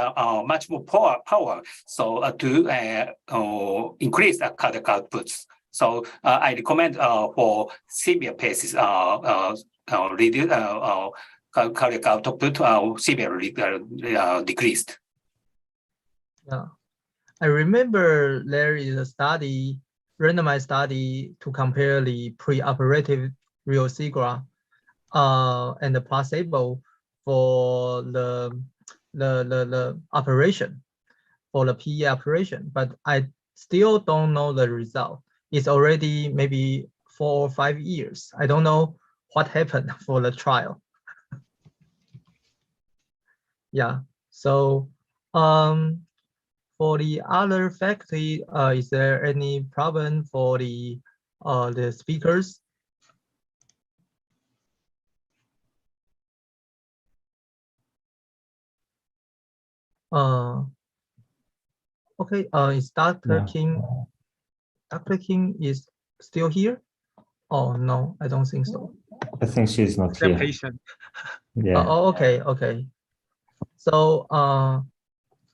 Speaker 7: much more power. So to increase the cardiac outputs. So I recommend for severe cases reduce cardiac output severely decreased.
Speaker 2: Yeah. I remember there is a study, randomized study, to compare the preoperative Rosquat and the placebo for the operation, for the PE operation, but I still don't know the result. It's already maybe 4 or 5 years. I don't know what happened for the trial. Yeah, so for the other faculty, is there any problem for the speakers? Okay, is Dr.
Speaker 1: Yeah.
Speaker 2: Kim? Dr. Kim is still here? Oh no, I don't think so.
Speaker 1: I think she's not
Speaker 6: The
Speaker 1: here.
Speaker 6: patient.
Speaker 1: Yeah.
Speaker 2: Oh, okay, okay. So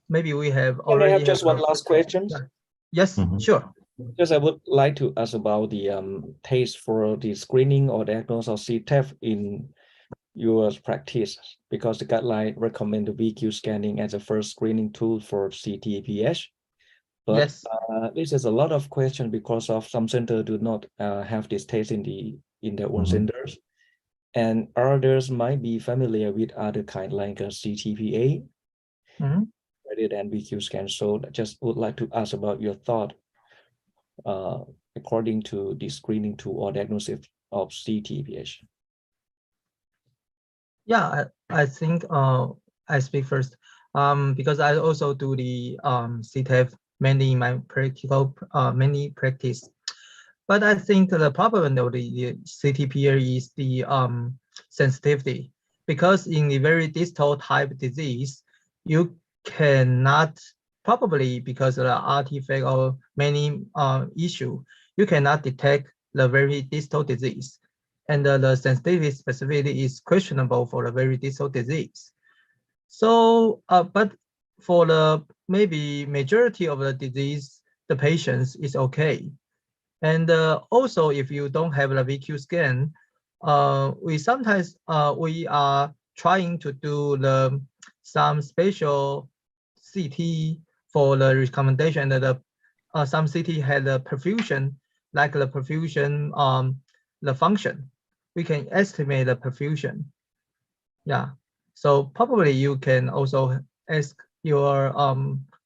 Speaker 2: maybe we have
Speaker 4: Can I
Speaker 2: already
Speaker 4: have just one
Speaker 2: a-
Speaker 4: last question?
Speaker 2: Yeah. Yes,
Speaker 1: Mhm.
Speaker 2: sure.
Speaker 4: Because I would like to ask about the taste for the screening or diagnosis of CTEPH in your practice, because the guideline recommend the VQ scanning as a first screening tool for CTEPH. But
Speaker 2: Yes.
Speaker 4: this is a lot of question because of some center do not have this test in their own centers, and others might be familiar with other kind like a CTPA rather than VQ scan. So I just would like to ask about your thought according to the screening tool or diagnosis of CTEPH.
Speaker 2: Yeah, I think I speak first. Because I also do the CTEPH mainly in my many practice. But I think the problem of the CTPA is the sensitivity, because in the very distal type disease, you cannot, probably because of the artifact or many issue, you cannot detect the very distal disease, and the sensitivity specificity is questionable for the very distal disease. So, but for the maybe majority of the disease, the patients is okay. And also, if you don't have the VQ scan, we sometimes we are trying to do some special CT for the recommendation that some CT had the perfusion, like the perfusion the function. We can estimate the perfusion. Yeah. So probably you can also ask your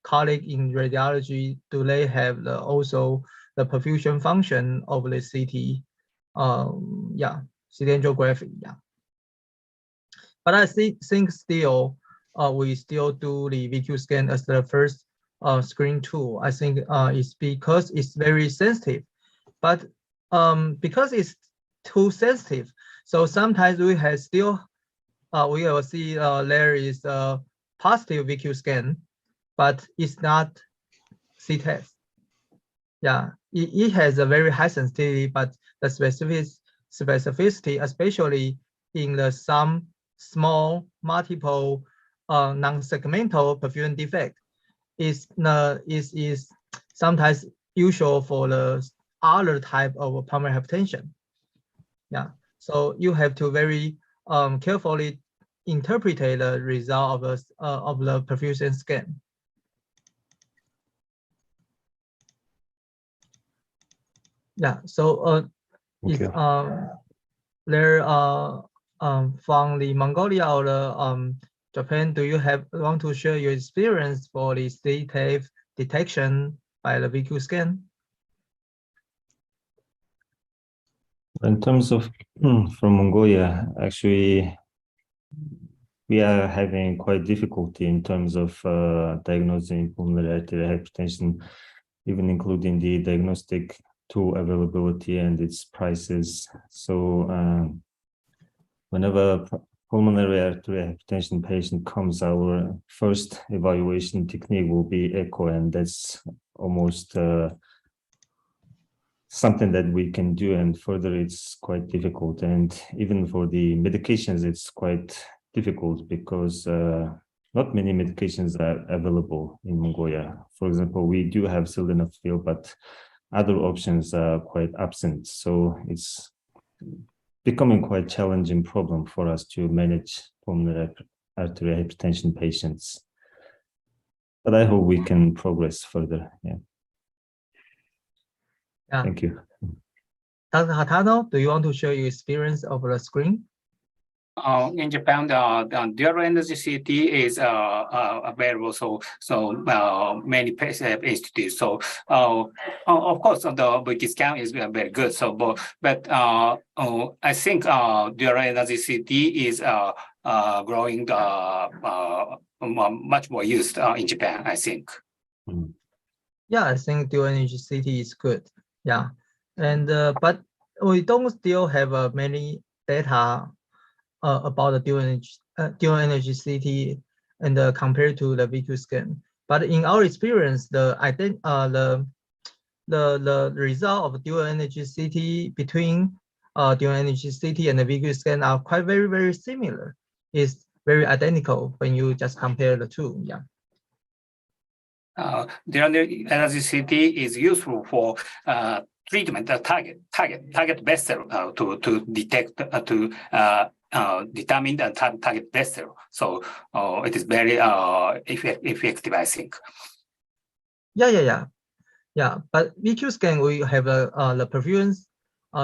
Speaker 2: colleague in radiology, do they have also the perfusion function of the CT? Yeah, CT angiography. Yeah. But I think still we still do the VQ scan as the first screen tool. I think it's because it's very sensitive, but because it's too sensitive, so sometimes we have still we will see there is a positive VQ scan, but it's not CTEPH. Yeah, it has a very high sensitivity, but the specificity, especially in the some small multiple non-segmental perfusion defect, is sometimes usual for the other type of pulmonary hypertension. Yeah, so you have to very carefully interpret the result of the perfusion scan. Yeah, so is there from the Mongolia or the Japan, do you want to share your experience for the CTEPH detection by the VQ scan?
Speaker 1: In terms of from Mongolia, actually, we are having quite difficulty in terms of diagnosing pulmonary arterial hypertension, even including the diagnostic tool availability and its prices. So whenever pulmonary arterial hypertension patient comes, our first evaluation technique will be echo, and that's almost something that we can do, and further it's quite difficult. And even for the medications, it's quite difficult because not many medications are available in Mongolia. For example, we do have sildenafil, but other options are quite absent. So it's becoming quite challenging problem for us to manage pulmonary arterial hypertension patients. But I hope we can progress further. Yeah. Thank you.
Speaker 2: Dr. Hatano, do you want to share your experience of the screen?
Speaker 7: In Japan, the dual energy CT is available, so many patients have institutes. So of course, the VQ scan is very good. So, but I think dual energy CT is growing much more used in Japan, I think.
Speaker 2: Yeah, I think dual energy CT is good. Yeah, and but we don't still have many data about the dual energy CT and compared to the VQ scan. But in our experience, the result of dual energy CT between dual energy CT and the VQ scan are quite very similar. It's very identical when you just compare the two. Yeah.
Speaker 7: Dual energy CT is useful for treatment target vessel to detect determine the target vessel. So it is very effective, I think.
Speaker 2: Yeah. But VQ scan, we have the perfusion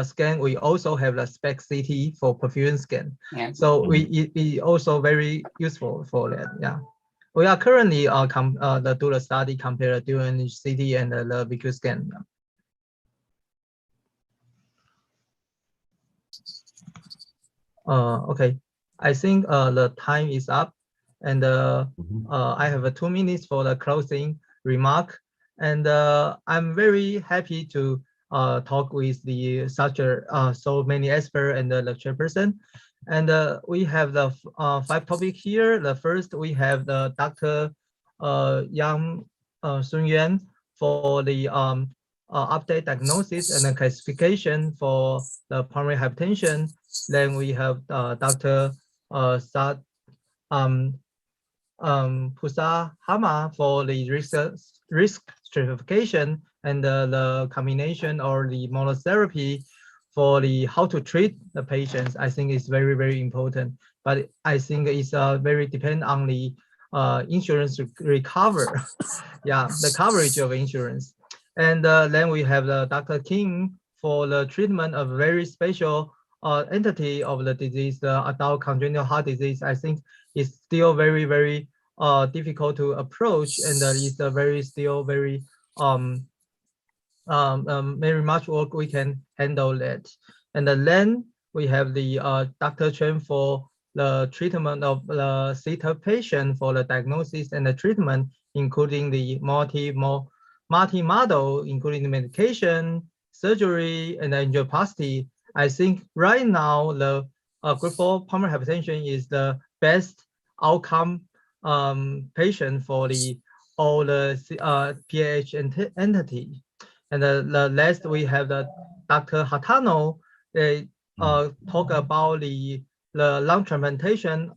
Speaker 2: scan. We also have the SPECT CT for perfusion scan.
Speaker 7: Yeah.
Speaker 2: So it also very useful for that. Yeah. We are currently do the study compare the dual energy CT and the VQ scan. Yeah. Okay, I think the time is up, and I have 2 minutes for the closing remark. And I'm very happy to talk with so many experts and the chairperson. And we have the 5 topics here. The first, we have the Dr. Nyamsuren for the update diagnosis and the classification for the pulmonary hypertension. Then we have Dr. Pussadhamma for the risk stratification and the combination or the monotherapy for the how to treat the patients. I think it's very important, but I think it's very depend on the insurance recover. Yeah, the coverage of insurance. And then we have the Dr. King for the treatment of very special entity of the disease, the adult congenital heart disease. I think it's still very difficult to approach, and it's still very much work we can handle that. And then we have the Dr. Chen for the treatment of the CTEPH patient for the diagnosis and the treatment, including the multi-model, including the medication, surgery, and angioplasty. I think right now the group 4 pulmonary hypertension is the best outcome patient for all the PAH entity. And the last we have the Dr. Hatano. They talk about the lung transplantation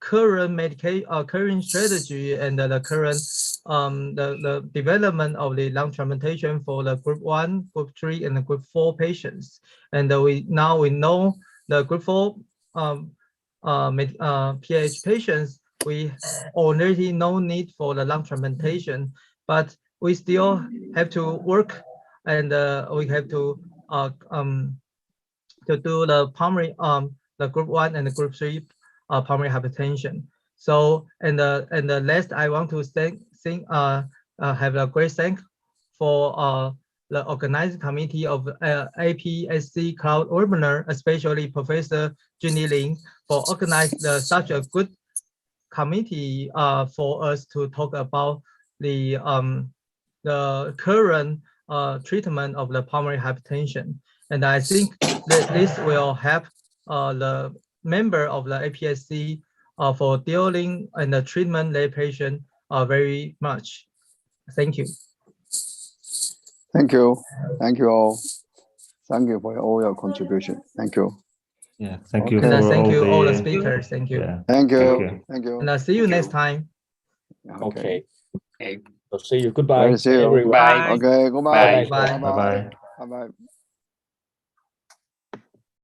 Speaker 2: current strategy and the current the development of the lung transplantation for the group 1, group 3, and the group 4 patients. And we know the group 4 PAH patients, we already no need for the lung transplantation, but we still have to work, and we have to do the pulmonary the group 1 and the group 3 pulmonary hypertension. So and the last, I want to have a great thank for the organizing committee of APSC Cloud webinar, especially Professor Junyi Lin, for organizing such a good committee for us to talk about the current treatment of the pulmonary hypertension. And I think that this will help the member of the APSC for dealing and the treatment their patient very much. Thank you.
Speaker 9: Thank you. Thank you all. Thank you for all your contribution. Thank you.
Speaker 1: Yeah, thank you.
Speaker 2: And thank you all the speakers. Thank you.
Speaker 1: Yeah.
Speaker 9: Thank you. Thank you.
Speaker 2: And I'll see you next time.
Speaker 4: Okay. So see you. Goodbye.
Speaker 9: See you.
Speaker 4: Everyone.
Speaker 6: Bye.
Speaker 9: Okay. Goodbye.
Speaker 2: Bye.
Speaker 9: Bye. Bye. Bye.